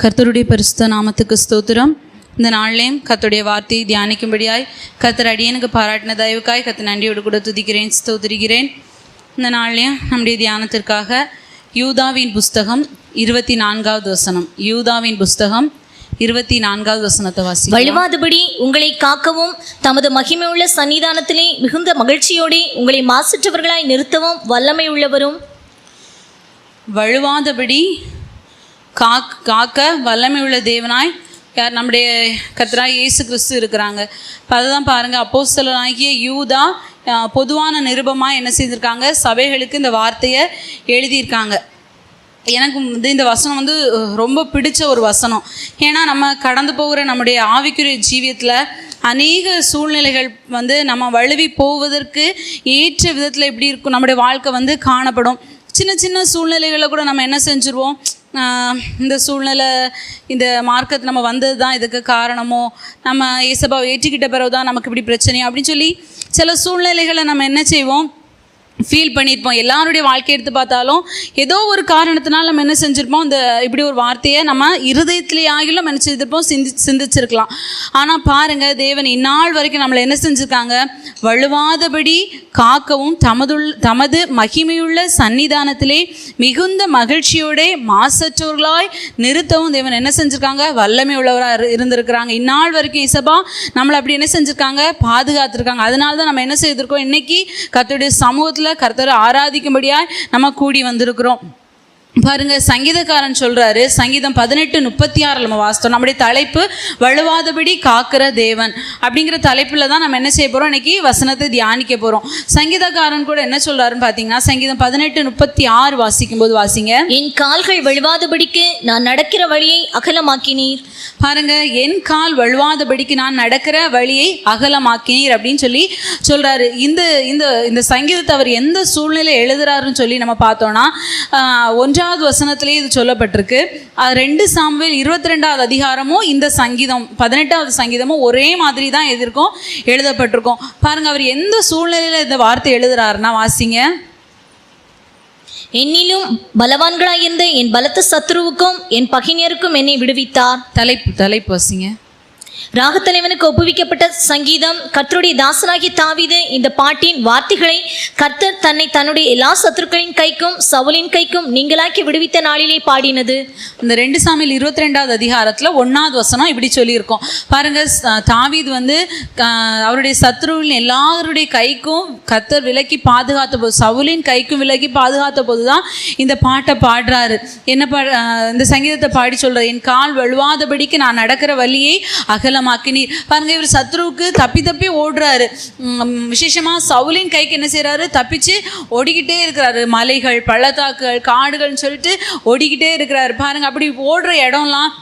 கர்த்தருடைய பரிசுத்த நாமத்துக்கு ஸ்தோத்திரம். இந்த நாளிலேயும் கர்த்தருடைய வார்த்தையை தியானிக்கும்படியாய் கர்த்தர் அடியனுக்கு பாராட்டின தயவுக்காய் கர்த்தர் நன்றியோடு கூட துதிக்கிறேன், ஸ்தோத்திரிக்கிறேன். இந்த நாளிலேயும் நம்முடைய தியானத்திற்காக யூதாவின் புஸ்தகம் 24வது வசனம். யூதாவின் புஸ்தகம் 24வது வசனத்தை வாசி. வழுவாதபடி உங்களை காக்கவும் தமது மகிமையுள்ள சன்னிதானத்திலே மிகுந்த மகிழ்ச்சியோடு உங்களை மாசற்றவர்களாய் நிறுத்தவும் வல்லமை உள்ளவரும். வழுவாதபடி காக்க வல்லமை உள்ள தேவனாய் யார்? நம்முடைய கர்த்தராய் இயேசு கிறிஸ்து இருக்கிறாங்க. இப்போ அதுதான் பாருங்கள், அப்போஸ்தலனாகிய யூதா பொதுவான நிருபமாக என்ன செய்திருக்காங்க, சபைகளுக்கு இந்த வார்த்தையை எழுதியிருக்காங்க. எனக்கு இந்த வசனம் ரொம்ப பிடிச்ச ஒரு வசனம். ஏன்னா நம்ம கடந்து போகிற நம்முடைய ஆவிக்குரிய ஜீவியத்தில் அநேக சூழ்நிலைகள் நம்ம வழுவி போவதற்கு ஏற்ற விதத்தில் எப்படி இருக்கும் நம்முடைய வாழ்க்கை காணப்படும். சின்ன சின்ன சூழ்நிலைகளில் கூட நம்ம என்ன செஞ்சுருவோம், இந்த சூழ்நிலை இந்த மார்க்கத்து நம்ம வந்தது தான் இதுக்கு காரணமோ, நம்ம இயேசுவை ஏற்றிக்கிட்ட பிறகு தான் நமக்கு இப்படி பிரச்சனையோ அப்படின்னு சொல்லி சில சூழ்நிலைகளை நம்ம என்ன செய்வோம், ஃபீல் பண்ணியிருப்போம். எல்லாருடைய வாழ்க்கை எடுத்து பார்த்தாலும் ஏதோ ஒரு காரணத்தினால நம்ம என்ன செஞ்சுருப்போம், இந்த இப்படி ஒரு வார்த்தையை நம்ம இருதயத்திலேயே ஆகிலும் நம்ம என்ன செய்திருப்போம், சிந்திச்சிருக்கலாம். ஆனால் பாருங்கள், தேவன் இந்நாள் வரைக்கும் நம்மளை என்ன செஞ்சுருக்காங்க, வழுவாதபடி காக்கவும் தமது மகிமையுள்ள சன்னிதானத்திலே மிகுந்த மகிழ்ச்சியோட மாசற்றவர்களாய் நிறுத்தவும் தேவன் என்ன செஞ்சுருக்காங்க, வல்லமை உள்ளவராக இருந்திருக்கிறாங்க. இந்நாள் வரைக்கும் இசபா நம்மளை அப்படி என்ன செஞ்சுருக்காங்க, பாதுகாத்துருக்காங்க. அதனால தான் நம்ம என்ன செய்திருக்கோம், இன்னைக்கு கர்த்தருடைய சமூகத்தில் கர்த்தரை ஆராதிக்கும்படியாய் நம்ம கூடி வந்திருக்கிறோம். பாருங்க, சங்கீதக்காரன் சொல்றாரு, சங்கீதம் 18:36 நம்ம வாசித்தோம். நம்முடைய தலைப்பு வழுவாதபடி காக்கிற தேவன் அப்படிங்கிற தலைப்புல தான் நம்ம என்ன செய்ய போறோம், இன்னைக்கு வசனத்தை தியானிக்க போறோம். சங்கீதக்காரன் கூட என்ன சொல்றாருன்னு பாத்தீங்கன்னா, சங்கீதம் 18:36 வாசிக்கும் போது வாசிங்க. என் கால்கள் வழுவாதபடிக்கு நான் நடக்கிற வழியை அகலமாக்கினீர். பாருங்க, என் கால் வழுவாதபடிக்கு நான் நடக்கிற வழியை அகலமாக்கினீர் அப்படின்னு சொல்லி சொல்றாரு. இந்த இந்த இந்த சங்கீதத்தை அவர் எந்த சூழ்நிலை எழுதுறாருன்னு சொல்லி நம்ம பார்த்தோம்னா, 1வது வசனத்திலேயே இது சொல்லப்பட்டிருக்கு. 2 சாமுவேல் 22வது அதிகாரமும் இந்த சங்கீதம் 18வது சங்கீதமும் ஒரே மாதிரி தான் எழுதப்பட்டிருக்கும். பாருங்க, அவர் எந்த சூழ்நிலையில இந்த வார்த்தை எழுதுறாருன்னா வாசிங்க. என்னிலும் பலவான்களாயிருந்த என் பலத்த சத்துருவுக்கும் என் பகைஞருக்கும் என்னை விடுவித்தார். தலைப்பு வாசிங்க. ராகத்தலைவனுக்கு ஒப்புவிக்கப்பட்ட சங்கீதம். கர்த்தருடைய தாசனாகிய தாவீது இந்த பாட்டின் வார்த்தைகளை கர்த்தர் தன்னை தன்னுடைய எல்லா சத்துருக்களின் கைக்கும் சவுலின் கைக்கும் நீங்களாக்கி விடுவித்த நாளிலே பாடினது. இந்த 2 சாமுவேல் 22வது அதிகாரத்தில் 1வது வசனம் இப்படி சொல்லியிருக்கோம். பாருங்க, தாவீது அவருடைய சத்துருவின் எல்லாருடைய கைக்கும் கர்த்தர் விலக்கி பாதுகாத்த போது, சவுலின் கைக்கும் விலக்கி பாதுகாத்த போது தான் இந்த பாட்டை பாடுறாரு. இந்த சங்கீதத்தை பாடி சொல்றாரு, என் கால் வழுவாதபடிக்கு நான் நடக்கிற வழியை அகலமாக்கினீர். பாருங்க, இவர் சத்ருவுக்கு தப்பி ஓடுறாரு. விசேஷமா சவுலின் கைக்கு என்ன செய்யறாரு, தப்பிச்சு ஓடிக்கிட்டே இருக்கிறாரு. மலைகள், பள்ளத்தாக்குகள், காடுகள்னு சொல்லிட்டு ஓடிக்கிட்டே இருக்கிறாரு. பாருங்க, அப்படி ஓடுற இடம்லாம்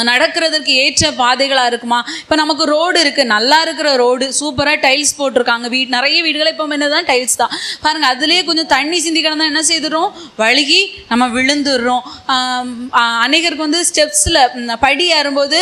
நடக்கிறதுக்கு ஏற்ற பாதைகளாக இருக்குமா? இப்போ நமக்கு ரோடு இருக்குது, நல்லா இருக்கிற ரோடு, சூப்பராக டைல்ஸ் போட்டிருக்காங்க. நிறைய வீடுகளை இப்போ என்ன தான் டைல்ஸ் தான். பாருங்கள், அதுலேயே கொஞ்சம் தண்ணி சிந்தி கிடந்தா என்ன செய்துடும், வழுகி நம்ம விழுந்துடுறோம். அநேகருக்கு ஸ்டெப்ஸில் படி ஏறும்போது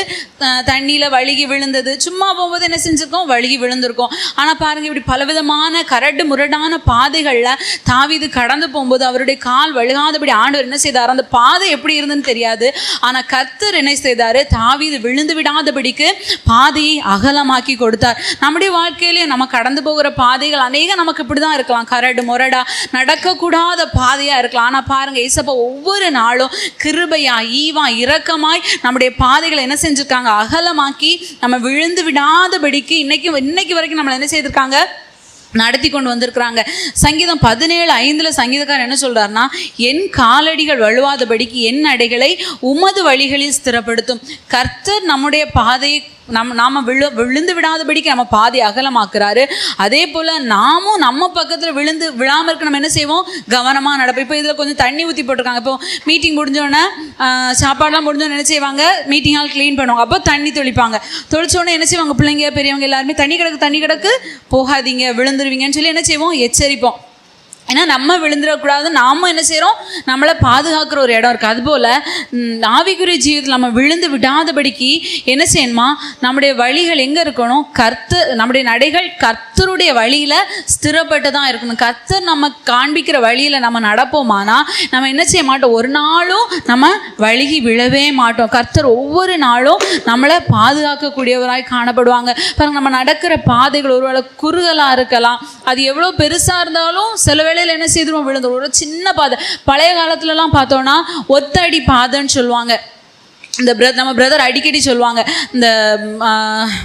தண்ணியில் வழுகி விழுந்தது, சும்மா போகும்போது என்ன செஞ்சுருக்கோம், வழுகி விழுந்திருக்கோம். ஆனால் பாருங்கள், இப்படி பலவிதமான கரடு முரடான பாதைகளில் தாவீது கடந்து போகும்போது அவருடைய கால் வழுகாதபடி ஆண்டவர் என்ன செய்தார், அந்த பாதை எப்படி இருந்துன்னு தெரியாது. ஆனால் கர்த்தர் என்ன செய்தாரு, தாவீது விழுந்து விடாதபடிக்கு பாதையை அகலமாக்கி கொடுத்தார். நம்முடைய வாழ்க்கையிலே நம்ம கடந்து போகிற பாதைகள் அநேக நமக்கு இப்படிதான் இருக்கலாம், கரடு முரடா நடக்கக்கூடாத பாதையா இருக்கலாம். ஆனா பாருங்க, இயேசப்பா ஒவ்வொரு நாளும் கிருபையா ஈவா இரக்கமாய் நம்முடைய பாதைகளை என்ன செஞ்சிருக்காங்க, அகலமாக்கி நம்ம விழுந்து விடாதபடிக்கு இன்னைக்கு வரைக்கும் நம்மளை என்ன செய்திருக்காங்க, நடத்தி கொண்டு வந்திருக்கிறாங்க. சங்கீதம் 17:5 சங்கீதக்காரர் என்ன சொல்றாருன்னா, என் காலடிகள் வழுவாதபடிக்கு என் அடைகளை உமது வழிகளில் ஸ்திரப்படுத்தும். கர்த்தர் நம்முடைய பாதையை நாம விழுந்து விடாதபடிக்கு நம்ம பாதை அகலமாக்குறாரு. அதே போல் நாமும் நம்ம பக்கத்தில் விழாமல் இருக்க நம்ம என்ன செய்வோம், கவனமாக நடப்போம். இப்போ இதில் கொஞ்சம் தண்ணி ஊற்றி போட்டிருக்காங்க. இப்போ மீட்டிங் முடிஞ்சோடனே சாப்பாடெலாம் முடிஞ்சோடனே என்ன செய்வாங்க, மீட்டிங் ஹால் க்ளீன் பண்ணுவாங்க. அப்போ தண்ணி தெளிப்பாங்க. தெளிச்சோடனே என்ன செய்வாங்க, பிள்ளைங்க பெரியவங்க எல்லாருமே தண்ணி கிடக்கு போகாதீங்க, விழுந்துருவீங்கன்னு சொல்லி என்ன செய்வோம், எச்சரிப்போம். ஏன்னா நம்ம விழுந்துடக்கூடாது, நாம என்ன செய்கிறோம், நம்மளை பாதுகாக்கிற ஒரு இடம் இருக்குது. அதுபோல் ஆவிக்குரிய ஜீவிதத்தில் நம்ம விழுந்து விடாதபடிக்கு என்ன செய்யணுமா, நம்முடைய வழிகள் எங்கே இருக்கணும், நம்முடைய நடைகள் கர்த்தருடைய வழியில் ஸ்திரப்பட்டு தான் இருக்கணும். கர்த்தர் நம்ம காண்பிக்கிற வழியில் நம்ம நடப்போமானா நம்ம என்ன செய்ய மாட்டோம், ஒரு நாளும் நம்ம வழுகி விழவே மாட்டோம். கர்த்தர் ஒவ்வொரு நாளும் நம்மளை பாதுகாக்கக்கூடியவராய் காணப்படுவாங்க. பாருங்க, நம்ம நடக்கிற பாதைகள் ஒருவேளை குறுகலாக இருக்கலாம், அது எவ்வளோ பெருசாக இருந்தாலும் சில வேளையில் என்ன செய்துருவோம், விழுந்துடும். ஒரு சின்ன பாதை, பழைய காலத்துலலாம் பார்த்தோன்னா ஒத்தடி பாதைன்னு சொல்லுவாங்க. நம்ம பிரதர் அடிக்கடி சொல்லுவாங்க, இந்த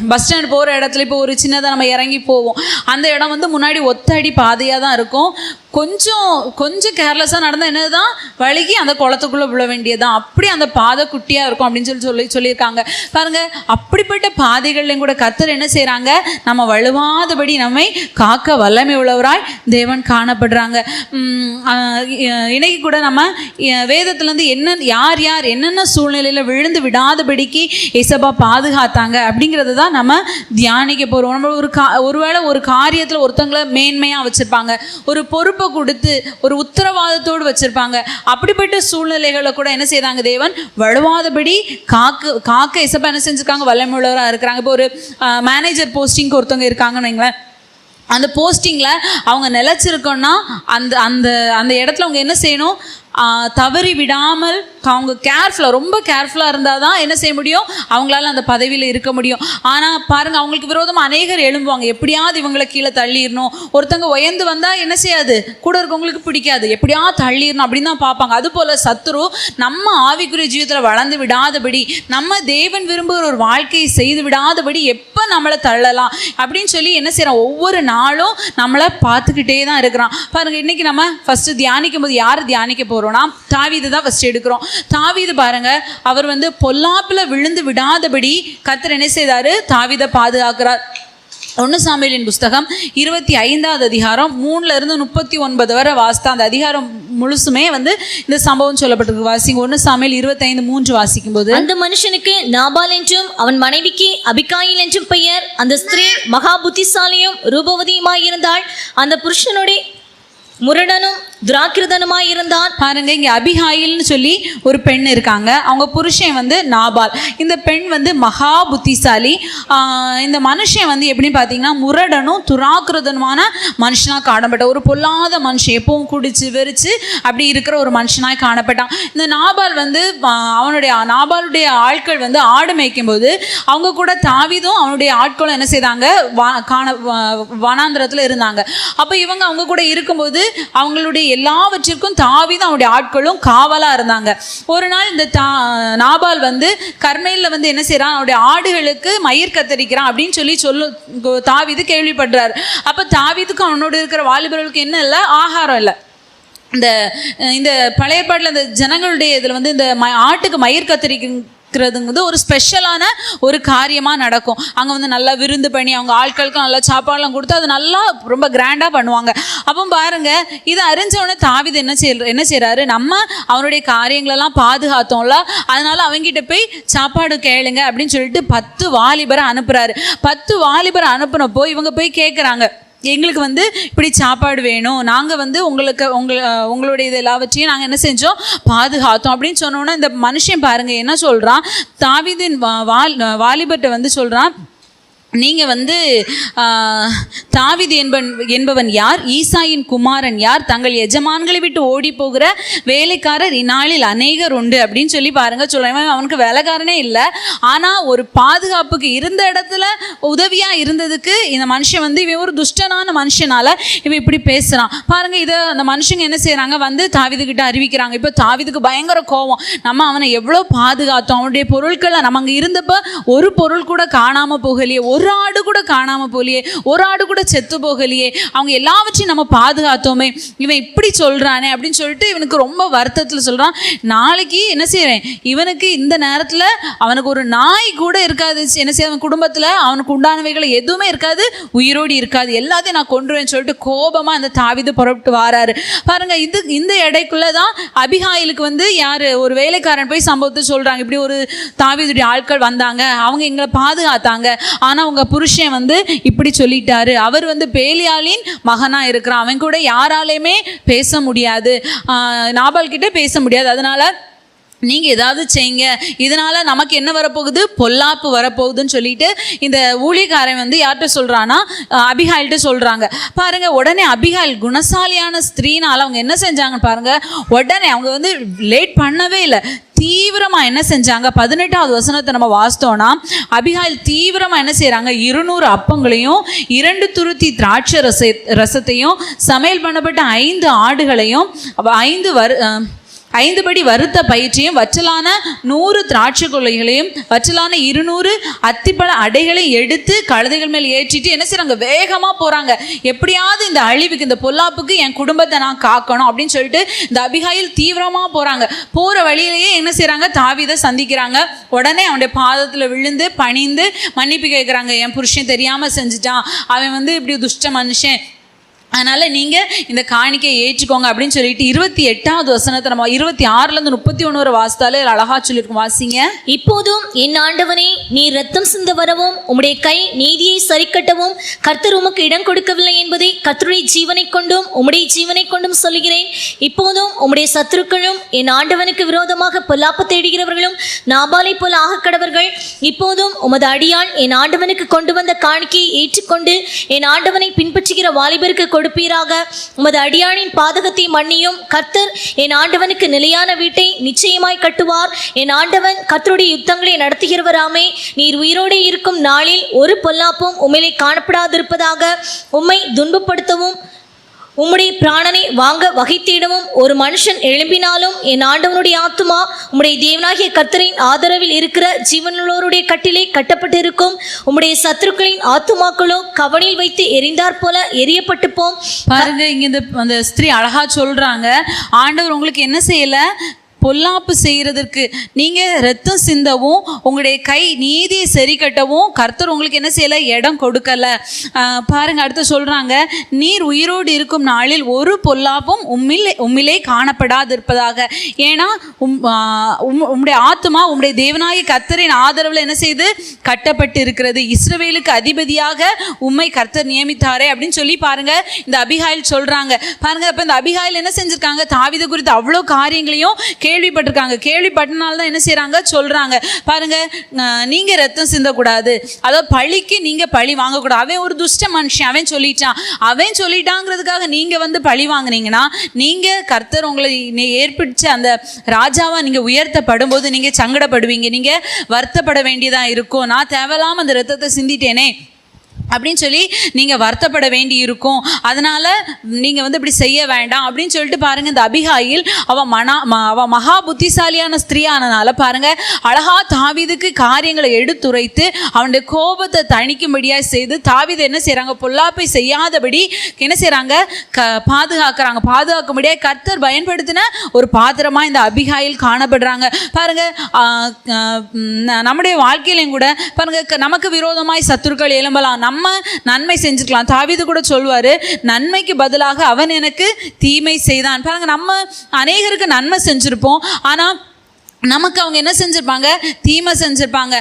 பஸ் ஸ்டாண்ட் போகிற இடத்துல இப்போ ஒரு சின்னதாக நம்ம இறங்கி போவோம், அந்த இடம் வந்து முன்னாடி ஒத்தடி பாதையாக தான் இருக்கும். கொஞ்சம் கேர்லெஸ்ஸாக நடந்தால் என்னது தான் வழுகி அந்த குளத்துக்குள்ளே விழ வேண்டியதுதான். அப்படி அந்த பாதை குட்டியாக இருக்கும் அப்படின்னு சொல்லியிருக்காங்க. பாருங்கள், அப்படிப்பட்ட பாதைகள்லையும் கூட கர்த்தர் என்ன செய்கிறாங்க, நம்ம வழுவாதபடி நம்மை காக்க வல்லமை உள்ளவராய் தேவன் காணப்படுறாங்க. இன்னைக்கு கூட நம்ம வேதத்துலேருந்து யார் என்னென்ன சூழ்நிலையில் விழுந்து விடாதபடிக்கு ஏசப்பா பாதுகாத்தாங்க அப்படிங்கிறது தான் நம்ம தியானிக்க போகிறோம். நம்ம ஒருவேளை ஒரு காரியத்தில் ஒருத்தங்களை மேன்மையாக வச்சுருப்பாங்க, ஒரு பொறுப்பை கொடுத்து ஒரு உத்தரவாதத்தோடு வச்சிருப்பாங்க. அப்படிப்பட்ட சூழ்நிலைகளை கூட என்ன செய்தாங்க, தேவன் வழுவாதபடி காக்க ஏசப்பா என்ன செஞ்சிருக்காங்க, வல்லமையுள்ளவராக இருக்கிறாங்க. இப்போ ஒரு மேனேஜர் போஸ்டிங்க்கு ஒருத்தவங்க இருக்காங்கன்னு வைங்களேன், அந்த போஸ்டிங்கில் அவங்க நிலச்சிருக்கோன்னா அந்த இடத்துல அவங்க என்ன செய்யணும், தவறி விடாமல் அவங்க ரொம்ப கேர்ஃபுல்லாக இருந்தால் தான் என்ன செய்ய முடியும், அவங்களால அந்த பதவியில் இருக்க முடியும். ஆனால் பாருங்கள், அவங்களுக்கு விரோதமாக அநேகர் எழும்புவாங்க, எப்படியாவது இவங்களை கீழே தள்ளிடணும். ஒருத்தவங்க உயர்ந்து வந்தால் என்ன செய்யாது, கூட இருக்கவங்களுக்கு பிடிக்காது, எப்படியாவது தள்ளிடணும் அப்படின்னு தான் பார்ப்பாங்க. அதுபோல் சத்துரு நம்ம ஆவிக்குரிய ஜீவிதத்தில் வளர்ந்து விடாதபடி, நம்ம தேவன் விரும்புகிற ஒரு வாழ்க்கையை செய்து விடாதபடி எப்போ நம்மளை தள்ளலாம் அப்படின்னு சொல்லி என்ன செய்கிறோம், ஒவ்வொரு நாளும் நம்மளை பார்த்துக்கிட்டே தான் இருக்கிறான். பாருங்கள், இன்றைக்கி நம்ம ஃபஸ்ட்டு தியானிக்கும் போது யார் தியானிக்க போகிறோம், தாவீது தான் ஃபர்ஸ்ட் எடுக்கிறோம். தாவீது பாருங்க, அவர் வந்து பொல்லாப்புல விழுந்து விடாதபடி கர்த்தர் என்ன செய்தாரு, தாவீதை பாதுகாக்கிறார். 1 சாமுவேலின் புஸ்தகம் 25வது அதிகாரம் 3-39 வரை வாசித்தா அந்த அதிகாரம் முழுசுமே வந்து இந்த சம்பவம் சொல்லப்பட்டிருக்கு. வாசிங்க 1 சாமுவேல் 25:3 வாசிக்கும் போது, அந்த மனுஷனுக்கு நாபால் என்றும் அவன் மனைவிக்கு அபிகாயில் என்றும் பெயர். அந்த ஸ்திரீ மகா புத்திசாலியும் ரூபவதியுமாயிருந்தாள். அந்த புருஷனுடைய முரடனும் துராக்கிரதனுமாய் இருந்தான். பாருங்க, இங்கே அபிகாயில்னு சொல்லி ஒரு பெண் இருக்காங்க, அவங்க புருஷன் வந்து நாபால். இந்த பெண் வந்து மகா புத்திசாலி. இந்த மனுஷன் வந்து எப்படின்னு பார்த்தீங்கன்னா முரடனும் துராக்கிரதனுமான மனுஷனாக காணப்பட்ட ஒரு பொல்லாத மனுஷன், எப்பவும் குடிச்சு வெறிச்சு அப்படி இருக்கிற ஒரு மனுஷனாக காணப்பட்டான். இந்த நாபால் வந்து நாபாலுடைய ஆட்கள் வந்து ஆடு மேய்க்கும் போது அவங்க கூட தாவீதும் அவனுடைய ஆட்களும் என்ன செய்தாங்க, வனாந்திரத்தில் இருந்தாங்க. அப்போ இவங்க அவங்க கூட இருக்கும்போது அவங்களுடைய எல்லாவற்றிற்கும் தாவீதும் அவனுடைய ஆட்களும் காவலா இருந்தாங்க. ஒரு நாள் இந்த நாபால் வந்து கர்மேலில் வந்து என்ன செய்யறான், அவனுடைய ஆடுகளுக்கு மயிர் கத்தரிக்கிறான் அப்படின்னு சொல்லி தாவீது கேள்விப்படுறாரு. அப்ப தாவீதுக்கும் அவனோட இருக்கிற வாலிபர்களுக்கு என்ன இல்லை, ஆகாரம் இல்லை. இந்த பழைய பாட்டில் இந்த ஜனங்களுடைய இதில் வந்து இந்த ஆட்டுக்கு மயிர் கத்தரிக்கிறதுங்கிறது ஒரு ஸ்பெஷலான ஒரு காரியமாக நடக்கும். அங்கே வந்து நல்லா விருந்து பண்ணி அவங்க ஆட்களுக்கும் நல்லா சாப்பாடுலாம் கொடுத்து அது நல்லா ரொம்ப கிராண்டாக பண்ணுவாங்க. அப்போ பாருங்க, இதை அறிஞ்சவொடனே தாவீது என்ன செய்கிறாரு, நம்ம அவனுடைய காரியங்களெல்லாம் பாதுகாத்தோம்ல, அதனால அவங்ககிட்ட போய் சாப்பாடு கேளுங்க அப்படின்னு சொல்லிட்டு 10 வாலிபரை அனுப்புகிறாரு. 10 வாலிபரை அனுப்புனப்போ இவங்க போய் கேட்குறாங்க, எங்களுக்கு வந்து இப்படி சாப்பாடு வேணும், நாங்கள் வந்து உங்களுடைய இது எல்லாவற்றையும் நாங்கள் என்ன செஞ்சோம், பாதுகாத்தோம் அப்படின்னு சொன்னோன்னா இந்த மனுஷன் பாருங்க என்ன சொல்கிறான், தாவீதின் வாலிபர்கிட்ட வந்து சொல்கிறான், நீங்கள் வந்து தாவீது என்பவன் யார், ஈசாயின் குமாரன் யார், தங்கள் எஜமான்களை விட்டு ஓடி போகிற வேலைக்காரர் இந்நாளில் அநேகர் உண்டு அப்படின்னு சொல்லி பாருங்க சொல்லுவேன். அவனுக்கு வேலைக்காரனே இல்லை, ஆனால் ஒரு பாதுகாப்புக்கு இருந்த இடத்துல உதவியாக இருந்ததுக்கு இந்த மனுஷன் வந்து இவன் ஒரு துஷ்டனான மனுஷனால இவன் இப்படி பேசுகிறான். பாருங்க, இதை அந்த மனுஷங்க என்ன செய்கிறாங்க, வந்து தாவீதுகிட்ட அறிவிக்கிறாங்க. இப்போ தாவீதுக்கு பயங்கர கோபம், நம்ம அவனை எவ்வளோ பாதுகாத்தோம், அவனுடைய பொருட்களை நம்ம அங்கே இருந்தப்போ ஒரு பொருள் கூட காணாமல் போகலையே, ஒரு ஆடு கூட காணாமல் போகலையே, ஒரு ஆடு கூட செத்து போகலையே, அவங்க எல்லாவற்றையும் நம்ம பாதுகாத்தோமே, இவன் இப்படி சொல்கிறானே அப்படின்னு சொல்லிட்டு இவனுக்கு ரொம்ப வருத்தத்தில் சொல்கிறான். நாளைக்கு என்ன செய்வேன், இவனுக்கு இந்த நேரத்தில் அவனுக்கு ஒரு நாய் கூட இருக்காது, என்ன செய்ய அவன் குடும்பத்தில் அவனுக்கு உண்டானவைகளை எதுவுமே இருக்காது, உயிரோடு இருக்காது, எல்லாத்தையும் நான் கொன்றுவேன்னு சொல்லிட்டு கோபமாக அந்த தாவீது புறப்பட்டு வாராரு. பாருங்க, இந்த இடைக்குள்ளே தான் அபிகாயிலுக்கு வந்து யார், ஒரு வேலைக்காரன் போய் சம்பவத்தை சொல்கிறாங்க, இப்படி ஒரு தாவீதுடைய ஆட்கள் வந்தாங்க, அவங்க எங்களை பாதுகாத்தாங்க, ஆனால் அவங்க புருஷன் வந்து இப்படி சொல்லிட்டாரு, அவர் வந்து பேலியாளின் மகனா இருக்கிறான், அவன் கூட யாராலையுமே பேச முடியாது, நாபால் கிட்ட பேச முடியாது, அதனால நீங்கள் ஏதாவது செய்யுங்க, இதனால் நமக்கு என்ன வரப்போகுது, பொல்லாப்பு வரப்போகுதுன்னு சொல்லிட்டு இந்த ஊழியக்காரன் வந்து யார்கிட்ட சொல்கிறான்னா அபிகாயில்கிட்ட சொல்கிறாங்க. பாருங்கள், உடனே அபிகாயில் குணசாலியான ஸ்திரீனால் அவங்க என்ன செஞ்சாங்கன்னு பாருங்கள். உடனே அவங்க வந்து லேட் பண்ணவே இல்லை, தீவிரமாக என்ன செஞ்சாங்க. 18வது வசனத்தை நம்ம வாசித்தோன்னா அபிகாயில் தீவிரமாக என்ன செய்கிறாங்க, 200 அப்பங்களையும் 2 துருத்தி திராட்சை ரசத்தையும் சமையல் பண்ணப்பட்ட 5 ஆடுகளையும் 5 படி வறுத்த பயிற்சியும் வற்றலான 100 திராட்சை கொள்ளைகளையும் வற்றலான 200 அத்திப்பழ அடைகளையும் எடுத்து கழுதைகள் மேல் ஏற்றிட்டு என்ன செய்றாங்க, வேகமாக போகிறாங்க. எப்படியாவது இந்த அழிவுக்கு, இந்த பொல்லாப்புக்கு என் குடும்பத்தை நான் காக்கணும் அப்படின்னு சொல்லிட்டு இந்த அபிகாயில் தீவிரமாக போகிறாங்க. போகிற வழியிலேயே என்ன செய்கிறாங்க, தாவீதை சந்திக்கிறாங்க. உடனே அவனுடைய பாதத்தில் விழுந்து பணிந்து மன்னிப்பு கேட்குறாங்க. என் புருஷன் தெரியாமல் செஞ்சுட்டான், அவன் வந்து இப்படி துஷ்ட மனுஷன், அதனால் நீங்கள் இந்த காணிக்கையை ஏற்றுக்கோங்க அப்படின்னு சொல்லிட்டு 28வது வசனத்தை நம்ம 26லேருந்து 31 வாசித்தாலே அழகா சொல்லியிருக்கோம். வாசிங்க. இப்போதும் என் ஆண்டவனே, நீ ரத்தம் சிந்த வரவும் உம்முடைய கை நீதியை சரிக்கட்டவும் கர்த்தர் உமக்கு இடம் கொடுக்கவில்லை என்பதை கர்த்தருடைய ஜீவனை கொண்டும் உம்முடைய ஜீவனை கொண்டும் சொல்லுகிறேன். இப்போதும் உம்முடைய சத்துருக்களும் என் ஆண்டவனுக்கு விரோதமாக பொல்லாப்பு தேடுகிறவர்களும் நாபாலை போல் ஆக கடவர்கள். இப்போதும் உமது அடியான் என் ஆண்டவனுக்கு கொண்டு வந்த காணிக்கையை ஏற்றுக்கொண்டு என் ஆண்டவனை பின்பற்றுகிற வாலிபருக்கு கொடுப்பீராக. உமது அடியானின் பாதகத்தை மன்னியும். கர்த்தர் என் ஆண்டவனுக்கு நிலையான வீட்டை நிச்சயமாய் கட்டுவார். என் ஆண்டவன் கர்த்தருடைய யுத்தங்களை நடத்துகிறவராமே. நீர் உயிரோடு இருக்கும் நாளில் ஒரு பொல்லாப்பும் உம்மிலே காணப்படாதிருப்பதாக. உம்மை துன்பப்படுத்தவும் உம்முடைய பிராணனை வாங்க வகை தேடவும் ஒரு மனுஷன் எழும்பினாலும் என் ஆண்டவனுடைய ஆத்துமா உம்முடைய தேவனாகிய கர்த்தரின் ஆதரவில் இருக்கிற ஜீவனுள்ளோருடைய கட்டிலே கட்டப்பட்டிருக்கும். உம்முடைய சத்துருக்களின் ஆத்துமாக்களோ கவனில் வைத்து எரிந்தார் போல எரியப்பட்டு போம். பாருங்க, இங்க அந்த ஸ்திரீ அழகா சொல்றாங்க, ஆண்டவர் உங்களுக்கு என்ன செய்யல, பொல்லாப்பு செய்கிறதற்கு நீங்கள் ரத்தம் சிந்தவும் உங்களுடைய கை நீதியை சரி கட்டவும் கர்த்தர் உங்களுக்கு என்ன செய்யலை, இடம் கொடுக்கலை. பாருங்கள், அடுத்து சொல்கிறாங்க, நீர் உயிரோடு இருக்கும் நாளில் ஒரு பொல்லாப்பும் உம்மிலே காணப்படாது இருப்பதாக. ஏன்னா உம்முடைய ஆத்துமா உம்முடைய தேவனாகிய கர்த்தரின் ஆதரவில் என்ன செய்து கட்டப்பட்டு இருக்கிறது. இஸ்ரவேலுக்கு அதிபதியாக உம்மை கர்த்தர் நியமித்தாரே அப்படின்னு சொல்லி பாருங்கள் இந்த அபிகாயில் சொல்கிறாங்க. பாருங்கள், அப்போ இந்த அபிகாயில் என்ன செஞ்சுருக்காங்க, தாவீது குறித்து அவ்வளோ காரியங்களையும் கேள்விப்பட்டிருக்காங்க. கேள்விப்பட்டனால தான் என்ன செய்கிறாங்க, சொல்கிறாங்க. பாருங்கள், நீங்கள் ரத்தம் சிந்தக்கூடாது, அதாவது பழிக்கு நீங்கள் பழி வாங்கக்கூடாது. அவன் ஒரு துஷ்ட மனுஷன், அவன் சொல்லிட்டாங்கிறதுக்காக நீங்கள் வந்து பழி வாங்கினீங்கன்னா நீங்கள் கர்த்தர் உங்களை ஏற்படுத்த அந்த ராஜாவாக நீங்கள் உயர்த்தப்படும் போது நீங்கள் சங்கடப்படுவீங்க, நீங்கள் வருத்தப்பட வேண்டியதாக இருக்கும். நான் தேவையில்லாமல் அந்த ரத்தத்தை சிந்திட்டேனே அப்படின்னு சொல்லி நீங்கள் வருத்தப்பட வேண்டி இருக்கும். அதனால் நீங்கள் வந்து இப்படி செய்ய வேண்டாம் அப்படின்னு சொல்லிட்டு பாருங்கள், இந்த அபிகாயில் அவள் மகா புத்திசாலியான ஸ்திரீயானனால பாருங்கள் அழகா தாவீதுக்கு காரியங்களை எடுத்துரைத்து அவனுடைய கோபத்தை தணிக்கும்படியாக செய்து தாவீது என்ன செய்கிறாங்க, பொல்லாப்பை செய்யாதபடி என்ன செய்கிறாங்க, பாதுகாக்கும்படியாக கர்த்தர் பயன்படுத்தின ஒரு பாத்திரமாக இந்த அபிகாயில் காணப்படுறாங்க. பாருங்கள், நம்முடைய வாழ்க்கையிலையும் கூட பாருங்கள், நமக்கு விரோதமாய் சத்துருக்கள் எழும்பலாம், நம்ம நன்மை செஞ்சுக்கலாம். தாவீது கூட சொல்வாரு, நன்மைக்கு பதிலாக அவன் எனக்கு தீமை செய்தான். பாருங்க, நம்ம அநேகருக்கு நன்மை செஞ்சிருப்போம், ஆனா நமக்கு அவங்க என்ன செஞ்சுருப்பாங்க, தீமை செஞ்சுருப்பாங்க.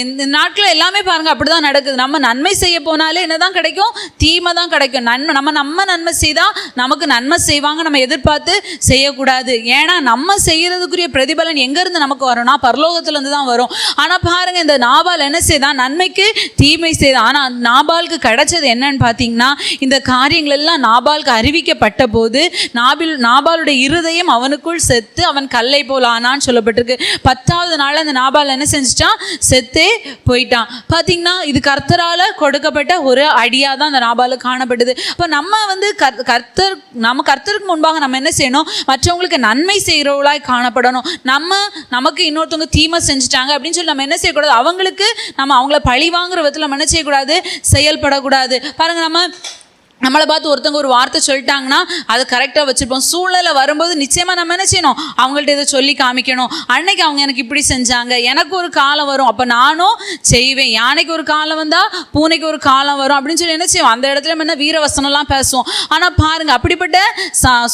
இந்த நாட்களில் எல்லாமே பாருங்கள் அப்படி தான் நடக்குது. நம்ம நன்மை செய்ய போனாலே என்ன தான் கிடைக்கும், தீமை தான் கிடைக்கும். நம்ம நன்மை செய்தால் நமக்கு நன்மை செய்வாங்க நம்ம எதிர்பார்த்து செய்யக்கூடாது. ஏன்னா நம்ம செய்கிறதுக்குரிய பிரதிபலன் எங்கேருந்து நமக்கு வரும்னா பரலோகத்துலேருந்து தான் வரும். ஆனால் பாருங்கள், இந்த நாபால் என்ன செய்தான், நன்மைக்கு தீமை செய்தான். ஆனால் நாபாலுக்கு கிடைச்சது என்னன்னு பார்த்தீங்கன்னா, இந்த காரியங்கள் எல்லாம் நாபாலுக்கு அறிவிக்கப்பட்ட போது நாபாலுடைய இருதயம் அவனுக்குள் செத்து அவன் கல்லை போல் ஆனான்னு சொல்லப்பட்டிருக்கு. 10வது நாள் அந்த நாபால் என்ன செஞ்சுட்டான், செத்தே போயிட்டான். பார்த்தீங்கன்னா இது கர்த்தரால் கொடுக்கப்பட்ட ஒரு அடியாக தான் அந்த நாபாலுக்கு காணப்பட்டது. அப்போ நம்ம வந்து கர்த்தருக்கு முன்பாக நம்ம என்ன செய்யணும், மற்றவங்களுக்கு நன்மை செய்கிறவர்களாய் காணப்படணும். நமக்கு இன்னொருத்தவங்க தீமை செஞ்சுட்டாங்க அப்படின்னு சொல்லி நம்ம என்ன செய்யக்கூடாது, அவங்கள பழி வாங்குற விதத்தில் நம்ம என்ன செய்யக்கூடாது, செயல்படக்கூடாது. பாருங்கள், நம்ம நம்மளை பார்த்து ஒருத்தவங்க ஒரு வார்த்தை சொல்லிட்டாங்கன்னா அது கரெக்டாக வச்சுருப்போம். சூழ்நிலை வரும்போது நிச்சயமாக நம்ம என்ன செய்யணும், அவங்கள்ட்ட இதை சொல்லி காமிக்கணும். அன்னைக்கு அவங்க எனக்கு இப்படி செஞ்சாங்க, எனக்கு ஒரு காலம் வரும், அப்போ நானும் செய்வேன். யானைக்கு ஒரு காலம் வந்தால் பூனைக்கு ஒரு காலம் வரும் அப்படின்னு சொல்லி என்ன செய்வோம், அந்த இடத்துல நம்ம என்ன வீரவசனம்லாம் பேசுவோம். ஆனால் பாருங்கள், அப்படிப்பட்ட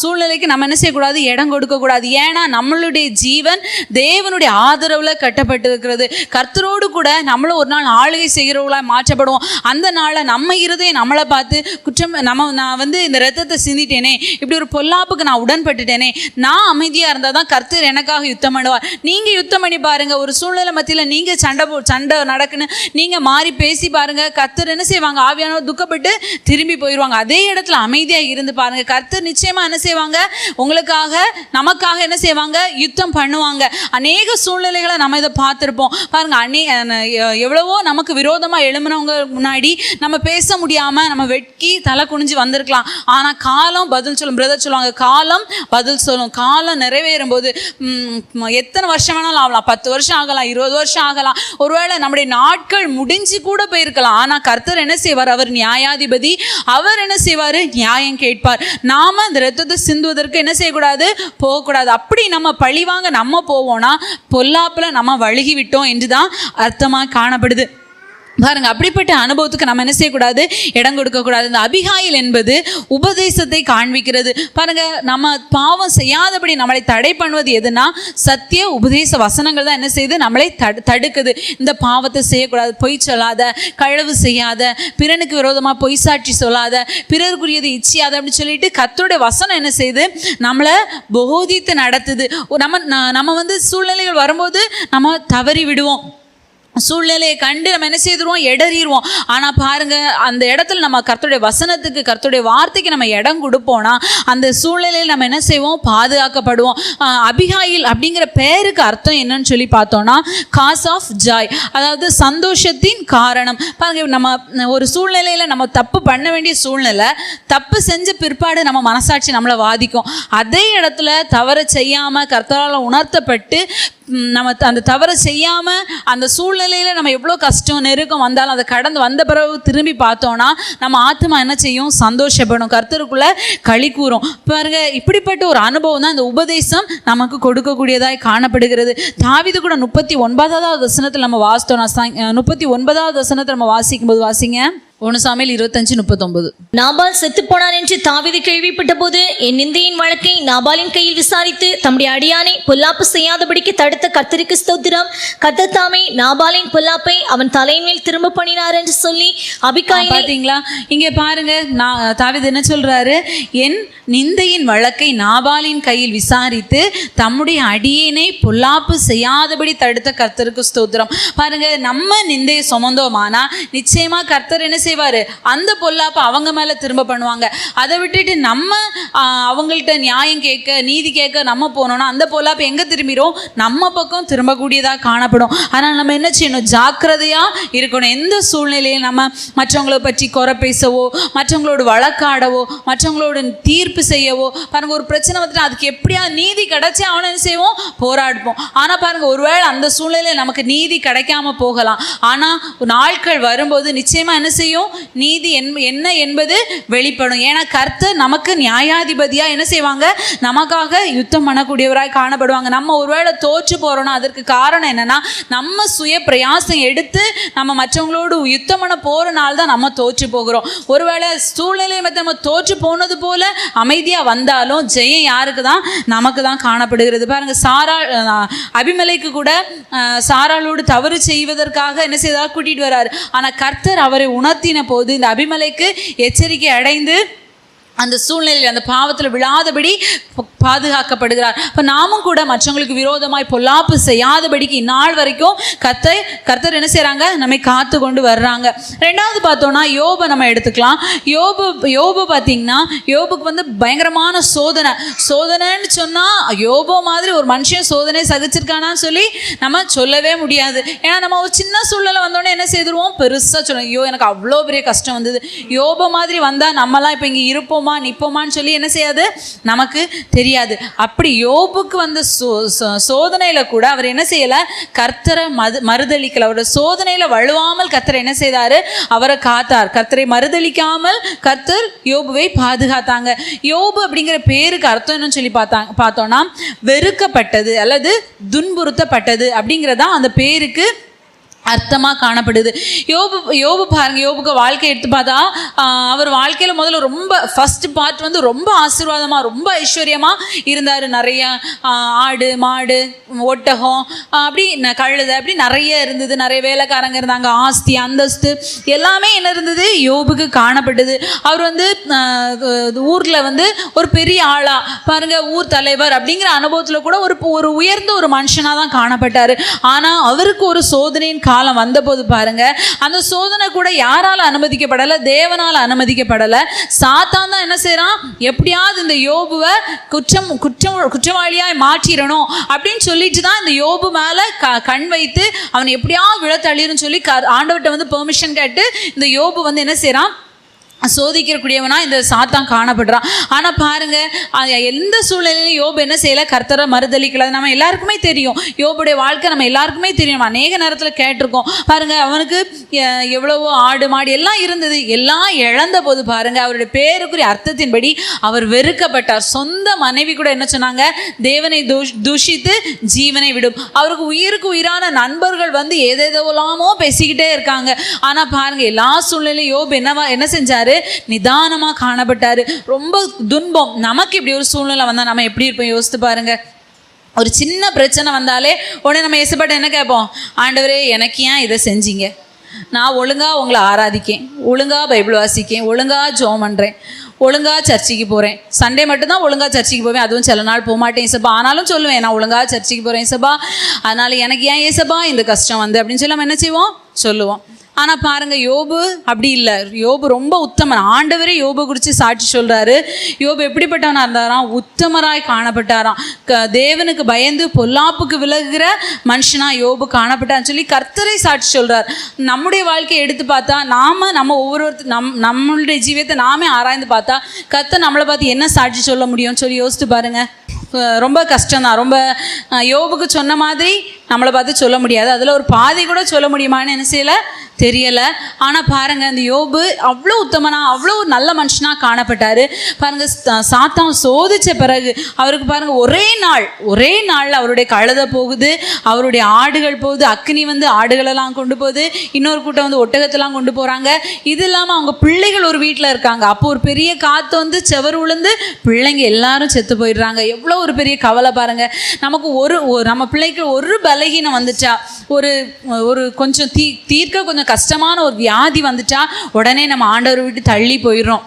சூழ்நிலைக்கு நம்ம என்ன செய்யக்கூடாது, இடம் கொடுக்கக்கூடாது. ஏன்னா நம்மளுடைய ஜீவன் தேவனுடைய ஆதரவில் கட்டப்பட்டிருக்கிறது. கர்த்தரோடு கூட நம்மளும் ஒரு நாள் ஆளுகை செய்கிறவர்களாக மாற்றப்படுவோம். அந்த நாளில் நம்ம இருதயம் நம்மளை பார்த்து குற்றம், நான் வந்து இந்த ரத்தத்தை சிந்திட்டேனே, இப்படி ஒரு பொல்லாப்புக்கு நான் உடன்பட்டுட்டேனே, நான் அமைதியாக இருந்தால் தான் கர்த்தர் எனக்காக யுத்தம் பண்ணுவார். நீங்கள் யுத்தம் பண்ணி பாருங்கள். ஒரு சூழ்நிலை மத்தியில் நீங்கள் சண்டை நடக்குன்னு நீங்கள் மாறி பேசி பாருங்கள், கர்த்தர் என்ன செய்வாங்க, ஆவியானவர் துக்கப்பட்டு திரும்பி போயிடுவாங்க. அதே இடத்துல அமைதியாக இருந்து பாருங்கள், கர்த்தர் நிச்சயமாக என்ன செய்வாங்க, உங்களுக்காக நமக்காக என்ன செய்வாங்க, யுத்தம் பண்ணுவாங்க. அநேக சூழ்நிலைகளை நம்ம இதை பார்த்துருப்போம் பாருங்கள். எவ்வளவோ நமக்கு விரோதமாக எழும்பினவங்க முன்னாடி நம்ம பேச முடியாமல் நம்ம வெட்கி தலை குனிஞ்சு வந்திருக்கலாம். ஆனால் காலம் பதில் சொல்லும். பிரதர் சொல்லுவாங்க, காலம் பதில் சொல்லும். காலம் நிறைவேறும் போது எத்தனை வருஷம் வேணாலும் ஆகலாம், 10 வருஷம் ஆகலாம், 20 வருஷம் ஆகலாம், ஒருவேளை நம்முடைய நாட்கள் முடிஞ்சு கூட போயிருக்கலாம். ஆனால் கர்த்தர் என்ன செய்வார், அவர் நியாயாதிபதி. அவர் என்ன செய்வார், நியாயம் கேட்பார். நாம இந்த ரத்தத்தை சிந்துவதற்கு என்ன செய்யக்கூடாது, போகக்கூடாது. அப்படி நம்ம பழிவாங்க நம்ம போவோம்னா பொல்லாப்புல நம்ம வழுகி விட்டோம் என்றுதான் அர்த்தமாக காணப்படுது. பாருங்க, அப்படிப்பட்ட அனுபவத்துக்கு நம்ம என்ன செய்யக்கூடாது, இடம் கொடுக்கக்கூடாது. இந்த அபிகாயில் என்பது உபதேசத்தை காண்பிக்கிறது. பாருங்க, நம்ம பாவம் செய்யாதபடி நம்மளை தடை பண்ணுவது எதுனா சத்திய உபதேச வசனங்கள் தான் என்ன செய்யுது, நம்மளை தடுக்குது. இந்த பாவத்தை செய்யக்கூடாது, பொய் சொல்லாத, களவு செய்யாத, பிறனுக்கு விரோதமாக பொய் சாட்சி சொல்லாத, பிறருக்குரியது இச்சியாத அப்படின்னு சொல்லிட்டு கர்த்தருடைய வசனம் என்ன செய்யுது, நம்மளை போதித்து நடத்துது. நம்ம வந்து சூழ்நிலைகள் வரும்போது நம்ம தவறி விடுவோம். சூழ்நிலையை கண்டு நம்ம என்ன செய்துருவோம், இடறிடுவோம். ஆனால் பாருங்கள், அந்த இடத்துல நம்ம கர்த்தருடைய வசனத்துக்கு, கர்த்தருடைய வார்த்தைக்கு நம்ம இடம் கொடுப்போம்னா அந்த சூழ்நிலையில் நம்ம என்ன செய்வோம், பாதுகாக்கப்படுவோம். அபிகாயில் அப்படிங்கிற பேருக்கு அர்த்தம் என்னன்னு சொல்லி பார்த்தோன்னா காஸ் ஆஃப் ஜாய், அதாவது சந்தோஷத்தின் காரணம். பாருங்கள், நம்ம ஒரு சூழ்நிலையில் நம்ம தப்பு பண்ண வேண்டிய சூழ்நிலை, தப்பு செஞ்ச பிற்பாடு நம்ம மனசாட்சி நம்மளை வாதிக்கும். அதே இடத்துல தவறு செய்யாமல் கர்த்தரால் உணர்த்தப்பட்டு நம்ம அந்த தவறை செய்யாமல் அந்த சூழ்நிலையில் நம்ம எவ்வளோ கஷ்டம் நெருக்கம் வந்தாலும் அதை கடந்து வந்த பிறகு திரும்பி பார்த்தோன்னா நம்ம ஆத்மா என்ன செய்யும், சந்தோஷப்படும், கர்த்தருக்குள்ளே களி கூறும். பாருங்க, இப்படிப்பட்ட ஒரு அனுபவம் தான் இந்த உபதேசம் நமக்கு கொடுக்கக்கூடியதாய் காணப்படுகிறது. தாவீது கூட 39வது வசனத்தில் நம்ம வாசித்தோம். 39வது வசனத்தில் நம்ம வாசிக்கும்போது வாசிங்க, 1 சாமுவேல் 25:39. நாபால் செத்து போனான் என்று தாவீது கேள்விப்பட்ட போது என் நிந்தையின் வழக்கை நாபாலின் கையில் விசாரித்து தம்முடைய அடியானை பொல்லாப்பு செய்யாதபடிக்கு தடுத்த கர்த்தருக்கு ஸ்தோத்திரம். கர்த்தர் தாமே நாபாலின் பொல்லாப்பை அவன் தலையின் மேல் திரும்ப பண்ணினார் என்று சொல்லி அபிகாயில். பார்த்தீங்களா, இங்கே பாருங்க, தாவீது என்ன சொல்றாரு, என் நிந்தையின் வழக்கை நாபாலின் கையில் விசாரித்து தம்முடைய அடியேனை பொல்லாப்பு செய்யாதபடி தடுத்த கர்த்தருக்கு ஸ்தோத்திரம். பாருங்க, நம்ம நிந்தையை சுமந்தோமானா நிச்சயமா கர்த்தர் என்ன செய்வாரு, அந்த பொல்லாப்பை அவங்க மேல திரும்ப பண்ணுவாங்க. அதை விட்டுட்டு நம்ம அவங்கள்ட்ட நியாயம் கேட்க, நீதி கேட்க நம்ம போனோம்னா அந்த பொல்லாப்பு எங்க திரும்பிடும், நம்ம பக்கம் திரும்பக்கூடியதாக காணப்படும். ஆனால் நம்ம என்ன செய்யணும், ஜாக்கிரதையா இருக்கணும். எந்த சூழ்நிலையில் நம்ம மற்றவங்களை பற்றி குறை பேசவோ, மற்றவங்களோட வழக்காடவோ, மற்றவங்களோட தீர்ப்பு செய்யவோ, பாருங்க, ஒரு பிரச்சனை வந்துட்டு அதுக்கு எப்படியா நீதி கிடைச்சி அவனை என்ன செய்வோம், போராடுவோம். ஆனா பாருங்க, ஒருவேளை அந்த சூழ்நிலையில் நமக்கு நீதி கிடைக்காம போகலாம். ஆனா நாட்கள் வரும்போது நிச்சயமா என்ன செய்யும், நீதி என்ன என்பது வெளிப்படும். ஏன்னா கர்த்தர் நமக்கு நியாயாதிபதியா என்ன செய்வாங்க, நமக்காக யுத்தம் பண்ணக்கூடியவராய் காணப்படுவாங்க. நம்ம ஒருவேளை தோற்று போறோம்னா அதற்கு காரணம் என்னன்னா, நம்ம சுய பிரயாசம் எடுத்து நம்ம மற்றவங்களோடு யுத்தம் பண்ண போறனால தான் நம்ம தோற்று போகிறோம். ஒருவேளை சூழ்நிலை நம்ம தோற்று போனது போல அமைதியா வந்தாலும் ஜெயம் யாருக்கு தான், நமக்கு தான் காணப்படுகிறது. பாருங்க, அபிமெலேக்கு கூட சாராளோடு தவறு செய்வதற்காக என்ன செய்தால் கூட்டிட்டு வர்றாரு. ஆனா கர்த்தர் அவரை உணர்த்தின போது இந்த அபிமெலேக்கு எச்சரிக்கை அடைந்து அந்த சூழ்நிலையில் அந்த பாவத்தில் விழாதபடி பாதுகாக்கப்படுகிறார். இப்போ நாமும் கூட மற்றவங்களுக்கு விரோதமாய் பொல்லாப்பு செய்யாதபடிக்கு இந்நாள் வரைக்கும் கர்த்தர் என்ன செய்கிறாங்க, நம்மை காத்து கொண்டு வர்றாங்க. ரெண்டாவது பார்த்தோன்னா யோபை நம்ம எடுத்துக்கலாம். யோபு பார்த்தீங்கன்னா, யோபுக்கு வந்து பயங்கரமான சோதனைன்னு சொன்னால் யோபோ மாதிரி ஒரு மனுஷன் சோதனை சகிச்சிருக்கானான்னு சொல்லி நம்ம சொல்லவே முடியாது. ஏன்னா நம்ம ஒரு சின்ன சூழ்நிலை வந்தோடனே என்ன செய்துருவோம், பெருசாக சொல்லுவோம், ஐயோ எனக்கு அவ்வளோ பெரிய கஷ்டம் வந்தது, யோபோ மாதிரி வந்தால் நம்மலாம் இப்போ இங்கே இருப்போம் நிப்போமான்னு சொல்லி என்ன செய்யாது, நமக்கு தெரியாது. அப்படி யோபுக்கு வந்த சோதனையில கூட அவர் என்ன செய்யல, கர்த்தரை மறுதலிக்கல. அவரோட சோதனையில வழுவாமல் கர்த்தர் என்ன செய்தாரு, அவரை காத்தார். கர்த்தரை மறுதலிக்காமல் கர்த்தர் யோபுவை பாதுகாத்தாங்க. யோபு அப்படிங்கிற பேருக்கு அர்த்தம் என்னன்னு சொல்லி பார்த்தோம்னா வெறுக்கப்பட்டது அல்லது துன்புறுத்தப்பட்டது அப்படிங்கிறதா அந்த பேருக்கு அர்த்தமாக காணப்படுது. யோபு பாருங்க, யோபுக்கு வாழ்க்கை எடுத்து பார்த்தா அவர் வாழ்க்கையில் முதல்ல ரொம்ப ஃபர்ஸ்ட் பார்ட் வந்து ரொம்ப ஆசீர்வாதமாக ரொம்ப ஐஸ்வர்யமாக இருந்தார். நிறைய ஆடு மாடு ஒட்டகம் அப்படி கழுதை அப்படி நிறைய இருந்தது, நிறைய வேலைக்காரங்க இருந்தாங்க, ஆஸ்தி அந்தஸ்து எல்லாமே என்ன இருந்தது, யோபுக்கு காணப்பட்டது. அவர் வந்து ஊரில் வந்து ஒரு பெரிய ஆளா பாருங்க, ஊர் தலைவர் அப்படிங்கிற அனுபவத்தில் கூட ஒரு உயர்ந்த ஒரு மனுஷனாக தான் காணப்பட்டார். ஆனால் அவருக்கு ஒரு சோதனையின் காலம் வந்தபோது பாருங்க, அந்த சோதனை கூட யாரால அனுமதிக்கப்படலை, தேவனால் அனுமதிக்கப்படலை. சாத்தான் தான் என்ன செய்யறான், எப்படியாவது இந்த யோபுவை குற்றவாளியாய் மாற்றிடணும் அப்படின்னு சொல்லிட்டு தான் இந்த யோபு மேல கண் வைத்து அவன் எப்படியாவது விழத்தள்ளிருன்னு சொல்லி ஆண்டவர்கிட்ட வந்து பெர்மிஷன் கேட்டு இந்த யோபு வந்து என்ன செய்யறான், சோதிக்கக்கூடியவனா இந்த சாத்தான் காணப்படுறான். ஆனா பாருங்க, எந்த சூழ்நிலையிலும் யோபு என்ன செய்யல, கர்த்தரை மறுதலிக்கல. நம்ம எல்லாருக்குமே தெரியும், யோபுடைய வாழ்க்கை நம்ம எல்லாருக்குமே தெரியும், அநேக நேரத்துல கேட்டிருக்கோம். பாருங்க, அவனுக்கு எவ்வளவோ ஆடு மாடு எல்லாம் இருந்தது, எல்லாம் இழந்த போது பாருங்க அவருடைய பேருக்குரிய அர்த்தத்தின்படி அவர் வெறுக்கப்பட்டார். சொந்த மனைவி கூட என்ன சொன்னாங்க, தேவனை தூஷித்து ஜீவனை விடும். அவருக்கு உயிருக்கு உயிரான நண்பர்கள் வந்து எதெல்லாமோ பேசிக்கிட்டே இருக்காங்க. ஆனா பாருங்க, எல்லா சூழ்நிலையும் யோபு என்ன செஞ்சாரு, நிதானமா காணப்பட்டாரு. ரொம்ப துன்பம், நமக்கு இப்படி ஒரு சூழ்நிலை வந்தா நம்ம எப்படி இருப்போம் யோசித்து பாருங்க. ஒரு சின்ன பிரச்சனை வந்தாலே உடனே நம்ம இயேசுபாட்ட என்ன கேட்போம், ஆண்டவரே எனக்கு ஏன் இதை செஞ்சீங்க, நான் ஒழுங்கா உங்களை ஆராதிக்கேன், ஒழுங்கா பைபிள் வாசிக்கேன், ஒழுங்கா ஜெபம் பண்றேன், ஒழுங்கா சர்ச்சுக்கு போகிறேன், சண்டே மட்டும்தான் ஒழுங்கா சர்ச்சுக்கு போவேன், அதுவும் சில நாள் போக மாட்டேன் ஏசப்பா, ஆனாலும் சொல்லுவேன் நான் ஒழுங்கா சர்ச்சுக்கு போகிறேன் ஏசப்பா, அதனால எனக்கு ஏன் ஏசப்பா இந்த கஷ்டம் வந்து அப்படின்னு சொல்லி நம்ம என்ன செய்வோம், சொல்லுவோம். ஆனால் பாருங்க, யோபு அப்படி இல்லை. யோபு ரொம்ப உத்தமன். ஆண்டவரே யோபு குறித்து சாட்சி சொல்றாரு. யோபு எப்படிப்பட்டவனா இருந்தாராம், உத்தமராய் காணப்பட்டாராம். தேவனுக்கு பயந்து பொல்லாப்புக்கு விலகுகிற மனுஷனா யோபு காணப்பட்டான்னு சொல்லி கர்த்தரை சாட்சி சொல்றார். நம்முடைய வாழ்க்கையை எடுத்து பார்த்தா நம்ம ஒவ்வொருத்தர் நம்மளுடைய ஜீவியத்தை நாமே ஆராய்ந்து பார்த்தா கர்த்தர் நம்மளை பார்த்து என்ன சாட்சி சொல்ல முடியும்னு சொல்லி யோசித்து பாருங்க. ரொம்ப கஷ்டம்தான். ரொம்ப யோபுக்கு சொன்ன மாதிரி நம்மளை பார்த்து சொல்ல முடியாது, அதில் ஒரு பாதி கூட சொல்ல முடியுமான்னு என்ன செய்யலை, தெரியலை. ஆனால் பாருங்க, அந்த யோபு அவ்வளோ உத்தமனா அவ்வளோ நல்ல மனுஷனாக காணப்பட்டார். பாருங்க, சாத்தான் சோதித்த பிறகு அவருக்கு பாருங்க ஒரே நாள் அவருடைய கழுதை போகுது, அவருடைய ஆடுகள் போகுது, அக்னி வந்து ஆடுகளெல்லாம் கொண்டு போகுது, இன்னொரு கூட்டம் வந்து ஒட்டகத்தெல்லாம் கொண்டு போகிறாங்க. இது இல்லாமல் அவங்க பிள்ளைகள் ஒரு வீட்டில் இருக்காங்க. அப்போ ஒரு பெரிய காற்று வந்து செவர் விழுந்து பிள்ளைங்க எல்லாரும் செத்து போயிடுறாங்க. எவ்வளோ ஒரு பெரிய கவலை பாருங்க. நமக்கு நம்ம பிள்ளைக்கு ஒரு பலகீனம் வந்துட்டா, ஒரு கொஞ்சம் தீர்க்க கொஞ்சம் கஷ்டமான ஒரு வியாதி வந்துட்டா உடனே நம்ம ஆண்டவரை விட்டு தள்ளி போயிடுறோம்.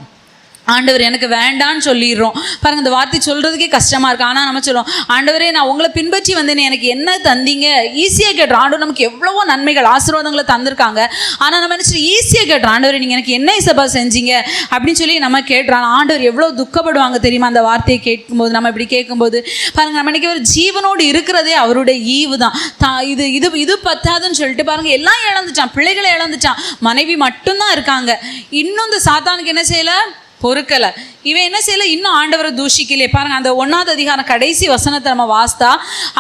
ஆண்டவர் எனக்கு வேண்டான்னு சொல்லிடுறோம். பாருங்க, இந்த வார்த்தை சொல்றதுக்கே கஷ்டமா இருக்கு. ஆனால் நம்ம சொல்லுவோம், ஆண்டவரே நான் உங்களை பின்பற்றி வந்தேன்னு எனக்கு என்ன தந்தீங்க, ஈஸியாக கேட்டுறோம். ஆண்டவர் நமக்கு எவ்வளவோ நன்மைகள் ஆசீர்வாதங்களை தந்திருக்காங்க. ஆனால் நம்ம நினைச்சு ஈஸியாக கேட்டுறோம், ஆண்டவர் நீங்கள் எனக்கு என்ன இசப்பா செஞ்சீங்க அப்படின்னு சொல்லி நம்ம கேட்டுறோம். ஆண்டவர் எவ்வளோ துக்கப்படுவாங்க தெரியுமா அந்த வார்த்தையை கேட்கும்போது, நம்ம இப்படி கேட்கும்போது. பாருங்க, நம்ம இன்னைக்கு ஒரு ஜீவனோடு இருக்கிறதே அவருடைய ஈவு தான். இது பத்தாதுன்னு சொல்லிட்டு பாருங்க, எல்லாம் இழந்துட்டான், பிள்ளைகளை இழந்துட்டான், மனைவி மட்டும்தான் இருக்காங்க. இன்னும் இந்த சாத்தானுக்கு என்ன செய்யல, பொறுக்கலை. இவன் என்ன செய்யல, இன்னும் ஆண்டவரை தூஷிக்கலையே. பாருங்க, அந்த 1வது அதிகாரம் கடைசி வசனத்தை நம்ம வாசித்தா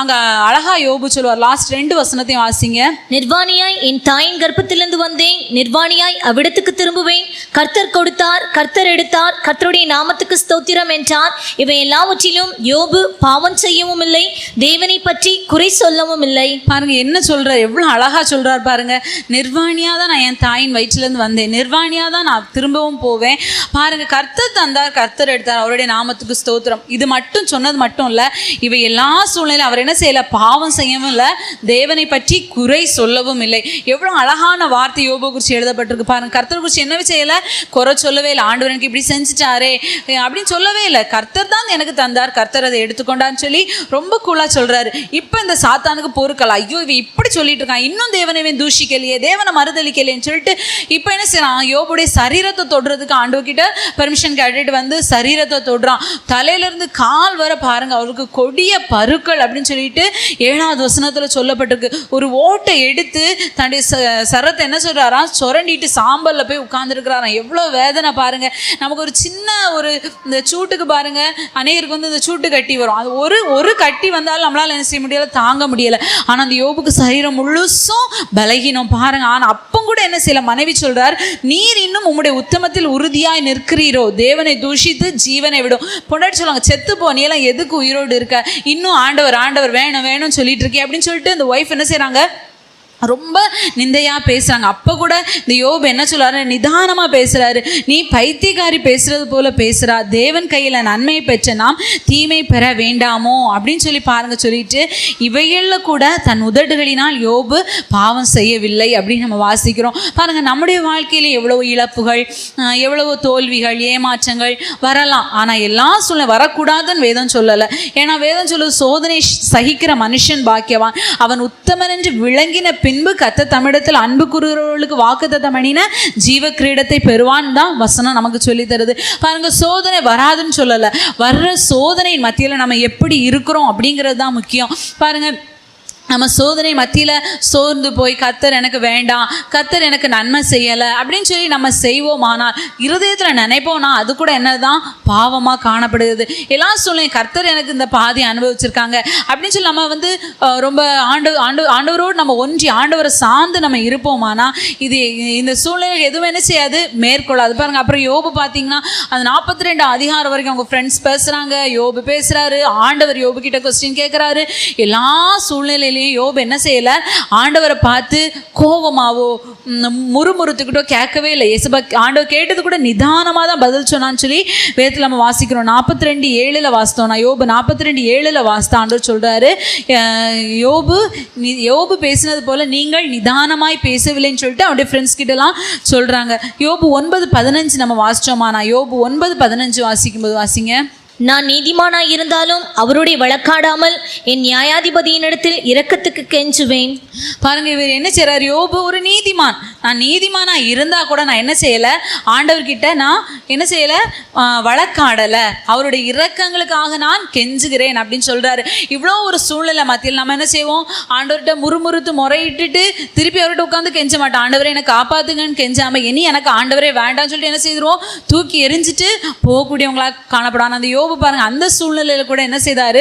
அங்க அழகா யோபு சொல்லுவார். லாஸ்ட் 2 வசனத்தையும் வாசிங்க. நிர்வாணியாய் என் தாயின் கர்ப்பத்திலிருந்து வந்தேன், நிர்வாணியாய் அவ்விடத்துக்கு திரும்புவேன். கர்த்தர் கொடுத்தார், கர்த்தர் எடுத்தார், கர்த்தருடைய நாமத்துக்கு ஸ்தோத்திரம் என்றார். இவை எல்லாவற்றிலும் யோபு பாவம் செய்யவும் இல்லை, தேவனை பற்றி குறை சொல்லவும் இல்லை. பாருங்க என்ன சொல்றார், எவ்வளவு அழகா சொல்றார் பாருங்க. நிர்வாணியா தான் நான் என் தாயின் வயிற்றிலிருந்து வந்தேன், நிர்வாணியா தான் நான் திரும்பவும் போவேன். பாருங்க, கர்த்தர் தந்தார், கர்த்தர் எடுத்தார், அவருடைய நாமத்துக்கு ஸ்தோத்திரம். இது மட்டும் சொன்னது மட்டும் இல்ல, இவை எல்லா சூழ்நிலையும் அவர் என்ன செய்யல, பாவம் செய்யவும் இல்லை, தேவனை பற்றி குறை சொல்லவும் இல்லை. எவ்வளவு அழகான வார்த்தை யோபு குறித்து எழுதப்பட்டிருக்கு பாருங்க. கர்த்தர் குறித்து என்னவே செய்யல, குறை சொல்லவே இல்லை. ஆண்டவர் எனக்கு இப்படி செஞ்சுட்டாரே அப்படின்னு சொல்லவே இல்லை. கர்த்தர் தான் எனக்கு தந்தார், கர்த்தர் அதை எடுத்துக்கொண்டான்னு சொல்லி ரொம்ப கூலா சொல்றாரு. இப்ப இந்த சாத்தானுக்கு பொறுக்கல, ஐயோ இவ இப்படி சொல்லிட்டு இருக்கான், இன்னும் தேவனை தூஷிக்கலையே, தேவனை மறுதலிக்கலையேன்னு சொல்லிட்டு இப்ப என்ன செய்யறான், யோபுடைய சரீரத்தை தொடுறதுக்கு ஆண்டவர் கிட்ட பெர்மிஷன் கேட்டுட்டு வந்து சரீரத்தை தொடுறான். தலையிலிருந்து கால் வர பாருங்க அவருக்கு கொடிய பருக்கள் அப்படின்னு சொல்லிட்டு 7வது வசனத்துல சொல்லப்பட்டிருக்கு. ஒரு ஓட்டை எடுத்து தன்னுடைய சரத்தை என்ன சொல்றாரா, சுரண்டிட்டு சாம்பல்ல போய் உட்கார்ந்துருக்கிறாராம். எவ்வளோ வேதனை பாருங்க. நமக்கு ஒரு சின்ன ஒரு இந்த சூட்டுக்கு பாருங்க, அநேகருக்கு வந்து இந்த சூட்டு கட்டி வரும். அது ஒரு கட்டி வந்தாலும் நம்மளால என்ன செய்ய முடியல, தாங்க முடியல. ஆனா அந்த யோபுக்கு சரீரம் முழுசும் பலகீனம் பாருங்க. ஆனா அப்பம் கூட என்ன செய்யல, மனைவி சொல்றார், நீர் இன்னும் உம்முடைய உத்தமத்தில் உறுதியாய் நிற்கிறீரோ, தேவனை தூஷித்து ஜீவனை விடும். பொண்டாட்டி சொல்லுவாங்க, செத்து போ, நீ எல்லாம் எதுக்கு உயிரோடு இருக்க, இன்னும் ஆண்டவர் வேணும் வேணும்னு சொல்லிட்டு இருக்கே அப்படின்னு சொல்லிட்டு இந்த ஒய்ஃப் என்ன செய்யறாங்க, ரொம்ப நிந்தையா பேசுறாங்க. அப்ப கூட இந்த யோபு என்ன சொல்றாரு, நிதானமா பேசுறாரு. நீ பைத்தியக்காரி பேசுறது போல பேசுறா, தேவன் கையில நன்மையை பெற்ற நாம் தீமை பெற வேண்டாமோ அப்படின்னு சொல்லி பாருங்க. சொல்லிட்டு இவைகள்ல கூட தன் உதடுகளினால் யோபு பாவம் செய்யவில்லை அப்படின்னு நம்ம வாசிக்கிறோம் பாருங்க. நம்முடைய வாழ்க்கையில எவ்வளவு இழப்புகள், எவ்வளவு தோல்விகள், ஏமாற்றங்கள் வரலாம். ஆனா எல்லா சூழ்நிலை வரக்கூடாதுன்னு வேதம் சொல்லலை. ஏன்னா வேதம் சொல்லுது, சோதனை சகிக்கிற மனுஷன் பாக்கியவான், அவன் உத்தமன் என்று விளங்கின பின்பு கர்த்தர் தம்மிடத்தில் அன்பு கூறுகிறவர்களுக்கு வாக்குத்தத்தம் பண்ணின ஜீவ கிரீடத்தை பெறுவான் தான் வசனம் நமக்கு சொல்லி தருது பாருங்க. சோதனை வராதுன்னு சொல்லலை, வர்ற சோதனையின் மத்தியில் நம்ம எப்படி இருக்கிறோம் அப்படிங்கிறது தான் முக்கியம் பாருங்க. நம்ம சோதனை மத்தியில் சோர்ந்து போய் கர்த்தர் எனக்கு வேண்டாம், கர்த்தர் எனக்கு நன்மை செய்யலை அப்படின்னு சொல்லி நம்ம செய்வோம். ஆனால் இருதயத்தில் நினைப்போம்னா அது கூட என்னதான் பாவமாக காணப்படுகிறது. எல்லா சூழ்நிலையும் கர்த்தர் எனக்கு இந்த பாதி அனுபவிச்சிருக்காங்க அப்படின்னு சொல்லி நம்ம வந்து ரொம்ப ஆண்டவரோடு நம்ம ஒன்றி ஆண்டவரை சார்ந்து நம்ம இருப்போமானா இது இந்த சூழ்நிலை எதுவும் என்ன செய்யாது, மேற்கொள்ளாது பாருங்க. அப்புறம் யோபு பார்த்தீங்கன்னா அது 42 அதிகாரம் வரைக்கும் அவங்க ஃப்ரெண்ட்ஸ் பேசுகிறாங்க, யோபு பேசுகிறாரு, ஆண்டவர் யோபு கிட்ட கொஸ்டின் கேட்குறாரு. எல்லா சூழ்நிலையிலையும் யோபு என்ன செய்யல, ஆண்டவரை பார்த்து கோபமாவோ முறுமுறுத்துக்கிட்டோ கேட்கவே இல்லை. ஆண்டவர் கேட்டது கூட நிதானமாக தான் பதில் சொன்னான்னு சொல்லி வேதத்தில் நம்ம வாசிக்கிறோம். 42:7 வாசித்தோம். நான் யோபு 42:7 வாசித்த ஆண்டவர் சொல்றாரு, யோபு பேசினது போல நீங்கள் நிதானமாய் பேசவில்லைன்னு சொல்லிட்டு அவருடைய ஃப்ரெண்ட்ஸ் கிட்டலாம் சொல்றாங்க. யோபு 9:15 நம்ம வாசிச்சோமா? நான் யோபு 9:15 வாசிக்கும்போது வாசிங்க. நான் நீதிமானாய் இருந்தாலும் அவருடைய வழக்காடாமல் என் நியாயாதிபதியின் இடத்தில் இரக்கத்துக்கு கெஞ்சுவேன். பாருங்க, இவர் என்ன செய்யறாரு, யோபு ஒரு நீதிமான், நான் நீதிமானா இருந்தா கூட நான் என்ன செய்யல, ஆண்டவர்கிட்ட நான் என்ன செய்யல, வழக்காடலை, அவருடைய இரக்கங்களுக்காக நான் கெஞ்சுகிறேன் அப்படின்னு சொல்றாரு. இவ்வளோ ஒரு சூழ்நிலை மத்தியில் நம்ம என்ன செய்வோம், ஆண்டவர்கிட்ட முறுமுறுத்து முறையிட்டுட்டு திருப்பி அவர்கிட்ட உட்காந்து கெஞ்ச மாட்டோம். ஆண்டவரை எனக்கு காப்பாத்துங்கன்னு கெஞ்சாம இனி எனக்கு ஆண்டவரே வேண்டாம்னு சொல்லிட்டு என்ன செய்வோம், தூக்கி எரிஞ்சிட்டு போகக்கூடியவங்களா காணப்படாது. அந்த யோபு பாருங்க அந்த சூழ்நிலையில கூட என்ன செய்தாரு,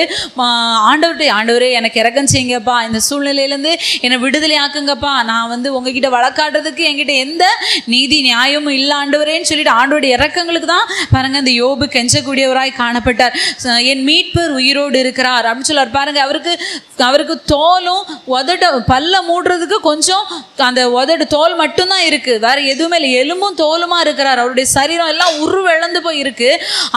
ஆண்டவரே எனக்கு இறக்கம் செய்யுங்கப்பா, இந்த சூழ்நிலையிலேருந்து என்னை விடுதலை ஆக்குங்கப்பா, நான் வந்து உங்ககிட்ட வழக்காடுறதுக்கு என்கிட்ட எந்த நீதி நியாயமும் இல்லை ஆண்டவரேன்னு சொல்லிட்டு ஆண்டவருடைய இறக்கங்களுக்கு தான் பாருங்க இந்த யோபு கெஞ்சக்கூடியவராய் காணப்பட்டார். என் மீட்பர் உயிரோடு இருக்கிறார் அப்படின்னு சொல்லார் பாருங்க. அவருக்கு தோலும் பல்ல மூடுறதுக்கு கொஞ்சம் அந்த உதடு தோல் மட்டும்தான் இருக்கு, வேற எதுவுமே இல்லை, எலும்பும் தோலுமா இருக்கிறார். அவருடைய சரீரம் எல்லாம் உருவிழந்து போய் இருக்கு.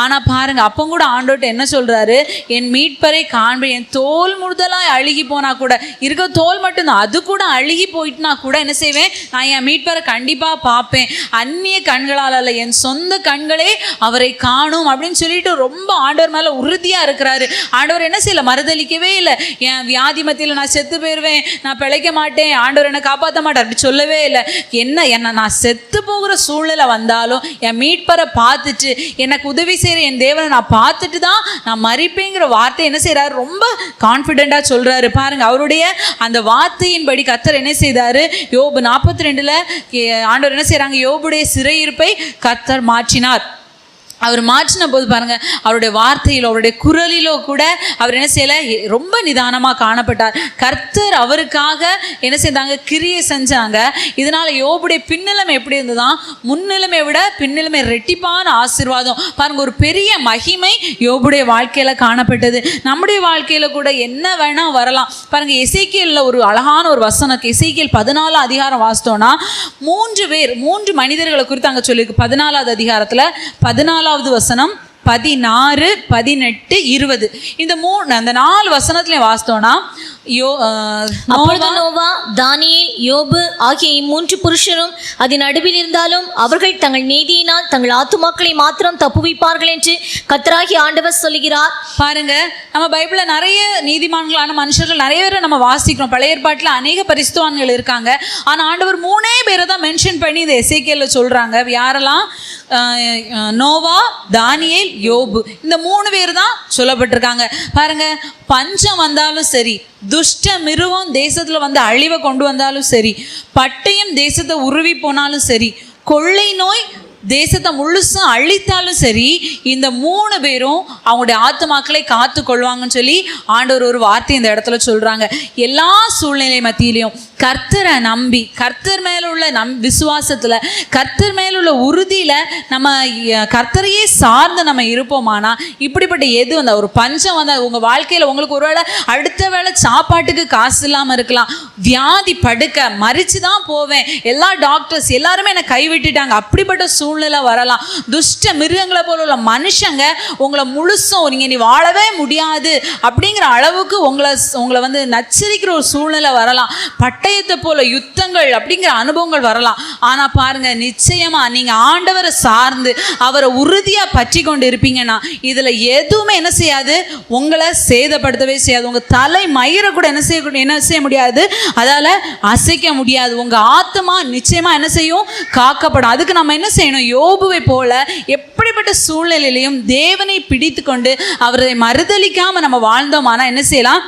ஆனா பாருங்க அப்போ கூட ஆண்டவர்கிட்ட என்ன சொல்றாரு, என் மீட்பரை காண்பேன், என் தோல் முழுதலாய் அழுகி போனா கூட, இருக்க தோல் மட்டும்தான், அது கூட அழுகி போயிட்டுனா கூட என்ன செய்வேன், நான் என் மீட்பரை கண்டிப்பா பார்ப்பேன், அந்நிய கண்களால் அல்ல என் சொந்த கண்களே அவரை காணும் அப்படின்னு சொல்லிட்டு ரொம்ப ஆண்டவர் மேல உறுதியா இருக்கிறாரு. ஆண்டவர் என்ன செய்யல, மறுதளிக்கவே இல்லை. என் வியாதி மத்தியில் நான் செத்து போயிடுவேன், நான் பிழைக்க மாட்டேன், ஆண்டவர் என்னை காப்பாற்ற மாட்டார் அப்படி சொல்லவே இல்லை. என்ன நான் செத்து போகிற சூழ்நிலை வந்தாலும் என் மீட்பரை பார்த்துட்டு எனக்கு உதவி செய்யற என் தேவனை நான் பார்த்துட்டு தான் நான் மறிப்பேங்கிற வார்த்தை என்ன செய்யறாரு, ரொம்ப கான்ஃபிடென்ட்டா சொல்றாரு பாருங்க. அவருடைய அந்த வார்த்தையின்படி கர்த்தர் என்ன செய்தாரு, யோபு 42 ஆண்டவர் என்ன செய்யறாங்க, யோபுடைய சிறையிருப்பை கர்த்தர் மாற்றினார். அவர் மாற்றின போது பாருங்க அவருடைய வார்த்தையிலோ அவருடைய குரலிலோ கூட அவர் என்ன செய்யல, ரொம்ப நிதானமாக காணப்பட்டார். கர்த்தர் அவருக்காக என்ன செய்தாங்க, கிரியை செஞ்சாங்க. இதனால யோபுடைய பின்னிலைமை எப்படி இருந்ததுதான், முன்னிலைமை விட பின்னிலைமை ரெட்டிப்பான ஆசீர்வாதம் பாருங்க, ஒரு பெரிய மகிமை யோபுடைய வாழ்க்கையில காணப்பட்டது. நம்முடைய வாழ்க்கையில கூட என்ன வேணா வரலாம் பாருங்க. எசேக்கியேல்ல ஒரு அழகான ஒரு வசனம், எசேக்கியேல் 14 அதிகாரம் வாசித்தோம்னா 3 மனிதர்களை குறித்து அங்க சொல்லியிருக்கு. 14வது அதிகாரத்துல 14வது வசனம் 16, 18, 20 இந்த 4 வசனத்திலையும் வாசித்தோம்னா நோவா, தானியேல், யோபு ஆகிய 3 புருஷரும் அதன் நடுவில் இருந்தாலும் அவர்கள் தங்கள் நீதியினால் தங்கள் ஆத்துமாக்களை மாத்திரம் தப்புவிப்பார்கள் என்று கர்த்தராகிய ஆண்டவர் சொல்லுகிறார். பாருங்க, நம்ம பைபிள்ல நிறைய நீதிமான்களான மனுஷர்கள் நிறைய பேரை நம்ம வாசிக்கிறோம். பழைய ஏற்பாட்டில் அநேக பரிசுத்தவான்கள் இருக்காங்க. ஆனா ஆண்டவர் 3 பேரை தான் மென்ஷன் பண்ணி இந்த எசேக்கியேல்ல சொல்றாங்க. யாரெல்லாம், நோவா, தானியேல், யோபு, இந்த 3 பேர் தான் சொல்லப்பட்டிருக்காங்க. பாருங்க, பஞ்சம் வந்தாலும் சரி, துஷ்ட மிருகம் தேசத்துல வந்து அழிவை கொண்டு வந்தாலும் சரி, பட்டயம் தேசத்தை உருவி போனாலும் சரி, கொள்ளை நோய் தேசத்தை முழுசும் அழித்தாலும் சரி, இந்த 3 பேரும் அவங்களுடைய ஆத்துமாக்களை காத்து கொள்வாங்கன்னு சொல்லி ஆண்டவர் ஒரு வார்த்தை இந்த இடத்துல சொல்றாங்க. எல்லா சூழ்நிலை மத்தியிலையும் கர்த்தரை நம்பி, கர்த்தர் மேல உள்ள விசுவாசத்துல, கர்த்தர் மேல உள்ள உறுதியில நம்ம கர்த்தரையே சார்ந்து நம்ம இருப்போமானா, இப்படிப்பட்ட எது வந்தா, ஒரு பஞ்சம் வந்தா உங்க வாழ்க்கையில உங்களுக்கு ஒருவேளை அடுத்த வேளை சாப்பாட்டுக்கு காசு இல்லாம இருக்கலாம், வியாதி படுக்க மறிச்சுதான் போவேன், எல்லா டாக்டர்ஸ் எல்லாருமே என்னை கைவிட்டுட்டாங்க, அப்படிப்பட்ட சூழ்நிலை வரலாம். துஷ்ட மிருகங்களை போல உள்ள மனுஷங்க உங்களை முழுசும் நீ வாழவே முடியாது அப்படிங்கிற அளவுக்கு உங்களை வந்து நச்சரிக்கிற ஒரு சூழ்நிலை வரலாம். பட்டயத்தை போல யுத்தங்கள் அப்படிங்கிற அனுபவங்கள் வரலாம். ஆனா பாருங்க, நிச்சயமா நீங்க ஆண்டவரை சார்ந்து அவரை உறுதியா பற்றி கொண்டு இருப்பீங்கன்னா இதுல எதுவுமே என்ன செய்யாது, உங்களை சேதப்படுத்தவே செய்யாது. உங்க தலை மயிரை கூட என்ன செய்ய முடியாது, அதால அசைக்க முடியாது. உங்க ஆத்மா நிச்சயமா என்ன செய்யும், காக்கப்படும். அதுக்கு நம்ம என்ன செய்யணும், யோபுவை போல எப்படிப்பட்ட சூழ்நிலையிலையும் தேவனை பிடித்து கொண்டு அவரை மறுதலிக்காம நம்ம வாழ்ந்தோமானா என்ன செய்யலாம்,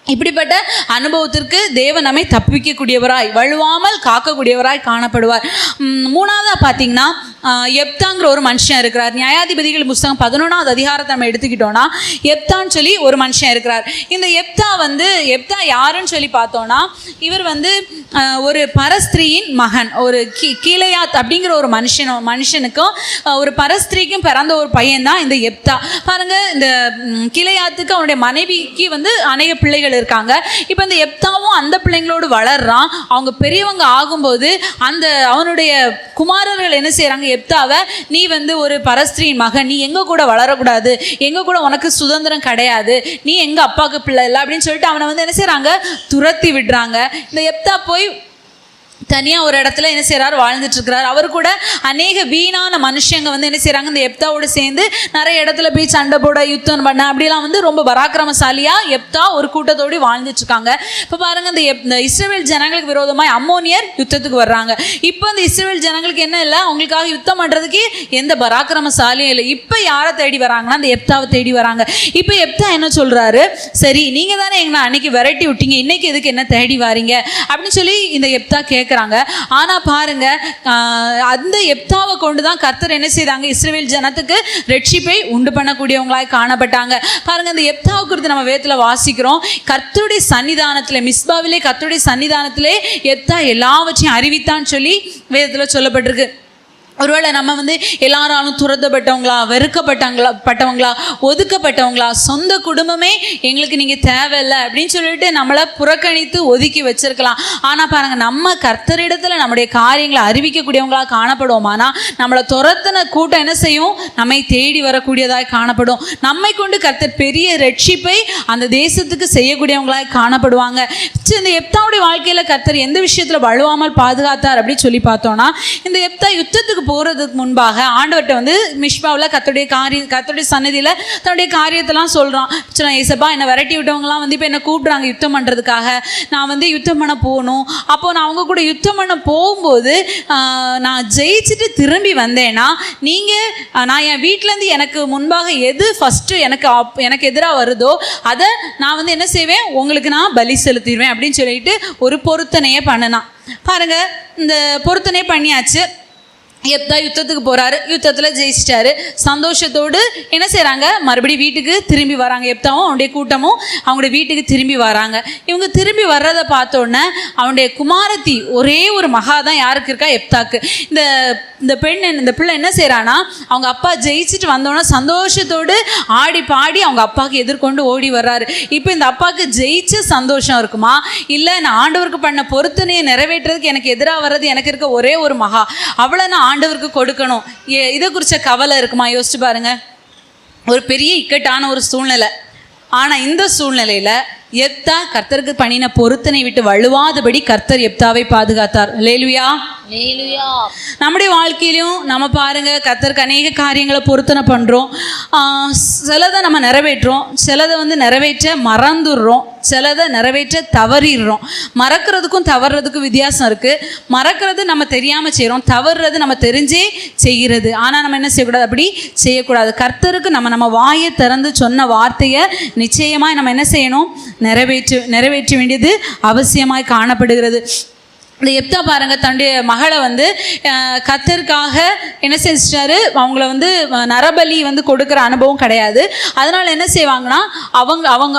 இப்படிப்பட்ட அனுபவத்திற்கு தேவன் நம்மை தப்பிக்கக்கூடியவராய், வழுவாமல் காக்கக்கூடியவராய் காணப்படுவார். 3ஆவதா பார்த்தீங்கன்னா, எப்தாங்கிற ஒரு மனுஷன் இருக்கிறார். நியாயாதிபதிகள் புஸ்தகம் 11ஆவது அதிகாரத்தை நம்ம எடுத்துக்கிட்டோம்னா, எப்தான்னு சொல்லி ஒரு மனுஷன் இருக்கிறார். இந்த எப்தா யாருன்னு சொல்லி பார்த்தோம்னா, இவர் வந்து ஒரு பரஸ்திரியின் மகன். ஒரு கீலேயாத் அப்படிங்கிற ஒரு மனுஷனுக்கும் ஒரு பரஸ்திரிக்கும் பிறந்த ஒரு பையன் தான் இந்த எப்தா. பாருங்க, இந்த கீலேயாத்துக்கு அவனுடைய மனைவிக்கு வந்து அநேக பிள்ளைகள் இருக்காங்க. இப்போ இந்த எப்தாவும் அந்த பிள்ளைங்களோடு வளர்றான். அவங்க பெரியவங்க ஆகும்போது அந்த அவனுடைய குமாரர்கள் என்ன செய்யறாங்க, எப்தாவை நீ வந்து ஒரு பரஸ்திரியின் மகன், நீ எங்க கூட வளரக்கூடாது, எங்க கூட உனக்கு சுதந்திரம் கிடையாது, நீ எங்க அப்பாவுக்கு பிள்ளை இல்லை அப்படின்னு சொல்லிட்டு அவனை வந்து என்ன செய்யறாங்க, துரத்தி விடுறாங்க. இந்த எப்தா போய் தனியாக ஒரு இடத்துல என்ன செய்கிறார், வாழ்ந்துட்டு இருக்கிறார். அவர் கூட அநேக வீணான மனுஷங்க வந்து என்ன செய்கிறாங்க, இந்த எப்தாவோடு சேர்ந்து நிறைய இடத்துல போய் சண்டை போட, யுத்தம் பண்ண, அப்படிலாம் வந்து ரொம்ப பராக்கிரமசாலியாக எப்தா ஒரு கூட்டத்தோடு வாழ்ந்துட்டு இருக்காங்க. இப்போ பாருங்க, இந்த இஸ்ரவேல் ஜனங்களுக்கு விரோதமாக அம்மோனியர் யுத்தத்துக்கு வர்றாங்க. இப்போ இந்த இஸ்ரவேல் ஜனங்களுக்கு என்ன இல்லை, அவங்களுக்காக யுத்தம் பண்ணுறதுக்கு எந்த பராக்கிரமசாலியும் இல்லை. இப்போ யாரை தேடி வராங்கன்னா, இந்த எப்தாவை தேடி வராங்க. இப்போ எப்தா என்ன சொல்கிறாரு, சரி நீங்கள் தானே எங்களை அன்னைக்கு விரட்டி விட்டீங்க, இன்னைக்கு எதுக்கு என்ன தேடி வாரீங்க அப்படின்னு சொல்லி இந்த எப்தா கேட்குறாங்க. ஆனா பாருங்க, அந்த எப்தாவை கொண்டுதான் கர்த்தர் என்ன செய்தாங்க, இஸ்ரவேல் ஜனத்துக்கு ரட்சிப்பை உண்டு பண்ணக்கூடியவங்களாய் காணப்பட்டாங்க. பாருங்க, இந்த எப்தாவை குறித்து நம்ம வேதத்துல வாசிக்கிறோம். கர்த்தருடைய சன்னிதானத்திலே, மிஸ்பாவிலே கர்த்தருடைய சன்னிதானத்திலே எப்தா எல்லாவற்றையும் அறிவித்தான்னு சொல்லி வேதத்துல சொல்லப்பட்டிருக்கு. ஒருவேளை நம்ம வந்து எல்லாராலும் துரத்தப்பட்டவங்களா, வெறுக்கப்பட்டவங்களா, ஒதுக்கப்பட்டவங்களா, சொந்த குடும்பமே எங்களுக்கு நீங்கள் தேவையில்லை அப்படின்னு சொல்லிட்டு நம்மளை புறக்கணித்து ஒதுக்கி வச்சிருக்கலாம். ஆனால் பாருங்க, நம்ம கர்த்தரிடத்துல நம்முடைய காரியங்களை அறிவிக்கக்கூடியவங்களா காணப்படுவோமானா நம்மளை துரத்தின கூட்டம் என்ன செய்யும், நம்மை தேடி வரக்கூடியதாய் காணப்படும். நம்மை கொண்டு கர்த்தர் பெரிய ரட்சிப்பை அந்த தேசத்துக்கு செய்யக்கூடியவங்களாய் காணப்படுவாங்க. இந்த எப்தாவுடைய வாழ்க்கையில் கர்த்தர் எந்த விஷயத்தில் வழுவாமல் பாதுகாத்தார் அப்படின்னு சொல்லி பார்த்தோம்னா, இந்த எப்தா யுத்தத்துக்கு போறதுக்கு முன்பாக ஆண்டவர்கிட்ட வந்து மிஷ்பாவில் கர்த்தருடைய சன்னதியில் தன்னுடைய காரியத்தெல்லாம் சொல்கிறான். ஏசப்பா, என்னை விரட்டி விட்டவங்கலாம் வந்து இப்போ என்னை கூப்பிட்றாங்க யுத்தம் பண்ணுறதுக்காக, நான் வந்து யுத்தம் பண்ண போகணும். அப்போது நான் அவங்க கூட யுத்தம் பண்ண போகும்போது நான் ஜெயிச்சுட்டு திரும்பி வந்தேன்னா நான் என் வீட்டிலேருந்து எனக்கு முன்பாக எது ஃபஸ்ட்டு எனக்கு எதிராக வருதோ அதை நான் வந்து என்ன செய்வேன், உங்களுக்கு நான் பலி செலுத்திடுவேன் அப்படின்னு சொல்லிட்டு ஒரு பொருத்தனையை பண்ணினான். பாருங்க, இந்த பொருத்தனை பண்ணியாச்சு. எப்தா யுத்தத்துக்கு போறாரு, யுத்தத்தில் ஜெயிச்சிட்டாரு. சந்தோஷத்தோடு என்ன செய்கிறாங்க, மறுபடியும் வீட்டுக்கு திரும்பி வராங்க. எப்தாவும் அவனுடைய கூட்டமும் அவங்களுடைய வீட்டுக்கு திரும்பி வராங்க. இவங்க திரும்பி வர்றதை பார்த்தோன்னே அவனுடைய குமாரத்தி ஒரே ஒரு மகா தான் யாருக்கு இருக்கா, எப்தாக்கு. இந்த பிள்ளை என்ன செய்கிறான்னா, அவங்க அப்பா ஜெயிச்சுட்டு வந்தோன்னா சந்தோஷத்தோடு ஆடி பாடி அவங்க அப்பாவுக்கு எதிர்கொண்டு ஓடி வர்றாரு. இப்போ இந்த அப்பாவுக்கு ஜெயிச்ச சந்தோஷம் இருக்குமா, இல்லை நான் ஆண்டவருக்கு பண்ண பொருத்தனையை நிறைவேற்றுறதுக்கு எனக்கு எதிராக வர்றது எனக்கு இருக்க ஒரே ஒரு மகா, அவளை நான் ஆண்டவருக்கு கொடுக்கணும், இதை குறித்த கவலை இருக்குமா? யோசிச்சு பாருங்க. ஒரு பெரிய இக்கட்டான ஒரு சூழ்நிலை. ஆனால் இந்த சூழ்நிலையில் எப்தா கர்த்தருக்கு பண்ணின பொருத்தனை விட்டு வழுவாதபடி கர்த்தர் எப்தாவை பாதுகாத்தார். அல்லேலூயா. நம்முடைய வாழ்க்கையிலும் நம்ம பாருங்க, கர்த்தருக்கு அநேக காரியங்களை பொருத்தனை பண்றோம். சிலதை நம்ம நிறைவேற்றோம், சிலதை நிறைவேற்ற மறந்துடுறோம், சிலதை நிறைவேற்ற தவறிடுறோம். மறக்கிறதுக்கும் தவறுறதுக்கும் வித்தியாசம் இருக்கு. மறக்கிறது நம்ம தெரியாம செய்யறோம், தவறுறது நம்ம தெரிஞ்சே செய்கிறது. ஆனா நம்ம என்ன செய்யக்கூடாது, அப்படி செய்யக்கூடாது. கர்த்தருக்கு நம்ம வாயை திறந்து சொன்ன வார்த்தையை நிச்சயமாய் நம்ம என்ன செய்யணும், நிறைவேற்ற வேண்டியது அவசியமாய் காணப்படுகிறது. இந்த எப்தா பாருங்க, தன்னுடைய மகளை கர்த்தருக்காக என்ன செஞ்சிட்டாரு, அவங்கள நரபலி கொடுக்குற அனுபவம் கிடையாது. அதனால என்ன செய்வாங்கன்னா, அவங்க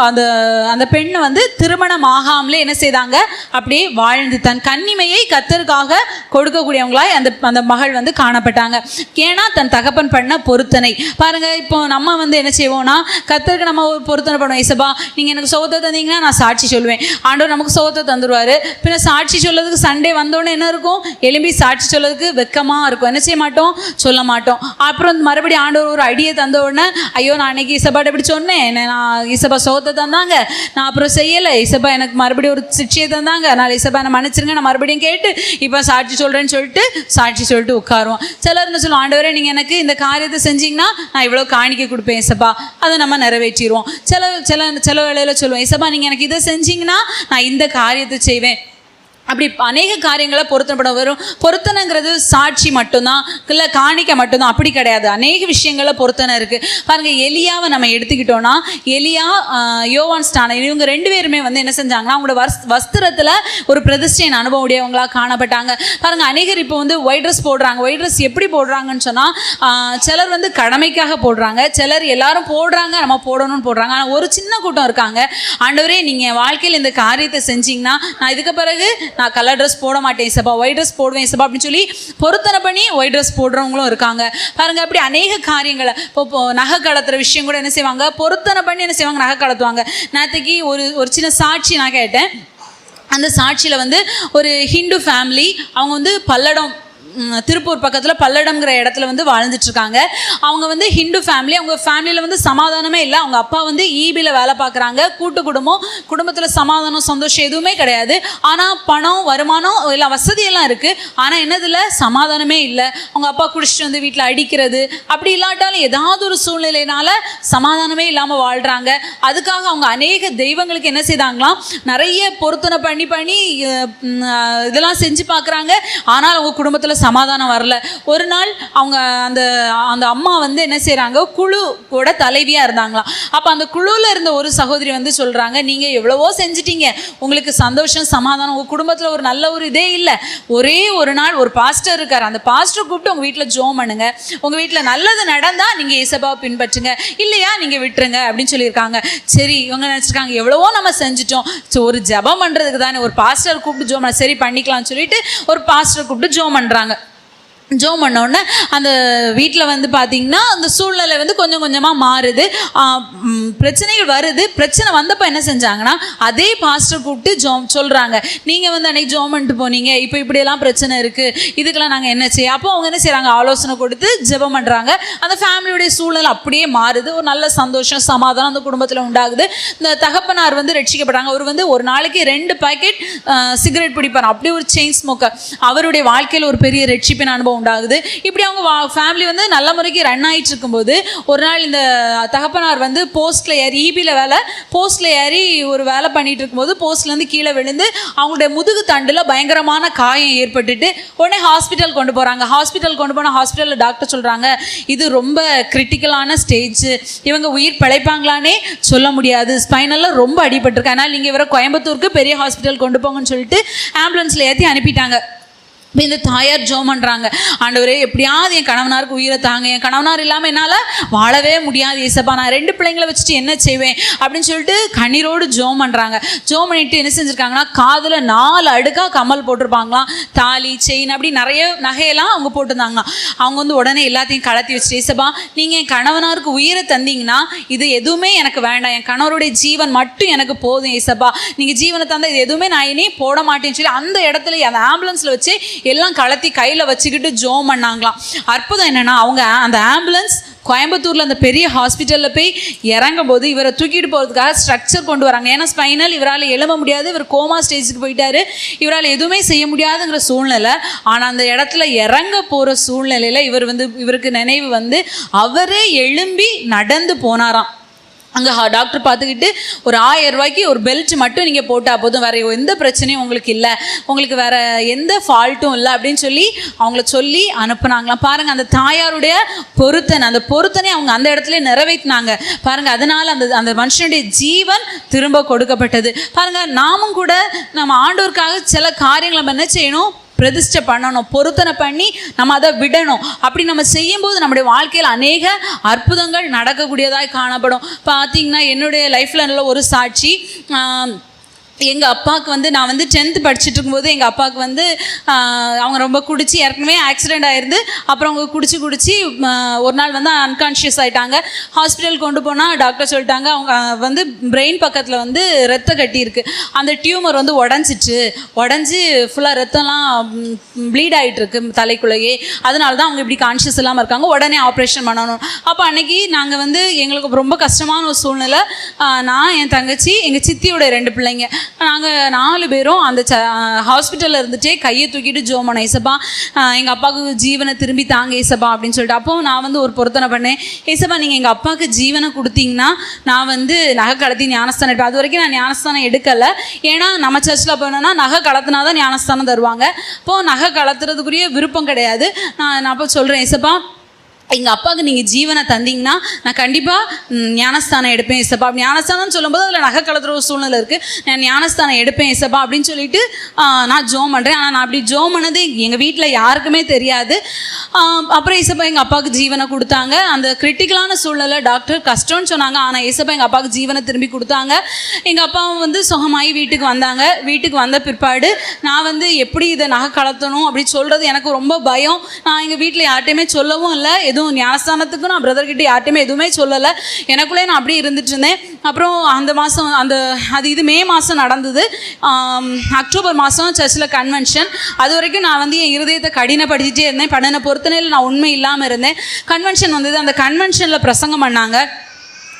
அந்த பெண்ணை திருமணம் ஆகாமலே என்ன செய்தாங்க, அப்படியே வாழ்ந்து தன் கன்னிமையை கர்த்தருக்காக கொடுக்கக்கூடியவங்களாய் அந்த மகள் காணப்பட்டாங்க. ஏன்னா தன் தகப்பன் பண்ண பொருத்தனை பாருங்க. இப்போ நம்ம என்ன செய்வோம்னா, கர்த்தருக்கு நம்ம ஒரு பொருத்தனை பண்ணுவோம். இசபா நீங்கள் எனக்கு சோகத்தை தந்தீங்கன்னா நான் சாட்சி சொல்லுவேன். ஆண்டவர் நமக்கு சோகத்தை தந்துடுவார். பின்ன சாட்சி சொல்லதுக்கு சண்டே வந்தோடனே என்ன இருக்கும், எலும்பி சாட்சி சொல்லதுக்கு வெக்கமாக இருக்கும். என்ன செய்ய மாட்டோம், சொல்ல மாட்டோம். அப்புறம் மறுபடியும் ஆண்டவர் ஒரு ஐடியை தந்த உடனே, ஐயோ நான் அன்னைக்கு இசபாட்ட இப்படி சொன்னேன், நான் இசபா சோகத்தை தந்தாங்க, நான் அப்புறம் செய்யலை, இசபா எனக்கு மறுபடியும் ஒரு சிக்ஷையை தந்தாங்க, நான் இசபா என்னை மன்னிச்சிருங்க, நான் மறுபடியும் கேட்டு இப்போ சாட்சி சொல்கிறேன்னு சொல்லிட்டு சாட்சி சொல்லிட்டு உட்காருவோம். சிலர் என்ன சொல்லுவோம், ஆண்டவரே நீங்கள் எனக்கு இந்த காரியத்தை செஞ்சீங்கன்னா நான் இவ்வளோ காணிக்க கொடுப்பேன் இசபா, அதை நம்ம நிறைவேற்றிடுவோம். சில வேளையில் சொல்லுவோம், இசபா நீங்கள் எனக்கு இதை செஞ்சீங்கன்னா நான் இந்த காரியத்தை செய்வேன். அப்படி அநேக காரியங்களை பொருத்தப்பட வரும். பொருத்தனைங்கிறது சாட்சி மட்டும்தான், இல்லை காணிக்க மட்டும்தான், அப்படி கிடையாது. அநேக விஷயங்களில் பொருத்தனை இருக்குது. பாருங்கள், எலியாவை நம்ம எடுத்துக்கிட்டோன்னா, எலியா யோவான் ஸ்நானன் இவங்க ரெண்டு பேருமே என்ன செஞ்சாங்கன்னா, அவங்களோட வஸ்திரத்தில் ஒரு பிரதிஷ்டையின் அனுபவம் உடையவங்களாக காணப்பட்டாங்க. பாருங்கள், அநேகர் இப்போ ஒயிட் ட்ரெஸ் போடுறாங்க. ஒயிட் ட்ரெஸ் எப்படி போடுறாங்கன்னு சொன்னால், சிலர் கடமைக்காக போடுறாங்க, சிலர் எல்லாரும் போடுறாங்க, நம்ம போடணும்னு போடுறாங்க. ஆனால் ஒரு சின்ன கூட்டம் இருக்காங்க, ஆண்டவரே நீங்கள் வாழ்க்கையில் இந்த காரியத்தை செஞ்சீங்கன்னா நான் இதுக்கு பிறகு நான் கலர் ட்ரெஸ் போட மாட்டேன் இசபா, ஒயிட் ட்ரெஸ் போடுவேன் இசபா அப்படின்னு சொல்லி பொருத்தனை பண்ணி ஒயிட் ட்ரெஸ் போடுறவங்களும் இருக்காங்க. பாருங்க, அப்படி அநேக காரியங்களை இப்போ நகை கடத்துற விஷயம் கூட என்ன செய்வாங்க, பொருத்தனை பண்ணி என்ன செய்வாங்க, நகை கடத்துவாங்க. நேற்றுக்கு ஒரு சின்ன சாட்சி நான் கேட்டேன். அந்த சாட்சியில் ஒரு ஹிந்து ஃபேமிலி, அவங்க பல்லடம், திருப்பூர் பக்கத்தில் பல்லடம்ங்கிற இடத்துல வாழ்ந்துட்டுருக்காங்க. அவங்க ஹிந்து ஃபேமிலி. அவங்க ஃபேமிலியில் சமாதானமே இல்லை. அவங்க அப்பா ஈபியில் வேலை பார்க்குறாங்க. கூட்டு குடும்பம், குடும்பத்தில் சமாதானம் சந்தோஷம் எதுவுமே கிடையாது. ஆனால் பணம், வருமானம், எல்லாம் வசதியெல்லாம் இருக்குது. ஆனால் என்னதில் சமாதானமே இல்லை. அவங்க அப்பா குடிச்சிட்டு வீட்டில் அடிக்கிறது, அப்படி இல்லாட்டாலும் ஏதாவது ஒரு சூழ்நிலையினால சமாதானமே இல்லாமல் வாழ்கிறாங்க. அதுக்காக அவங்க அநேக தெய்வங்களுக்கு என்ன செய்தாங்களாம், நிறைய பொருத்தனை பண்ணி இதெல்லாம் செஞ்சு பார்க்குறாங்க. ஆனால் அவங்க குடும்பத்தில் சமாதானம் வரல. ஒரு நாள் அவங்க அந்த அம்மா என்ன செய்கிறாங்க, குழு கூட தலைவியாக இருந்தாங்களாம். அப்போ அந்த குழுவில் இருந்த ஒரு சகோதரி சொல்கிறாங்க, நீங்கள் எவ்வளவோ செஞ்சிட்டீங்க, உங்களுக்கு சந்தோஷம் சமாதானம், உங்கள் குடும்பத்தில் ஒரு நல்ல ஒரு இதே இல்லை. ஒரே ஒரு நாள் ஒரு பாஸ்டர் இருக்கார், அந்த பாஸ்டர் கூப்பிட்டு உங்கள் வீட்டில் ஜோம் பண்ணுங்க, உங்கள் வீட்டில் நல்லது நடந்தால் நீங்கள் இயேசுவை பின்பற்றுங்க, இல்லையா நீங்கள் விட்டுருங்க அப்படின்னு சொல்லியிருக்காங்க. சரி, இவங்க நினச்சிருக்காங்க எவ்வளவோ நம்ம செஞ்சுட்டோம், ஒரு ஜெபம் பண்ணுறதுக்கு தானே ஒரு பாஸ்டர் கூப்பிட்டு ஜோம் சரி பண்ணிக்கலாம்னு சொல்லிட்டு ஒரு பாஸ்டர் கூப்பிட்டு ஜோம் பண்ணுறாங்க. ஜோம் பண்ணோடனே அந்த வீட்டில் பார்த்தீங்கன்னா அந்த சூழ்நிலை கொஞ்சம் கொஞ்சமாக மாறுது, பிரச்சனைகள் வருது. பிரச்சனை வந்தப்போ என்ன செஞ்சாங்கன்னா, அதே பாஸ்டர் கூப்பிட்டு சொல்கிறாங்க, நீங்கள் அன்னைக்கு ஜோம் பண்ணிட்டு போனீங்க, இப்போ இப்படியெல்லாம் பிரச்சனை இருக்குது, இதுக்கெல்லாம் நாங்கள் என்ன செய்ய. அப்போ அவங்க என்ன செய்கிறாங்க, ஆலோசனை கொடுத்து ஜெபம் பண்ணுறாங்க. அந்த ஃபேமிலியுடைய சூழ்நிலை அப்படியே மாறுது. ஒரு நல்ல சந்தோஷம் சமாதானம் அந்த குடும்பத்தில் உண்டாகுது. இந்த தகப்பனார் ரட்சிக்கப்படுறாங்க. அவர் ஒரு நாளைக்கு 2 பாக்கெட் சிகரெட் பிடிப்பார், அப்படி ஒரு செயின் ஸ்மோக்கர். அவருடைய வாழ்க்கையில் ஒரு பெரிய ரட்சிப்பின் அனுபவம் உண்டாகுது. இப்படி அவங்க ஃபேமிலி நல்ல முறைக்கு ரன் ஆகிட்டு இருக்கும்போது ஒரு நாள் இந்த தகப்பனார் போஸ்ட்ல ஏறி, ஈபியில் வேலை, போஸ்ட்ல ஏறி ஒரு வேலை பண்ணிட்டு இருக்கும்போது போஸ்ட்லேருந்து கீழே விழுந்து அவங்களுடைய முதுகு தண்டில் பயங்கரமான காயம் ஏற்பட்டுட்டு உடனே ஹாஸ்பிட்டல் கொண்டு போகிறாங்க. ஹாஸ்பிட்டல் கொண்டு போனால் ஹாஸ்பிட்டலில் டாக்டர் சொல்கிறாங்க, இது ரொம்ப கிரிட்டிக்கலான ஸ்டேஜ், இவங்க உயிர் பிழைப்பாங்களானே சொல்ல முடியாது, ஸ்பைனலில் ரொம்ப அடிபட்டிருக்கு, அதனால் நீங்கள் இவரை கோயம்புத்தூருக்கு பெரிய ஹாஸ்பிட்டல் கொண்டு போங்கன்னு சொல்லிட்டு ஆம்புலன்ஸில் ஏற்றி அனுப்பிட்டாங்க. இப்போ இந்த தாயார் ஜோம் பண்ணுறாங்க, ஆண்டவரே எப்படியாவது என் கணவனாருக்கு உயிரை தாங்க, என் கணவனார் இல்லாமல் என்னால் வாழவே முடியாது இயேசப்பா, நான் 2 பிள்ளைங்களை வச்சுட்டு என்ன செய்வேன் அப்படின்னு சொல்லிட்டு கண்ணீரோடு ஜோம் பண்ணுறாங்க. ஜோம் பண்ணிட்டு என்ன செஞ்சுருக்காங்கன்னா, காதில் 4 அடுக்காக கம்மல் போட்டிருப்பாங்களாம், தாலி செயின் அப்படி நிறைய நகையெல்லாம் அவங்க போட்டிருந்தாங்களாம். அவங்க உடனே எல்லாத்தையும் கலத்தி வச்சுட்டு, இயேசப்பா நீங்கள் என் கணவனாருக்கு உயிரை தந்தீங்கன்னா இது எதுவுமே எனக்கு வேண்டாம், என் கணவருடைய ஜீவன் மட்டும் எனக்கு போதும் இயேசப்பா, நீங்கள் ஜீவனை தந்தால் இது எதுவுமே நான் இனி போட மாட்டேன்னு சொல்லி அந்த இடத்துல அந்த ஆம்புலன்ஸில் வச்சு எல்லாம் கலத்தி கையில் வச்சுக்கிட்டு ஜோம் பண்ணாங்களாம். அற்புதம் என்னென்னா, அவங்க அந்த ஆம்புலன்ஸ் கோயம்புத்தூரில் அந்த பெரிய ஹாஸ்பிட்டலில் போய் இறங்கும் போது இவரை தூக்கிட்டு போகிறதுக்காக ஸ்ட்ரக்சர் கொண்டு வராங்க. ஏன்னா ஸ்பைனல், இவரால் எழும்ப முடியாது, இவர் கோமா ஸ்டேஜுக்கு போயிட்டாரு, இவரால் எதுவுமே செய்ய முடியாதுங்கிற சூழ்நிலை. ஆனால் அந்த இடத்துல இறங்க போகிற சூழ்நிலையில் இவருக்கு நினைவு வந்து அவரே எழும்பி நடந்து போனாராம். அங்கே டாக்டர் பார்த்துக்கிட்டு ஒரு 1000 ரூபாய்க்கு ஒரு பெல்ட் மட்டும் நீங்கள் போட்டால் போதும், வேறு எந்த பிரச்சனையும் உங்களுக்கு இல்லை, உங்களுக்கு வேறு எந்த ஃபால்ட்டும் இல்லை அப்படின்னு சொல்லி அனுப்புனாங்களாம். பாருங்கள், அந்த தாயாருடைய அந்த பொருத்தனை அவங்க அந்த இடத்துல நிறைவேற்றினாங்க பாருங்கள். அதனால் அந்த மனுஷனுடைய ஜீவன் திரும்ப கொடுக்கப்பட்டது. பாருங்கள், நாமும் கூட நம்ம ஆண்டவருக்காக சில காரியங்களை நம்ம என்ன செய்யணும், பிரதிஷ்டை பண்ணணும், பொருத்தனை பண்ணி நம்ம அதை விடணும். அப்படி நம்ம செய்யும்போது நம்முடைய வாழ்க்கையில் அநேக அற்புதங்கள் நடக்கக்கூடியதாக காணப்படும். பார்த்தீங்கன்னா என்னுடைய லைஃப்பில் நல்ல ஒரு சாட்சி. எங்கள் அப்பாவுக்கு வந்து நான் வந்து 10th படிச்சுட்டு இருக்கும்போது எங்கள் அப்பாவுக்கு வந்து அவங்க ரொம்ப குடிச்சு, ஏற்கனவே ஆக்சிடெண்ட் ஆயிருந்து, அப்புறம் அவங்க குடிச்சு ஒரு நாள் வந்து அன்கான்ஷியஸ் ஆகிட்டாங்க. ஹாஸ்பிட்டல் கொண்டு போனால் டாக்டர் சொல்லிட்டாங்க, அவங்க வந்து பிரெயின் பக்கத்தில் வந்து ரத்த கட்டி இருக்குது, அந்த டியூமர் வந்து உடஞ்சி ஃபுல்லாக ரத்தம்லாம் ப்ளீட் ஆகிட்டு இருக்கு தலைக்குள்ளேயே, அதனால தான் அவங்க இப்படி கான்ஷியஸ் இல்லாமல் இருக்காங்க, உடனே ஆப்ரேஷன் பண்ணணும். அப்போ அன்னைக்கு நாங்கள் வந்து எங்களுக்கு ரொம்ப கஷ்டமான ஒரு சூழ்நிலை. நான், என் தங்கச்சி, எங்கள் சித்தியோட 2 பிள்ளைங்க, நாங்கள் 4 பேரும் அந்த ஹாஸ்பிட்டலில் இருந்துகிட்டே கையை தூக்கிட்டு ஜோம் பண்ணோம், ஏசப்பா எங்கள் அப்பாவுக்கு ஜீவனை திரும்பி தாங்க ஏசப்பா அப்படின்னு சொல்லிட்டு. அப்போது நான் வந்து ஒரு பொருத்தனை பண்ணேன், ஏசப்பா நீங்கள் எங்கள் அப்பாவுக்கு ஜீவனை கொடுத்தீங்கன்னா நான் வந்து நகை கலத்தி ஞானஸ்தானம் எடுப்பேன். அது வரைக்கும் நான் ஞானஸ்தானம் எடுக்கலை, ஏன்னா நம்ம சர்ச்சில் போனோன்னா நகை கலத்தினா தான் ஞானஸ்தானம் தருவாங்க. இப்போது நகை கலத்துறதுக்குரிய விருப்பம் கிடையாது. நான் அப்போ சொல்கிறேன், ஏசப்பா எங்கள் அப்பாவுக்கு நீங்கள் ஜீவனை தந்தீங்கன்னா நான் கண்டிப்பாக ஞானஸ்தானம் எடுப்பேன் ஏசப்பா. ஞானஸ்தானம்னு சொல்லும்போது அதில் நகை கலத்துற ஒரு சூழ்நிலை இருக்குது. நான் ஞானஸ்தானம் எடுப்பேன் ஏசப்பா அப்படின்னு சொல்லிட்டு நான் ஜோம் பண்ணுறேன். ஆனால் நான் அப்படி ஜோம் பண்ணது எங்கள் வீட்டில் யாருக்குமே தெரியாது. அப்புறம் ஏசப்பா எங்கள் அப்பாவுக்கு ஜீவனை கொடுத்தாங்க. அந்த கிரிட்டிக்கலான சூழ்நிலை, டாக்டர் கஷ்டம்னு சொன்னாங்க, ஆனால் ஏசப்பா எங்கள் அப்பாவுக்கு ஜீவனை திரும்பி கொடுத்தாங்க. எங்கள் அப்பாவும் வந்து சுகமாகி வீட்டுக்கு வந்தாங்க. வீட்டுக்கு வந்த பிற்பாடு நான் வந்து எப்படி இதை நகை கலத்தணும் அப்படி சொல்கிறது எனக்கு ரொம்ப பயம். நான் எங்கள் வீட்டில் யார்ட்டையுமே சொல்லவும் இல்லை, எதுவும் ஞானஸ்தானத்துக்கும் நான் பிரதர்கிட்ட யார்ட்டையுமே எதுவுமே சொல்லலை, எனக்குள்ளே நான் அப்படியே இருந்துட்டு இருந்தேன். அப்புறம் அந்த மாதம் இது மே மாதம் நடந்தது. அக்டோபர் மாதம் சர்ச்சில் கன்வென்ஷன். அது வரைக்கும் நான் வந்து என் இருதயத்தை கடினப்படுத்திட்டே இருந்தேன், பண்ணின பொறுத்தனையில் நான் உண்மை இல்லாமல் இருந்தேன். கன்வென்ஷன் வந்தது, அந்த கன்வென்ஷனில் பிரசங்கம் பண்ணாங்க.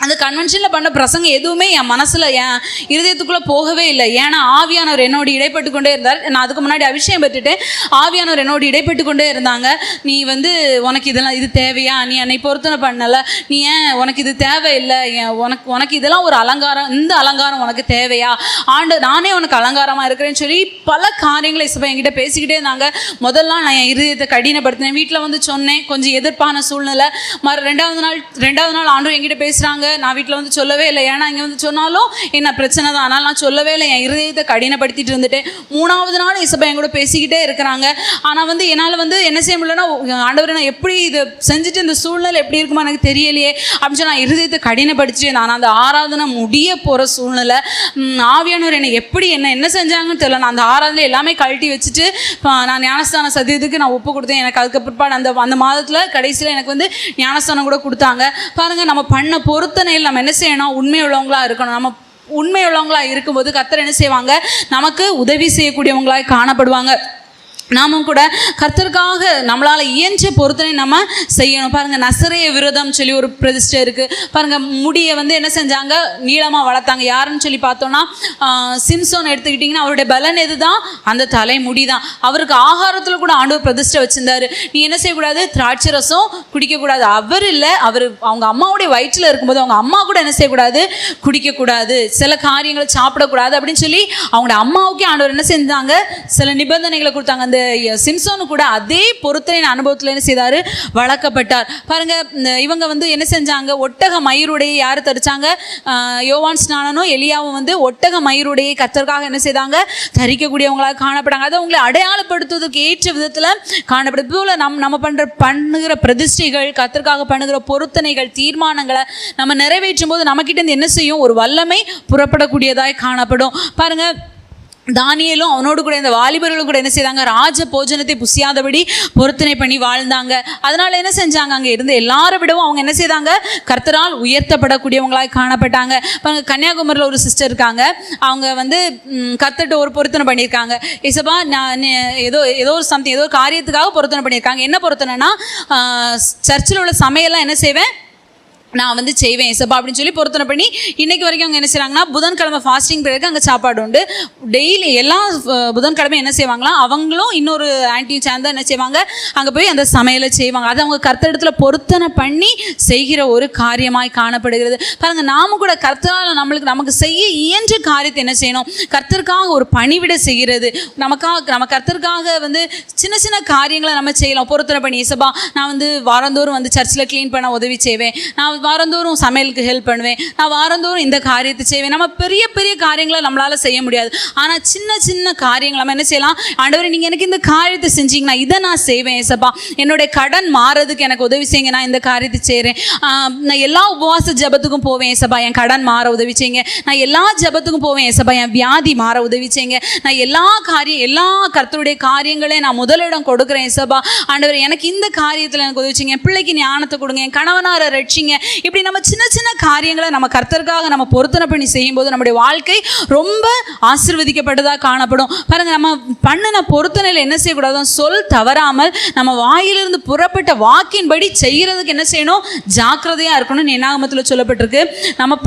அந்த கன்வென்ஷனில் பண்ண பிரசங்கம் எதுவுமே என் மனசில், என் இருதயத்துக்குள்ளே போகவே இல்லை. ஏன்னா ஆவியானவர் என்னோடு இடைப்பட்டு கொண்டே இருந்தார். நான் அதுக்கு முன்னாடி அபிஷேகம் பெற்றுட்டேன், ஆவியானவர் என்னோடு இடைப்பட்டு கொண்டே இருந்தாங்க. நீ வந்து உனக்கு இது தேவையா, நீ என்னை பொருத்தனை பண்ணலை, நீ ஏன் உனக்கு இது தேவையில்லை, உனக்கு இதெல்லாம் ஒரு அலங்காரம், இந்த அலங்காரம் உனக்கு தேவையா, நானே உனக்கு அலங்காரமாக இருக்கிறேன்னு சொல்லி பல காரியங்களை என்கிட்ட பேசிக்கிட்டே இருந்தாங்க. முதல்ல நான் என் இருதயத்தை கடினப்படுத்தினேன், வீட்டில் வந்து சொன்னேன், கொஞ்சம் எதிர்ப்பான சூழ்நிலை. ரெண்டாவது நாள் ஆண்டவர் என்கிட்ட பேசுகிறாங்க. நான் வீட்டில் வந்து சொல்லவே இல்லை, ஏன்னா இங்கே வந்து சொன்னாலும் என்ன பிரச்சனை தான், ஆனால் நான் சொல்லவே இல்லை, என் இருதயத்தை கடினப்படுத்திட்டு இருந்துட்டேன். 3வது நாள் இசப்பா என் கூட பேசிக்கிட்டே இருக்கிறாங்க. ஆனால் வந்து என்னால் வந்து என்ன செய்ய முடியலன்னா, ஆண்டவரை நான் எப்படி இதை செஞ்சுட்டு இந்த சூழ்நிலை எப்படி இருக்குமா எனக்கு தெரியலையே அப்படின்னு சொல்லி நான் இருதயத்தை கடினப்படுத்திட்டேன். நான் அந்த ஆராதனை முடிய போகிற சூழ்நிலை, ஆவியானவர் என்ன செஞ்சாங்கன்னு தெரியல. நான் அந்த ஆராதனை எல்லாமே கழட்டி வச்சுட்டு நான் ஞானஸ்தான சத்தியத்துக்கு நான் ஒப்பு கொடுத்தேன். எனக்கு அதுக்கு பிற்பாடு அந்த மாதத்தில் கடைசியில் எனக்கு வந்து ஞானஸ்தானம் கூட கொடுத்தாங்க. பாருங்கள், நம்ம பண்ண பொறுத்தனையில் நம்ம என்ன செய்யணும், உண்மை உள்ளவங்களாக இருக்கணும். நம்ம உண்மை உள்ளவங்களாக இருக்கும்போது கர்த்தர் என்ன செய்வாங்க, நமக்கு உதவி செய்யக்கூடியவங்களாக காணப்படுவாங்க. நாமும் கூட கர்த்தருக்காக நம்மளால் இயன்ற பொறுத்தனை நம்ம செய்யணும். பாருங்கள், நசரேய விரதம் சொல்லி ஒரு பிரதிஷ்டை இருக்குது. பாருங்கள், முடியை வந்து என்ன செஞ்சாங்க, நீளமாக வளர்த்தாங்க. யாருன்னு சொல்லி பார்த்தோன்னா சிம்சோன் எடுத்துக்கிட்டிங்கன்னா அவருடைய பலன் எது தான், அந்த தலைமுடி தான். அவருக்கு ஆகாரத்தில் கூட ஆண்டவர் பிரதிஷ்டை வச்சுருந்தாரு. நீ என்ன செய்யக்கூடாது, திராட்சை ரசம் குடிக்கக்கூடாது. அவர் இல்லை, அவங்க அம்மாவுடைய வயிற்றில் இருக்கும்போது அவங்க அம்மா கூட என்ன செய்யக்கூடாது, குடிக்கக்கூடாது, சில காரியங்களை சாப்பிடக்கூடாது அப்படின்னு சொல்லி அவங்களோட அம்மாவுக்கே ஆண்டவர் என்ன செஞ்சாங்க, சில நிபந்தனைகளை கொடுத்தாங்க. அந்த சிம்சோனு கூட அதே பொறுத்தனை அனுபவத்தில் என்ன செய்தார், வளர்க்கப்பட்டார். பாருங்க, இவங்க வந்து என்ன செஞ்சாங்க, ஒட்டக மயிருடையை யார் தரிச்சாங்க, யோவான் ஸ்நானனும் எலியாவும் வந்து ஒட்டக மயிருடையை கர்த்தருக்காக என்ன செய்தாங்க, தரிக்கக்கூடியவங்களாக காணப்படாங்க. அதை அவங்களை அடையாளப்படுத்துவதற்கு ஏற்ற விதத்தில் காணப்படுது. போல நம்ம பண்ணுகிற பிரதிஷ்டைகள், கர்த்தருக்காக பண்ணுகிற பொருத்தனைகள், தீர்மானங்களை நம்ம நிறைவேற்றும் போது நம்மக்கிட்ட இருந்து என்ன செய்யும், ஒரு வல்லமை புறப்படக்கூடியதாய் காணப்படும். பாருங்க, தானியேலும் அவனோடு கூட இந்த வாலிபர்களும் கூட என்ன செய்தாங்க, ராஜ போஜனத்தை புசியாதபடி பொருத்தனை பண்ணி வாழ்ந்தாங்க. அதனால என்ன செஞ்சாங்க, அங்கே இருந்து எல்லாரை விடவும் அவங்க என்ன செய்தாங்க, கர்த்தரால் உயர்த்தப்படக்கூடியவங்களாய் காணப்பட்டாங்க. இப்போ கன்னியாகுமரியில் ஒரு சிஸ்டர் இருக்காங்க, அவங்க வந்து கர்த்தர்கிட்ட ஒரு பொருத்தனை பண்ணியிருக்காங்க. இசபா நான் ஏதோ ஒரு சம்திங் ஏதோ ஒரு காரியத்துக்காக பொருத்தனை பண்ணியிருக்காங்க. என்ன பொருத்தனைனா, சர்ச்சில் உள்ள சமையல்லாம் என்ன செய்வேன், நான் வந்து செய்வேன் ஏசப்பா அப்படின்னு சொல்லி பொருத்தனை பண்ணி இன்றைக்கு வரைக்கும் அவங்க என்ன செய்கிறாங்கன்னா, புதன்கிழமை ஃபாஸ்டிங் பிறகு அங்கே சாப்பாடு உண்டு. டெய்லி எல்லா புதன்கிழமை என்ன செய்வாங்களாம், அவங்களும் இன்னொரு ஆன்ட்டியும் சேர்ந்து என்ன செய்வாங்க, அங்கே போய் அந்த சமையலை செய்வாங்க. அது அவங்க கர்த்தரிடத்தில் பொருத்தனை பண்ணி செய்கிற ஒரு காரியமாய் காணப்படுகிறது. பாருங்கள், நாமும் கூட கர்த்தரால் நமக்கு செய்ய இயன்ற காரியத்தை என்ன செய்யணும், கர்த்தருக்காக ஒரு பணிவிட செய்கிறது. நம்ம கர்த்தருக்காக வந்து சின்ன சின்ன காரியங்களை நம்ம செய்யலாம். பொருத்தனை பண்ணி ஏசப்பா நான் வந்து வாரந்தோறும் வந்து சர்ச்சில் க்ளீன் பண்ண உதவி செய்வேன், நான் வாரந்தோறும் சமையலுக்கு ஹெல்ப் பண்ணுவேன், நான் வாரந்தோறும் இந்த காரியத்தை செய்வேன். நம்ம பெரிய பெரிய காரியங்களை நம்மளால் செய்ய முடியாது. ஆனால் சின்ன சின்ன காரியங்கள் நம்ம என்ன செய்யலாம், ஆண்டவரே நீங்கள் எனக்கு இந்த காரியத்தை செஞ்சீங்கன்னா இதை நான் செய்வேன் ஏசப்பா, என்னுடைய கடன் மாறதுக்கு எனக்கு உதவி செய்யுங்க, நான் இந்த காரியத்தை செய்கிறேன். நான் எல்லா உபவாச ஜபத்துக்கும் போவேன் ஏசப்பா, என் கடன் மாற உதவி செய்யுங்க. நான் எல்லா ஜபத்துக்கும் போவேன் ஏசப்பா, என் வியாதி மாற உதவி செய்யுங்க. நான் எல்லா கர்த்தருடைய காரியங்களே நான் முதலிடம் கொடுக்குறேன் ஏசப்பா. ஆண்டவரே எனக்கு இந்த காரியத்தில் எனக்கு உதவி செய்யுங்க, என் பிள்ளைக்கு ஞானத்தை கொடுங்க, என் கணவனாரை ரட்சிங்க. இப்படி நம்ம சின்ன சின்ன காரியங்களை நம்ம கர்த்தருக்காக நம்ம பொருத்தனை பண்ணி செய்யும்போது நம்முடைய வாழ்க்கை ரொம்ப ஆசீர்வதிக்கப்பட்டதாக காணப்படும். பாருங்கள், நம்ம பண்ணின பொருத்தனையில் என்ன செய்யக்கூடாது, சொல் தவறாமல் நம்ம வாயிலிருந்து புறப்பட்ட வாக்கின்படி செய்கிறதுக்கு என்ன செய்யணும், ஜாக்கிரதையாக இருக்கணும்னு என்னாகமத்தில் சொல்லப்பட்டிருக்கு. நம்ம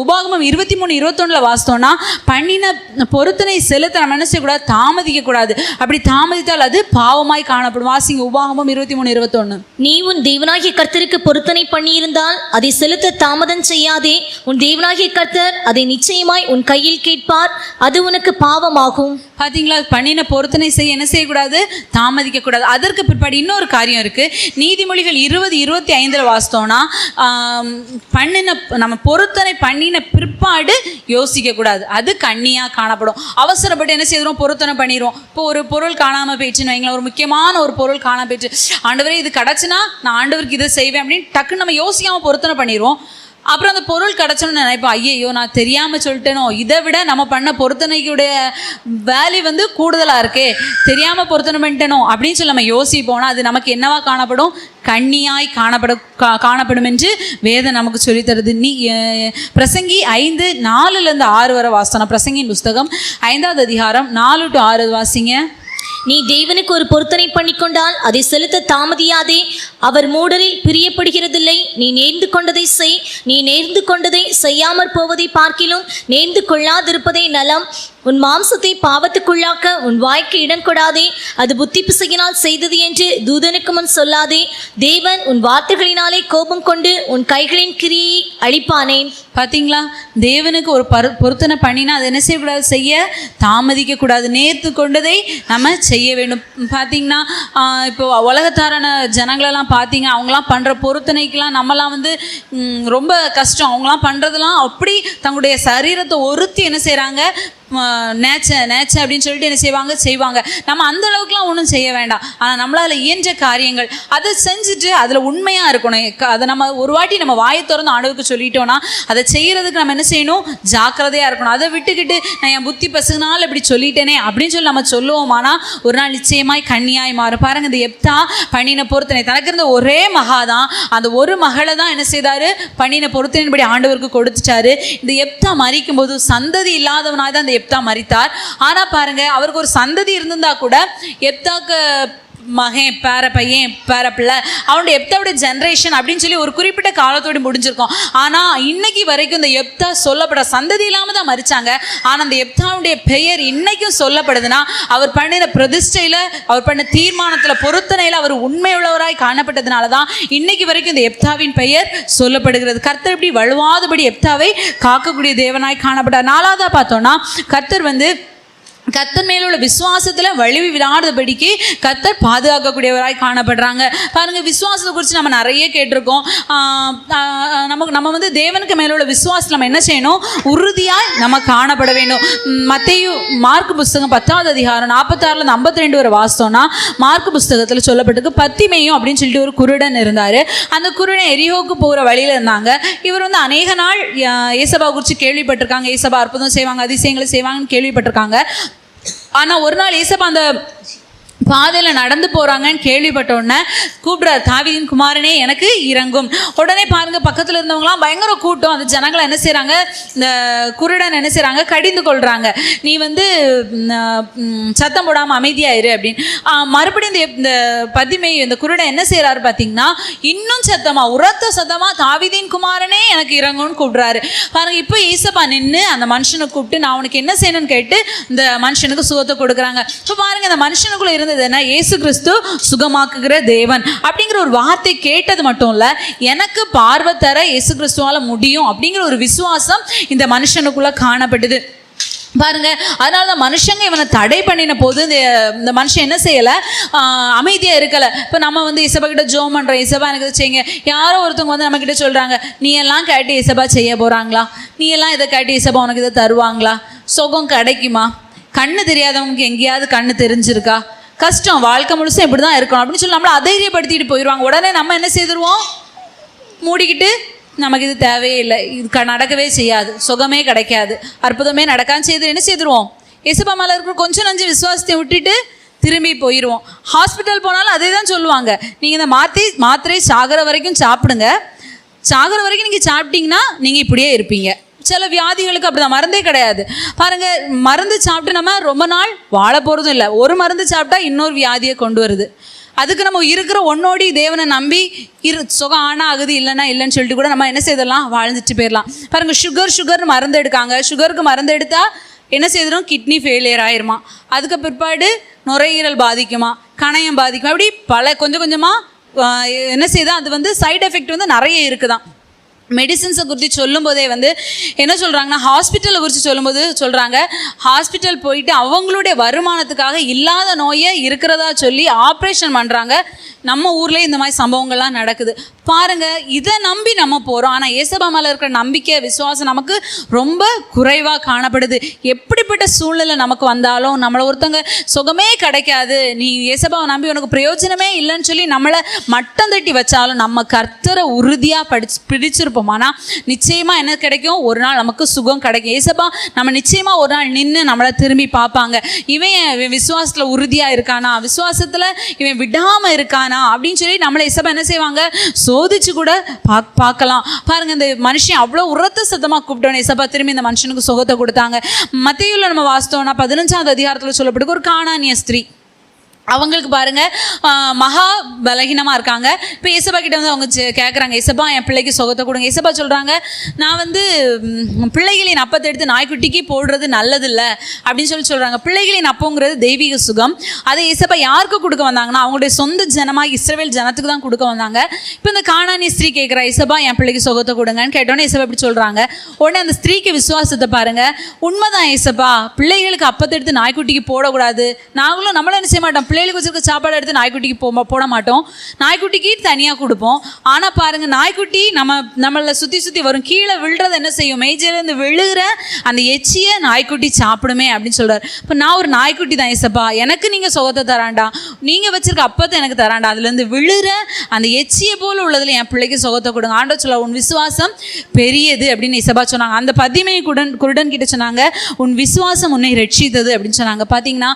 உபாகமம் 23:21 வாசித்தோம்னா, பண்ணின பொருத்தனை செலுத்த நம்ம என்ன செய்யக்கூடாது, தாமதிக்கக்கூடாது. அப்படி தாமதித்தால் அது பாவமாய் காணப்படும். வாசிங்க உபாகமம் 23:21. நீ உன் தேவனாகிய கர்த்தருக்கு பொருத்தனை பண்ணியிருந்தால் அதை செலுத்த தாமதம் செய்யாதே, உன் தேவனாகிய கர்த்தர் அதை நிச்சயமாய் உன் கையில் கேட்பார், அது உனக்கு பாவமாகும். பார்த்தீங்களா, பண்ணின பொருத்தனை செய்ய என்ன செய்யக்கூடாது, தாமதிக்க கூடாது. அதற்கு பிற்பாடு இன்னொரு காரியம் இருக்கு. நீதிமொழிகள் 20:25 வாசித்தோம்னா, நம்ம பொருத்தனை பண்ணின பிற்பாடு யோசிக்க கூடாது, அது கண்ணியா காணப்படும். அவசரப்பட்டு என்ன செய்யறோம், பொருத்தனை பண்ணிடுவோம். இப்போ ஒரு பொருள் காணாம போயிடுச்சுன்னு வைங்களேன், ஒரு முக்கியமான ஒரு பொருள் காணாம போயிடுச்சு, ஆண்டவரே இது கிடச்சுன்னா நான் ஆண்டவருக்கு இதை செய்வேன் அப்படின்னு டக்குன்னு நம்ம யோசிக்காம பொருத்தனை பண்ணிடுவோம். அப்புறம் அந்த பொருள் கிடச்சோன்னு நினைப்போம், ஐயோ நான் தெரியாமல் சொல்லிட்டேனோ, இதை விட நம்ம பண்ண பொருத்தனைக்குடைய வேல்யூ வந்து கூடுதலாக இருக்கே, தெரியாமல் பொருத்தனை பண்ணிட்டேனோ அப்படின்னு சொல்லி நம்ம யோசிப்போம்னா அது நமக்கு என்னவா காணப்படும், கண்ணியாய் காணப்படும் என்று வேதம் நமக்கு சொல்லித்தருது. பிரசங்கி 5:4-6 வரை வாசித்தோம். பிரசங்கின் புஸ்தகம் 5வது அதிகாரம் 4-6 வாசிங்க. நீ தேவனுக்கு ஒரு பொருத்தனை பண்ணிக்கொண்டால் அதை செலுத்த தாமதியாதே, அவர் மூடலில் பிரியப்படுகிறதில்லை. நீ நேர்ந்து கொண்டதை செய், நீ நேர்ந்து கொண்டதை செய்யாமற் போவதை பார்க்கிலும் நேர்ந்து கொள்ளாதிருப்பதே நலம். உன் மாம்சத்தை பாவத்துக்குள்ளாக்க உன் வாய்க்கு இடம் கொடாதே, அது புத்தி பிசையினால் செய்தது என்று தூதனுக்கு முன் சொல்லாதே. தேவன் உன் வார்த்தைகளினாலே கோபம் கொண்டு உன் கைகளின் கிரியை அழிப்பானேன். பார்த்தீங்களா, தேவனுக்கு ஒரு பொருத்தனை பண்ணினா அது என்ன செய்யக்கூடாது, செய்ய தாமதிக்க கூடாது, நேர்த்து கொண்டதை நம்ம செய்ய வேண்டும். பார்த்தீங்கன்னா இப்போ உலகத்தாரான ஜனங்களெல்லாம் பார்த்தீங்க, அவங்களாம் பண்ணுற பொருத்தனைக்கெலாம் நம்மலாம் வந்து ரொம்ப கஷ்டம். அவங்களாம் பண்ணுறதெல்லாம் அப்படி தங்களுடைய சரீரத்தை ஒருத்தி என்ன செய்கிறாங்க, நேச்ச அப்படின்னு சொல்லிட்டு என்ன செய்வாங்க. நம்ம அந்த அளவுக்குலாம் ஒன்றும் செய்ய வேண்டாம். ஆனால் நம்மளால் இயன்ற காரியங்கள் அதை செஞ்சுட்டு அதில் உண்மையாக இருக்கணும். அதை நம்ம ஒரு வாட்டி நம்ம வாயை திறந்து ஆண்டவருக்கு சொல்லிட்டோன்னா அதை செய்கிறதுக்கு நம்ம என்ன செய்யணும், ஜாக்கிரதையாக இருக்கணும். அதை விட்டுக்கிட்டு நான் என் புத்தி பசுனால இப்படி சொல்லிட்டேனே அப்படின்னு சொல்லி நம்ம சொல்லுவோமானா ஒரு நாள் நிச்சயமாய் கண்ணியாய் மாறும். பாருங்க, இந்த எப்தா பண்ணின பொருத்தனை தனக்கு இருந்த ஒரே மகா தான், அந்த ஒரு மகளை தான் என்ன செய்தாரு, பண்ணின பொருத்தனைப்படி ஆண்டவருக்கு கொடுத்துட்டாரு. இந்த எப்தா மரிக்கும் போது சந்ததி இல்லாதவனாக தான் அந்த எப்தா மரித்தார். ஆனா பாருங்க, அவருக்கு ஒரு சந்ததி இருந்திருந்தா கூட எப்தாக்கு மகன், பேர பையன், பேர பிள்ளை, அவனுடைய எப்தாவுடைய ஜென்ரேஷன் அப்படின்னு சொல்லி ஒரு குறிப்பிட்ட காலத்தோடு முடிஞ்சிருக்கும். ஆனால் இன்னைக்கு வரைக்கும் இந்த எப்தா சொல்லப்பட சந்ததி இல்லாமல் தான் மறிச்சாங்க. ஆனால் அந்த எப்தாவுடைய பெயர் இன்னைக்கும் சொல்லப்படுதுன்னா அவர் பண்ணின பிரதிஷ்டையில், அவர் பண்ண தீர்மானத்தில், பொருத்தனையில் அவர் உண்மையுள்ளவராய் காணப்பட்டதுனால தான் இன்னைக்கு வரைக்கும் இந்த எப்தாவின் பெயர் சொல்லப்படுகிறது. கர்த்தர் இப்படி வலுவாதபடி எப்தாவை காக்கக்கூடிய தேவனாய் காணப்பட்டார். 4வதா பார்த்தோம்னா, கர்த்தர் வந்து கர்த்தர் மேல உள்ள விசுவாசத்துல வழுவி விடாதபடிக்கு கர்த்தர் பாதுகாக்கக்கூடியவராய் காணப்படுறாங்க. பாருங்க, விசுவாசத்தை குறித்து நம்ம நிறைய கேட்டிருக்கோம். நம்ம வந்து தேவனுக்கு மேல உள்ள விசுவாசம் நம்ம என்ன செய்யணும்? உறுதியாய் நம்ம காணப்பட வேண்டும். மத்தேயு மார்க் புஸ்தகம் 10வது அதிகாரம் 46ல 52 வரை வாசித்தோம்னா, மார்க் புஸ்தகத்துல சொல்லப்பட்டிருக்கு, பத்திமேயும் அப்படின்னு சொல்லிட்டு ஒரு குருடன் இருந்தாரு. அந்த குருடன் எரியோக்கு போற வழியில இருந்தாங்க. இவர் வந்து அநேக நாள் ஏசபா குறித்து கேள்விப்பட்டிருக்காங்க. ஏசபா அற்புதம் செய்வாங்க, அதிசயங்களை செய்வாங்கன்னு கேள்விப்பட்டிருக்காங்க. ஆனா ஒரு நாள் ஏசப்பா அந்த பாதையில் நடந்து போறாங்கன்னு கேள்விப்பட்ட உடனே கூப்பிடுறாரு, தாவீதின் குமாரனே எனக்கு இறங்கும். உடனே பாருங்க, பக்கத்துல இருந்தவங்களாம் பயங்கர கூட்டம். அந்த ஜனங்களை என்ன செய்யறாங்க? இந்த குருடன் என்ன செய்யறாங்க? கடிந்து கொள்றாங்க. நீ வந்து சத்தம் போடாம அமைதியாயிரு அப்படின்னு. மறுபடியும் இந்த பதிமை இந்த குருடன் என்ன செய்யறாரு பார்த்தீங்கன்னா, இன்னும் சத்தமா, உரத்த சத்தமா, தாவீதின் குமாரனே எனக்கு இறங்கும்னு கூப்பிடுறாரு. பாருங்க, இப்போ ஏசப்பா நின்று அந்த மனுஷனை கூப்பிட்டு நான் உனக்கு என்ன செய்யணும்னு கேட்டு இந்த மனுஷனுக்கு சுகத்தை கொடுக்குறாங்க. இப்போ பாருங்க, இந்த மனுஷனுக்குள்ள இருந்தது என்ன? இயேசு கிறிஸ்து சுகமாக்குகிற தேவன் அப்படிங்கிற ஒரு வார்த்தை கேட்டது மட்டும் இல்ல, எனக்கு பார்வை தர இயேசு கிறிஸ்துவால முடியும் அப்படிங்கிற ஒரு விசுவாசம் இந்த மனுஷனுக்குள்ள காணப்பட்டது. பாருங்க, அதனாலதான் மனுஷங்க இவனை தடை பண்ணின போது இந்த மனுஷன் என்ன செய்யல? அமைதியா இருக்கல. இப்ப நம்ம வந்து இசபா கிட்ட ஜோம் பண்றோம், இசபா எனக்கு செய்யுங்க. யாரோ ஒருத்தவங்க வந்து நம்ம கிட்ட சொல்றாங்க, நீ எல்லாம் கேட்டு இசபா செய்ய போறாங்களா? நீ எல்லாம் இதை கேட்டு இசபா உனக்கு இதை தருவாங்களா? சுகம் கிடைக்குமா? கண்ணு தெரியாதவங்களுக்கு எங்கேயாவது கண்ணு தெரிஞ்சிருக்கா? கஷ்டம், வாழ்க்கை முழுசும் இப்படி தான் இருக்கணும் அப்படின்னு சொல்லி நம்மளை அதைரியப்படுத்திட்டு போயிடுவாங்க. உடனே நம்ம என்ன செய்திருவோம்? மூடிக்கிட்டு நமக்கு இது தேவையே இல்லை, இது நடக்கவே செய்யாது, சுகமே கிடைக்காது, அற்புதமே நடக்கான்னு செய்து என்ன செய்திருவோம்? இயேசுப்பா மேலே இருக்கிற கொஞ்சம் நஞ்சு விசுவாசத்தை விட்டுட்டு திரும்பி போயிடுவோம். ஹாஸ்பிட்டல் போனாலும் அதே தான் சொல்லுவாங்க, நீங்கள் இந்த மாத்திரை சாகிற வரைக்கும் சாப்பிடுங்க, சாகிற வரைக்கும் நீங்கள் சாப்பிட்டீங்கன்னா நீங்கள் இப்படியே இருப்பீங்க. சில வியாதிகளுக்கு அப்படிதான், மருந்தே கிடையாது. பாருங்க, மருந்து சாப்பிட்டு நம்ம ரொம்ப நாள் வாழ போகிறதும் இல்லை. ஒரு மருந்து சாப்பிட்டா இன்னொரு வியாதியை கொண்டு வருது. அதுக்கு நம்ம இருக்கிற ஒன்னோடி தேவனை நம்பி சுகம் ஆனா ஆகுது, இல்லைன்னா இல்லைன்னு சொல்லிட்டு கூட நம்ம என்ன செய்தலாம்? வாழ்ந்துட்டு போயிடலாம். பாருங்க, சுகர்னு மருந்து எடுக்காங்க. சுகருக்கு மருந்து எடுத்தா என்ன செய்திடும்? கிட்னி ஃபெயிலியர் ஆயிருமா. அதுக்கு பிற்பாடு நுரையீரல் பாதிக்குமா, கணையம் பாதிக்குமா, அப்படி பல கொஞ்சம் கொஞ்சமாக என்ன செய்தா அது வந்து சைடு எஃபெக்ட் வந்து நிறைய இருக்குதான். மெடிசின்ஸை குறித்து சொல்லும் போதே வந்து என்ன சொல்கிறாங்கன்னா, ஹாஸ்பிட்டலை குறித்து சொல்லும்போது சொல்கிறாங்க, ஹாஸ்பிட்டல் போயிட்டு அவங்களுடைய வருமானத்துக்காக இல்லாத நோயை இருக்கிறதா சொல்லி ஆப்ரேஷன் பண்ணுறாங்க. நம்ம ஊர்லேயே இந்த மாதிரி சம்பவங்கள்லாம் நடக்குது. பாருங்கள், இதை நம்பி நம்ம போகிறோம். ஆனால் ஏசப்பா மேலே இருக்கிற நம்பிக்கை, விசுவாசம் நமக்கு ரொம்ப குறைவாக காணப்படுது. எப்படிப்பட்ட சூழ்நிலை நமக்கு வந்தாலும் நம்மளை ஒருத்தவங்க சுகமே கிடைக்காது, நீ ஏசப்பாவை நம்பி உனக்கு பிரயோஜனமே இல்லைன்னு சொல்லி நம்மளை மட்டம் தட்டி வச்சாலும் நம்ம கர்த்தரை உறுதியாக பிடிச்சிருப்போம். ஆனால் நிச்சயமாக என்ன கிடைக்கும்? ஒரு நாள் நமக்கு சுகம் கிடைக்கும். ஏசப்பா நம்ம நிச்சயமாக ஒரு நாள் நின்று நம்மளை திரும்பி பார்ப்பாங்க. இவன் விசுவாசத்தில் உறுதியாக இருக்கானா, விசுவாசத்தில் இவன் விடாமல் இருக்கானா அப்படின்னு சொல்லி நம்மளை ஏசப்பா என்ன செய்வாங்க? சோதிச்சு கூட பார்க்கலாம். பாருங்க, இந்த மனுஷன் அவ்வளோ உரத்த சத்தமாக கூப்பிட்டோன்னு ஏசப்பா திரும்பி இந்த மனுஷனுக்கு சுகத்தை கொடுத்தாங்க. மத்தேயுல நம்ம வாசித்தோம்னா 15வது அதிகாரத்தில் சொல்லப்படுது, ஒரு கானானிய ஸ்திரீ, அவங்களுக்கு பாருங்க மகா பலகீனமாக இருக்காங்க. இப்போ ஏசப்பா கிட்ட வந்து அவங்க கேட்குறாங்க, ஏசப்பா என் பிள்ளைக்கு சுகத்தை கொடுங்க. ஏசப்பா சொல்கிறாங்க, நான் வந்து பிள்ளைகளின் அப்பத்தை எடுத்து நாய்க்குட்டிக்கு போடுறது நல்லதில்லை அப்படின்னு சொல்கிறாங்க. பிள்ளைகளின் அப்பங்கிறது தெய்வீக சுகம். அதை ஏசப்பா யாருக்கு கொடுக்க வந்தாங்கன்னா, அவங்களுடைய சொந்த ஜனமாக இஸ்ரவேல் ஜனத்துக்கு தான் கொடுக்க வந்தாங்க. இப்போ இந்த கானானிய ஸ்திரீ கேட்குறா, ஏசப்பா என் பிள்ளைக்கு சுகத்தை கொடுங்கன்னு கேட்டோன்னே ஏசப்பா இப்படி சொல்கிறாங்க. உடனே அந்த ஸ்திரீக்கு விசுவாசத்தை பாருங்க, உண்மைதான் ஏசப்பா, பிள்ளைகளுக்கு அப்பத்தை எடுத்து நாய்க்குட்டிக்கு போடக்கூடாது, நாங்களும் நம்மளும் என்ன செய்ய மாட்டோம், பிள்ளைகளுக்கு வச்சிருக்க சாப்பாடு எடுத்து நாய்க்குட்டிக்கு போட மாட்டோம், நாய்க்குட்டிக்கு தனியாக கொடுப்போம். ஆனால் பாருங்க, நாய்க்குட்டி நம்மளை சுற்றி வரும், கீழே விழுறது என்ன செய்யும்? மேஜிலேருந்து விழுகிற அந்த எச்சியை நாய்க்குட்டி சாப்பிடுமே அப்படின்னு சொல்கிறார். இப்போ நான் ஒரு நாய்க்குட்டி தான் ஏசப்பா, எனக்கு நீங்கள் சுகத்தை தராண்டா, நீங்கள் வச்சிருக்க அப்பத்தை எனக்கு தராண்டா, அதுலேருந்து விழுகிற அந்த எச்சியை போல் உள்ளதில் என் பிள்ளைக்கு சுகத்தை கொடுங்க. ஆண்டவர் சொல்ல, உன் விசுவாசம் பெரியது அப்படின்னு ஏசப்பா சொன்னாங்க. அந்த பதிமை குருடன் கிட்ட சொன்னாங்க, உன் விசுவாசம் உன்னை ரட்சித்தது அப்படின்னு சொன்னாங்க. பார்த்தீங்கன்னா,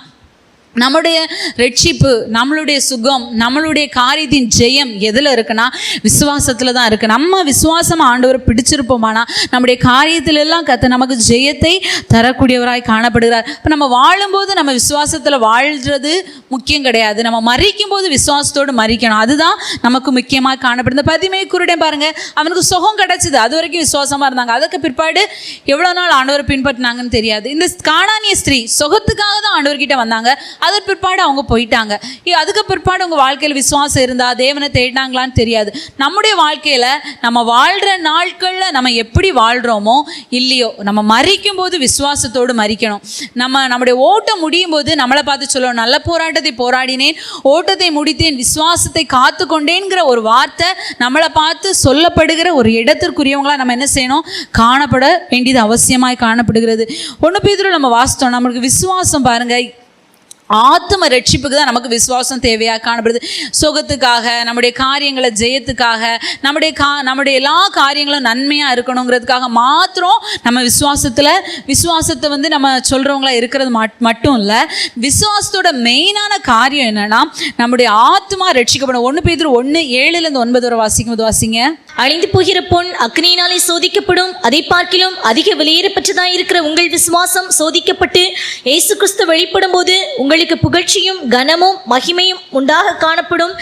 நம்முடைய ரட்சிப்பு, நம்மளுடைய சுகம், நம்மளுடைய காரியத்தின் ஜெயம் எதில் இருக்குன்னா விசுவாசத்தில் தான் இருக்குது. நம்ம விசுவாசம் ஆண்டவரை பிடிச்சிருப்போமானா நம்முடைய காரியத்தில் எல்லாம் நமக்கு ஜெயத்தை தரக்கூடியவராய் காணப்படுகிறார். இப்போ நம்ம வாழும்போது நம்ம விசுவாசத்தில் வாழ்கிறது முக்கியம் கிடையாது, நம்ம மறிக்கும் போது விசுவாசத்தோடு மறிக்கணும், அதுதான் நமக்கு முக்கியமாக காணப்படுது. இந்த பதிமை குருடன் பாருங்க, அவனுக்கு சுகம் கிடைச்சிது, அது வரைக்கும் விசுவாசமாக இருந்தாங்க. அதுக்கு பிற்பாடு எவ்வளோ நாள் ஆண்டவரை பின்பற்றினாங்கன்னு தெரியாது. இந்த கானானிய ஸ்திரீ சுகத்துக்காக தான் ஆண்டவர்கிட்ட வந்தாங்க. அதற்கு பிற்பாடு அவங்க போயிட்டாங்க. அதுக்கு பிற்பாடு உங்கள் வாழ்க்கையில் விசுவாசம் இருந்தா தேவனை தேடினாங்களான்னு தெரியாது. நம்முடைய வாழ்க்கையில் நம்ம வாழ்கிற நாட்களில் நம்ம எப்படி வாழ்கிறோமோ இல்லையோ, நம்ம மரிக்கும் போது விசுவாசத்தோடு மரிக்கணும். நம்முடைய ஓட்டம் முடியும் போது நம்மளை பார்த்து சொல்லணும், நல்ல போராட்டத்தை போராடினேன், ஓட்டத்தை முடித்தேன், விசுவாசத்தை காத்து கொண்டேங்கிற ஒரு வார்த்தை நம்மளை பார்த்து சொல்லப்படுகிற ஒரு இடத்திற்குரியவங்களா நம்ம என்ன செய்யணும், காணப்பட வேண்டியது அவசியமாய் காணப்படுகிறது. 1 பேதுரு நம்ம வாசித்தோம், நம்மளுக்கு விசுவாசம் பாருங்க ஆத்ம ரட்சிப்புக்கு தான் நமக்கு விசுவாசம் தேவையாக காணப்படுது. சுகத்துக்காக, நம்முடைய காரியங்களை ஜெயத்துக்காக, நம்முடைய எல்லா காரியங்களும் நன்மையாக இருக்கணுங்கிறதுக்காக மாத்திரம் நம்ம விசுவாசத்தை வந்து நம்ம சொல்கிறவங்களா இருக்கிறது மட்டும் இல்லை. விசுவாசத்தோட மெயினான காரியம் என்னன்னா நம்முடைய ஆத்மா ரட்சிக்கப்படும். 1 பேதுரு 1:7-9 வரை வாசிங்க. அழிந்து போகிற பொன் அக்னியினாலே சோதிக்கப்படும், அதை பார்க்கிலும் அதிக விலையேறப்பட்டதாய் இருக்கிற உங்கள் விசுவாசம் சோதிக்கப்பட்டு இயேசு கிறிஸ்து வெளிப்படும் போது உங்களுக்கு புகழ்ச்சியும் கனமும் மகிமையும் உண்டாக காணப்படும்.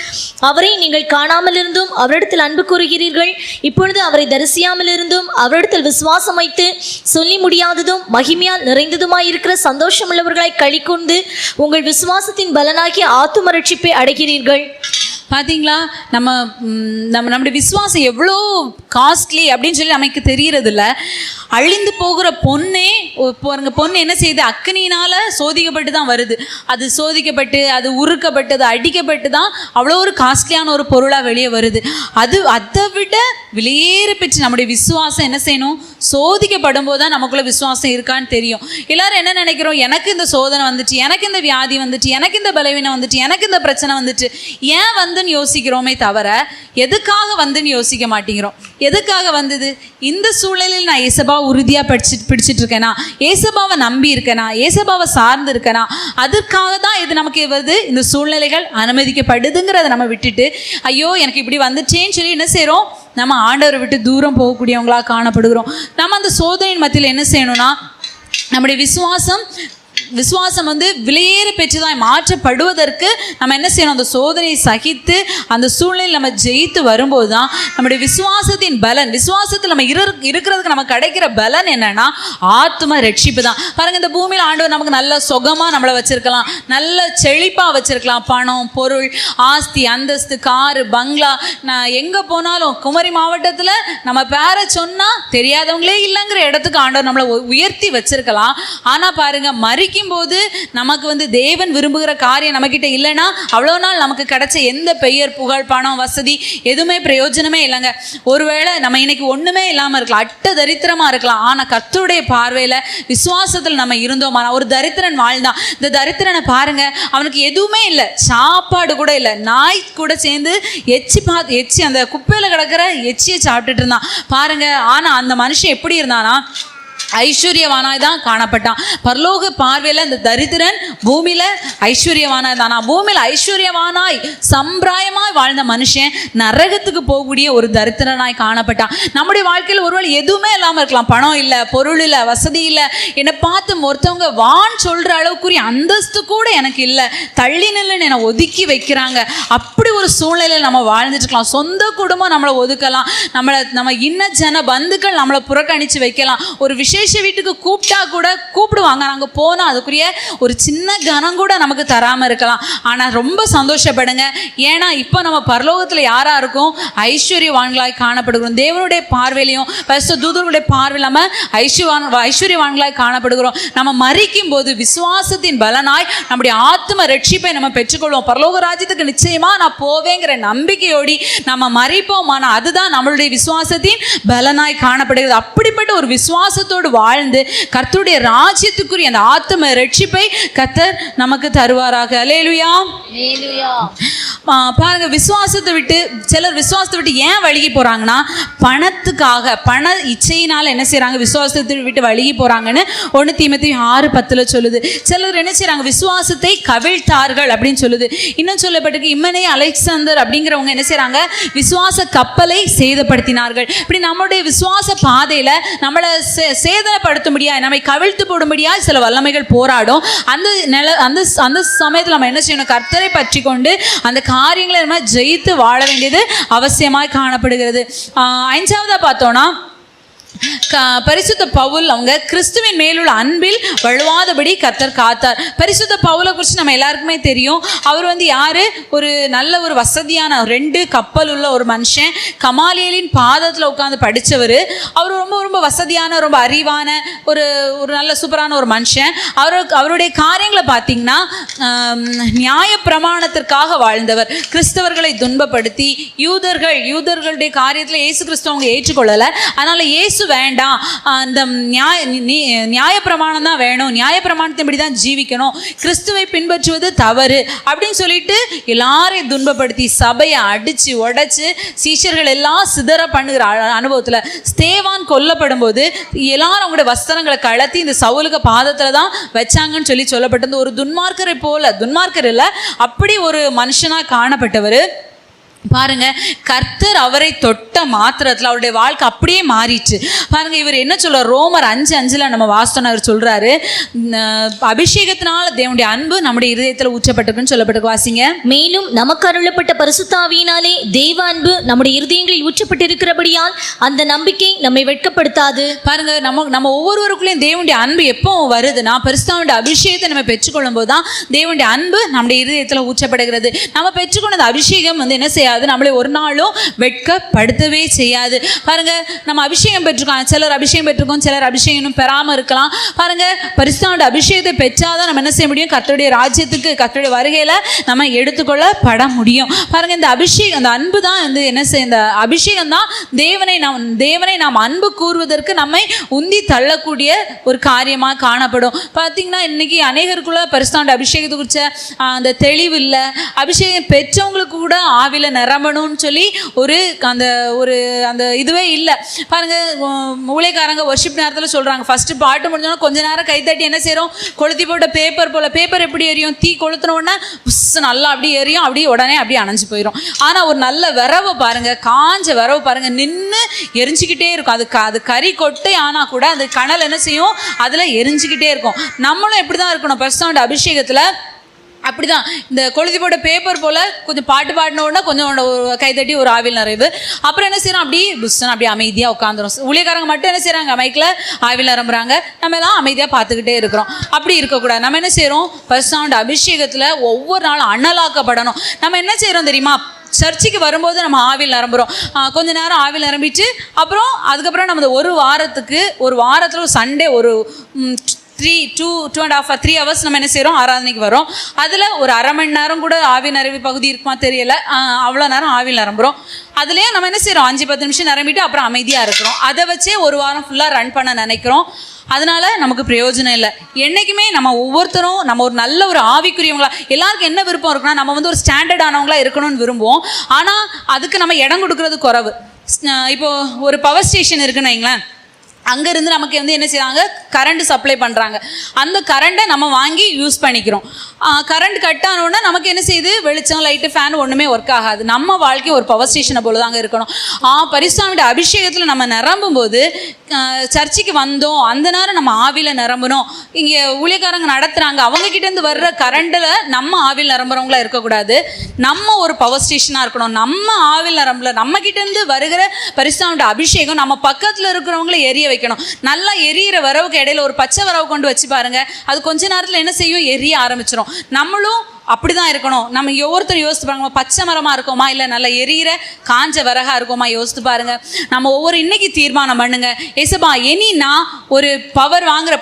அவரை நீங்கள் காணாமல் இருந்தும் அவரிடத்தில் அன்பு கூறுகிறீர்கள். இப்பொழுது அவரை தரிசியாமல் இருந்தும் அவரிடத்தில் விசுவாசம் வைத்து சொல்லி முடியாததும் மகிமையால் நிறைந்ததுமாய் இருக்கிற சந்தோஷம் உள்ளவர்களாய் களிக்கொண்டு உங்கள் விசுவாசத்தின் பலனாகிய ஆத்தும ரட்சிப்பை அடைகிறீர்கள். பார்த்தீங்களா, நம்முடைய விசுவாசம் எவ்வளோ காஸ்ட்லி அப்படின்னு சொல்லி நமக்கு தெரியறதில்ல. அழிந்து போகிற பொண்ணு என்ன செய்யுது, அக்னியினால் சோதிக்கப்பட்டு தான் வருது. அது சோதிக்கப்பட்டு, அது உருக்கப்பட்டு, அது அடிக்கப்பட்டு தான் அவ்வளோ ஒரு காஸ்ட்லியான ஒரு பொருளாக வெளியே வருது. அதை விட வெளியேற பெற்று நம்முடைய விசுவாசம் என்ன செய்யணும், சோதிக்கப்படும் போது தான் நமக்குள்ள விசுவாசம் இருக்கான்னு தெரியும். எல்லாரும் என்ன நினைக்கிறோம், எனக்கு இந்த சோதனை வந்துச்சு, எனக்கு இந்த வியாதி வந்துச்சு, எனக்கு இந்த பலவீனம் வந்துச்சு, எனக்கு இந்த பிரச்சனை வந்துச்சு, ஏன் வந்துன்னு யோசிக்கிறோமே தவிர எதுக்காக வந்துன்னு யோசிக்க மாட்டேங்கிறோம். எதுக்காக வந்தது, இந்த சூழலில் நான் ஏசபாவை உறுதியாக பிடிச்சிட்டு இருக்கேனா, ஏசபாவை நம்பி இருக்கேனா, ஏசபாவை சார்ந்து இருக்கேனா, அதற்காக தான் இது நமக்கு வருது. இந்த சூழ்நிலைகள் அனுமதிக்கப்படுதுங்கிறத நம்ம விட்டுட்டு ஐயோ எனக்கு இப்படி வந்துச்சேன்னு சொல்லி என்ன செய்கிறோம், நம்ம ஆண்டவரை விட்டு தூரம் போகக்கூடியவங்களாக காணப்படுகிறோம். நம்ம அந்த சோதனையின் மத்தியில் என்ன செய்யணும்னா, நம்முடைய விசுவாசம் வந்து விலையேற பெற்றுதான் மாற்றப்படுவதற்கு நம்ம என்ன செய்யணும், அந்த சோதனையை சகித்து அந்த சூழ்நிலையில் நம்ம ஜெயித்து வரும்போது தான் நம்முடைய விசுவாசத்தின் பலன், விசுவாசத்தில் நம்ம இருக்கிறதுக்கு நமக்கு கிடைக்கிற பலன் என்னன்னா ஆத்ம ரட்சிப்பு தான். பாருங்க, இந்த பூமியில் ஆண்டவர் நமக்கு நல்ல சுகமாக நம்மளை வச்சிருக்கலாம், நல்ல செழிப்பாக வச்சிருக்கலாம், பணம், பொருள், ஆஸ்தி, அந்தஸ்து, காரு, பங்களா. நான் எங்கே போனாலும் குமரி மாவட்டத்தில் நம்ம பேரை சொன்னால் தெரியாதவங்களே இல்லைங்கிற இடத்துக்கு ஆண்டவர் நம்மளை உயர்த்தி வச்சிருக்கலாம். ஆனால் பாருங்க, மரிக்கும் போது நமக்கு வந்து தேவன் விரும்புகிற காரியம் நம்மக்கிட்ட இல்லைன்னா அவ்வளோ நாள் நமக்கு கிடைச்ச எந்த பெயர், புகழ், பணம், வசதி எதுவுமே பிரயோஜனமே இல்லைங்க. ஒருவேளை நம்ம இன்னைக்கு ஒன்றுமே இல்லாமல் இருக்கலாம், அட்ட தரித்திரமாக இருக்கலாம். ஆனால் கர்த்தருடைய பார்வையில் விசுவாசத்தில் நம்ம இருந்தோம். ஆனால் ஒரு தரித்திரன் வாழ்ந்தான். இந்த தரித்திரனை பாருங்க, அவனுக்கு எதுவுமே இல்லை, சாப்பாடு கூட இல்லை, நாய் கூட சேர்ந்து எச்சி அந்த குப்பையில் கிடக்கிற எச்சியை சாப்பிட்டுட்டு இருந்தான் பாருங்க. ஆனால் அந்த மனுஷன் எப்படி இருந்தானா, ஐஸ்வர்யவானாய் தான் காணப்பட்டான். பரலோக பார்வையில் இந்த தரித்திரன் பூமியில ஐஸ்வர்யவானாய் தானா, பூமியில் ஐஸ்வர்யவானாய் சம்பிராயமாய் வாழ்ந்த மனுஷன் நரகத்துக்கு போகக்கூடிய ஒரு தரித்திரனாய் காணப்பட்டான். நம்முடைய வாழ்க்கையில் ஒருவேளை எதுவுமே இல்லாமல் இருக்கலாம், பணம் இல்லை, பொருள் இல்லை, வசதி இல்லை, என்னை பார்த்து ஒருத்தவங்க வான் சொல்ற அளவுக்குரிய அந்தஸ்து கூட எனக்கு இல்லை, தள்ளி நில்லுன்னு என்னை ஒதுக்கி வைக்கிறாங்க. அப்படி ஒரு சூழ்நிலையில் நம்ம வாழ்ந்துட்டு இருக்கலாம். சொந்த குடும்பம் நம்மளை ஒதுக்கலாம், நம்ம இன்ன ஜன பந்துக்கள் நம்மளை புறக்கணிச்சு வைக்கலாம். ஒரு விசேஷ வீட்டுக்கு கூப்பிட்டா கூட கூப்பிடுவாங்க, நாங்கள் போனால் அதுக்குரிய ஒரு சின்ன கனம் கூட நமக்கு தராமல் இருக்கலாம். ஆனால் ரொம்ப சந்தோஷப்படுங்க, ஏன்னா இப்போ நம்ம பரலோகத்தில் யாராக இருக்கும், ஐஸ்வர்யவான்களாய் காணப்படுகிறோம். தேவனுடைய பார்வையிலையும் பரிசுத்த தூதர்களுடைய பார்வையில் நம்ம ஐஸ்வர்யவான்களாய் காணப்படுகிறோம். நம்ம மரிக்கும் போது விசுவாசத்தின் பலனாய் நம்முடைய ஆத்ம ரட்சிப்பை நம்ம பெற்றுக்கொள்வோம். பரலோக ராஜ்யத்துக்கு நிச்சயமாக நான் போவேங்கிற நம்பிக்கையோடி நம்ம மரிப்போம். ஆனால் அதுதான் நம்மளுடைய விசுவாசத்தின் பலனாய் காணப்படுகிறது. அப்படிப்பட்ட ஒரு விசுவாசத்தோடு வாழ்ந்து கர்த்தருடைய ராஜ்யத்துக்குரிய அந்த ஆத்ம ரட்சிப்பை கர்த்தர் நமக்கு தருவாராக. அல்லேலூயா. பாருங்க, சிலர் விசுவாசத்தை விட்டு ஏன் வழுகி போறாங்கன்னா, பணத்துக்காக, பண இச்சையினால என்ன செய்யறாங்க, விசுவாசத்தை விட்டு வழுகி போறாங்கன்னு 1 தீமோத்தேயு 6:10 சொல்லுது. சிலர் என்ன செய்யறாங்க, விசுவாசத்தை கவிழ்த்தார்கள் அப்படின்னு சொல்லுது. இன்னும் சொல்லப்பட்டிருக்கு, இம்மனே அலெக்சாந்தர் அப்படிங்கிறவங்க என்ன செய்யறாங்க, விசுவாச கப்பலை சேதப்படுத்தினார்கள். இப்படி நம்மளுடைய விசுவாச பாதையில நம்மளை சேதப்படுத்த முடியாது, நம்மை கவிழ்த்து போட முடியாது சில வல்லமைகள் போராடும். அந்த சமயத்தில் நம்ம என்ன செய்யணும், கர்த்தரை பற்றி கொண்டு அந்த காரியங்களை நம்ம ஜெயித்து வாழ வேண்டியது அவசியமாய் காணப்படுகிறது. 5ஆவதா பார்த்தோம்னா, பரிசுத்த பவுல் அவங்க கிறிஸ்துவின் மேலுள்ள அன்பில் வழுவாதபடி கர்த்தர் காத்தார். பரிசுத்த பவுலை குறித்து நம்ம எல்லாருக்குமே தெரியும். அவர் வந்து யாரு? ஒரு நல்ல ஒரு வசதியான 2 கப்பல் உள்ள ஒரு மனுஷன். கமாலியலின் பாதத்தில் உட்காந்து படித்தவர். அவர் ரொம்ப ரொம்ப வசதியான, ரொம்ப அறிவான ஒரு நல்ல சூப்பரான ஒரு மனுஷன். அவருடைய காரியங்களை பார்த்தீங்கன்னா நியாய பிரமாணத்திற்காக வாழ்ந்தவர். கிறிஸ்தவர்களை துன்பப்படுத்தி யூதர்களுடைய காரியத்தில் இயேசு கிறிஸ்துவ அவங்க ஏற்றுக்கொள்ளலை. அதனால இயேசு வேண்டாம், அந்த நியாய பிரமாணம் தான் வேணும், நியாய பிரமாணத்தின்படி தான் ஜீவிக்கணும், கிறிஸ்துவை பின்பற்றுவது தவறு அப்படின்னு சொல்லிட்டு எல்லாரையும் துன்பப்படுத்தி சபையை அடிச்சு உடைச்சு சீஷர்கள் எல்லாம் சிதற பண்ணுகிற அனுபவத்தில் ஸ்தேவான் கொல்லப்படும் போது எல்லாரும் அவங்களோட வஸ்திரங்களை கழத்தி இந்த சவுலுக்கு பாதத்தில் தான் வச்சாங்கன்னு சொல்லப்பட்டது. ஒரு துன்மார்க்கரை போல, துன்மார்க்கர் இல்லை, அப்படி ஒரு மனுஷனாக காணப்பட்டவர். பாருங்க, கர்த்தர் அவரை தொட்ட மாத்திரத்தில் அவருடைய வாழ்க்கை அப்படியே மாறிச்சு. பாருங்க, இவர் என்ன சொல்ற, ரோமர் 5:5 நம்ம வாஸ்தவன் அவர் சொல்றாரு, அபிஷேகத்தினால தேவனுடைய அன்பு நம்முடைய இருதயத்தில் ஊற்றப்பட்டிருக்குன்னு சொல்லப்பட்டிருக்கு. வாசிங்க. மேலும் நமக்கு அருளப்பட்ட பரிசுத்த ஆவியினாலே தேவ அன்பு நம்முடைய இருதயங்களில் ஊற்றப்பட்டிருக்கிறபடியால் அந்த நம்பிக்கை நம்மை வெட்கப்படுத்தாது. பாருங்க, நம்ம ஒவ்வொருவருக்குள்ளேயும் தேவனுடைய அன்பு எப்போ வருதுன்னா, பரிசுத்தாவினுடைய அபிஷேகத்தை நம்ம பெற்றுக்கொள்ளும் போது தான் தேவனுடைய அன்பு நம்முடைய இருதயத்தில் ஊற்றப்படுகிறது. நம்ம பெற்றுக்கொண்ட அபிஷேகம் வந்து என்ன செய்யாது, நம்மளை ஒரு நாளும் வெட்கப்படுத்தவே செய்யாது. பாருங்க, நம்ம அபிஷேகம் பெற்றிருக்கோம், சிலர் அபிஷேகம் பெற்றிருக்கோம், சிலர் அபிஷேகம் பெறாம இருக்கலாம். பாருங்க, பரிசுத்த அபிஷேகத்தை பெற்றாதான் நம்ம என்ன செய்ய முடியும், கர்த்தருடைய ராஜ்யத்துக்கு, கர்த்தருடைய வருகையில நம்ம எடுத்துக்கொள்ளப்பட முடியும். பாருங்க, இந்த அபிஷேகம், அந்த அன்பு தான் வந்து என்ன செய்ய, இந்த அபிஷேகம் தான் தேவனை நாம் அன்பு கூறுவதற்கு நம்மை உந்தி தள்ளக்கூடிய ஒரு காரியமாக காணப்படும். பார்த்தீங்கன்னா இன்னைக்கு அநேகருக்குள்ள பரிசுத்த அபிஷேகத்தை குறித்த அந்த தெளிவு இல்லை. அபிஷேகம் பெற்றவங்களுக்கு கூட ஆவில நிரம்பணும்னு சொல்லி அந்த இதுவே இல்லை. பாருங்க, ஊழியக்காரங்க வர்ஷிப் நேரத்தில் சொல்றாங்க, ஃபர்ஸ்ட் பாட்டு முடிஞ்சோன்னா கொஞ்ச நேரம் கைத்தட்டி என்ன செய்யறோம், கொளுத்தி போட்ட பேப்பர் போல. பேப்பர் எப்படி எரியும், தீ கொளுத்தின உடனே நல்லா அப்படியே எரியும், அப்படியே உடனே அப்படியே அணைஞ்சு போயிடும். ஆனா ஒரு நல்ல விரவை பாருங்க, காஞ்ச விரவு பாருங்க, நின்று எரிஞ்சுக்கிட்டே இருக்கும். அது கறி கொட்டை ஆனா கூட அந்த கனல் என்ன செய்யும், அதுல எரிஞ்சுக்கிட்டே இருக்கும். நம்மளும் எப்படிதான் இருக்கணும், பரிசுத்த அபிஷேகத்துல அப்படிதான். இந்த கொளுத்தி போட்ட பேப்பர் போல கொஞ்சம் பாட்டு பாடின உடனே கொஞ்சம் கைத்தட்டி ஒரு ஆவில் நிறைவு. அப்புறம் என்ன செய்யறோம், அப்படியே புஷ்ஷன் அப்படியே அமைதியாக உட்காந்துரும். ஊழியக்காரங்க மட்டும் என்ன செய்யறாங்க, மைக்கில் ஆவில் நிரம்புறாங்க, நம்ம எல்லாம் அமைதியாக பார்த்துக்கிட்டே இருக்கிறோம். அப்படி இருக்கக்கூடாது. நம்ம என்ன செய்யறோம், பரிசுத்த அபிஷேகத்தில் ஒவ்வொரு நாளும் அனலாக்கப்படணும். நம்ம என்ன செய்யறோம் தெரியுமா, சர்ச்சுக்கு வரும்போது நம்ம ஆவில் நிரம்புறோம், கொஞ்ச நேரம் ஆவில் நிரம்பிட்டு அதுக்கப்புறம் நம்ம ஒரு வாரத்தில் ஒரு சண்டே ஒரு 2.5 hours நம்ம என்ன செய்கிறோம், ஆராதனைக்கு வரோம். அதில் ஒரு அரை மணி நேரம் கூட ஆவி நிரம்பி பகுதி இருக்குமா தெரியல, அவ்வளோ நேரம் ஆவில் நிரம்புகிறோம். அதுலேயே நம்ம என்ன செய்கிறோம், 5-10 நிமிஷம் நிரம்பிட்டு அப்புறம் அமைதியாக இருக்கிறோம். அதை வச்சே ஒரு வாரம் ஃபுல்லாக ரன் பண்ண நினைக்கிறோம். அதனால நமக்கு பிரயோஜனம் இல்லை. என்றைக்குமே நம்ம ஒவ்வொருத்தரும் நம்ம ஒரு நல்ல ஒரு ஆவிக்குரியவங்களா, எல்லாருக்கும் என்ன விருப்பம் இருக்குன்னா, நம்ம வந்து ஒரு ஸ்டாண்டர்ட் ஆனவங்களா இருக்கணும்னு விரும்புவோம். ஆனால் அதுக்கு நம்ம இடம் கொடுக்கறது குறைவு. இப்போ ஒரு பவர் ஸ்டேஷன் இருக்குன்னு வைங்களேன், அங்கேருந்து நமக்கு வந்து என்ன செய்கிறாங்க, கரண்ட் சப்ளை பண்ணுறாங்க. அந்த கரண்ட்டை நம்ம வாங்கி யூஸ் பண்ணிக்கிறோம். கரண்ட் கட் ஆனோன்னா நமக்கு என்ன செய்யுது, வெளிச்சம், லைட்டு, ஃபேன் ஒன்றுமே ஒர்க் ஆகாது. நம்ம வாழ்க்கை ஒரு பவர் ஸ்டேஷனை போல தாங்க இருக்கணும். பரிசுத்த அபிஷேகத்தில் நம்ம நிரம்பும் போது, சர்ச்சுக்கு வந்தோம் அந்த நேரம் நம்ம ஆவியில் நிரம்பணும். இங்கே ஊழியக்காரங்க நடத்துகிறாங்க, அவங்கக்கிட்டேருந்து வர்ற கரண்டில் நம்ம ஆவியில் நிரம்புறவங்களா இருக்கக்கூடாது. நம்ம ஒரு பவர் ஸ்டேஷனாக இருக்கணும். நம்ம ஆவியில் நிரம்பல, நம்மக்கிட்டேருந்து வருகிற பரிசுத்த அபிஷேகம் நம்ம பக்கத்தில் இருக்கிறவங்கள எரிய வைக்கணும். நல்லா எரியிற வரவுக்கு இடையில ஒரு பச்சை வரவு கொண்டு வச்சு பாருங்க, அது கொஞ்ச நேரத்தில் என்ன செய்யும், எரிய ஆரம்பிச்சிடும். நம்மளும் அப்படிதான் இருக்கணும். நம்ம ஒவ்வொருத்தரும் யோசித்து பாருங்க, பச்சை மரமா இருக்கோமா, இல்லை நல்ல எரியிற காஞ்ச விறகா இருக்கோமா, யோசித்து பாருங்க. நம்ம இன்னைக்கு தீர்மானம் பண்ணுங்க, ஏசப்பா நான் ஒரு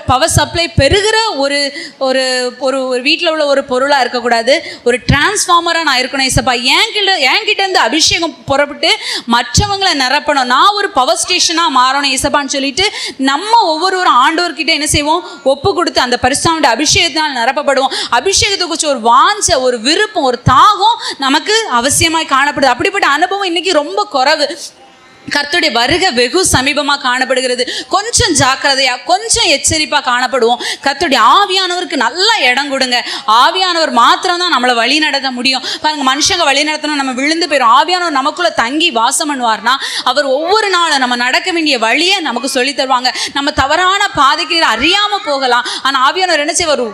பவர் சப்ளை பெறுகிற ஒரு ஒரு ஒரு வீட்டில் உள்ள ஒரு பொருளாக இருக்கக்கூடாது, ஒரு டிரான்ஸ்ஃபார்மராக நான் இருக்கணும். ஏசப்பா என்கிட்ட இருந்து அபிஷேகம் புறப்பட்டு மற்றவங்களை நிரப்பணும், நான் ஒரு பவர் ஸ்டேஷனாக மாறணும் ஏசப்பான்னு சொல்லிட்டு நம்ம ஒவ்வொரு ஆண்டவர்கிட்ட என்ன செய்வோம், ஒப்பு கொடுத்து அந்த பரிசுத்த அபிஷேகத்தினால் நிரப்பப்படுவோம். அபிஷேகத்தை குறித்து ஒரு ஒரு விருப்பம், ஒரு தாகம் நமக்கு அவசியமாய் காணப்படுது. அப்படிப்பட்ட அனுபவம் இன்னைக்கு ரொம்ப குறைவு. கர்த்தருடைய வருகை வெகு சமீபமாக காணப்படுகிறது. கொஞ்சம் ஜாக்கிரதையா, கொஞ்சம் எச்சரிப்பா காணப்படுவோம். கர்த்தருடைய ஆவியானவருக்கு நல்லா இடம் கொடுங்க. ஆவியானவர் மாத்திரம் தான் நம்மளை வழி நடத்த முடியும். பாருங்க, மனுஷங்க வழி நடத்தணும், நம்ம விழுந்து போயிடும். ஆவியானவர் நமக்குள்ள தங்கி வாசம் பண்ணுவார்னா, அவர் ஒவ்வொரு நாளும் நம்ம நடக்க வேண்டிய வழியை நமக்கு சொல்லி தருவாங்க. நம்ம தவறான பாதைக்கு அறியாம போகலாம், ஆனால் ஆவியானவர் என்ன செய்வார்,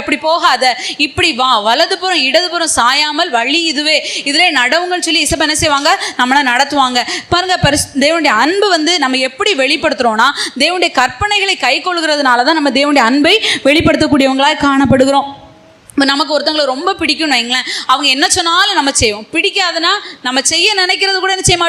அப்படி போகாத, இப்படி வா, வலதுபுறம் இடதுபுறம் சாயாமல் வழி இதுவே, இதிலே நடவுங்கன்னு சொல்லி இசப்ப என்ன செய்வாங்க, நம்மளை நடத்துவாங்க. பாருங்க, தேவனுடைய அன்பு வந்து நம்ம எப்படி வெளிப்படுத்துறோம்னா, தேவனுடைய கற்பனைகளை கை கொள்கிறதுனால தான் நம்ம தேவனுடைய அன்பை வெளிப்படுத்தக்கூடியவங்களாக காணப்படுகிறோம். இப்போ நமக்கு ஒருத்தவங்களை ரொம்ப பிடிக்கும்னு வைங்களேன், அவங்க என்ன சொன்னாலும் நம்ம செய்வோம். பிடிக்காதுன்னா நம்ம செய்ய நினைக்கிறது கூட என்ன செய்ய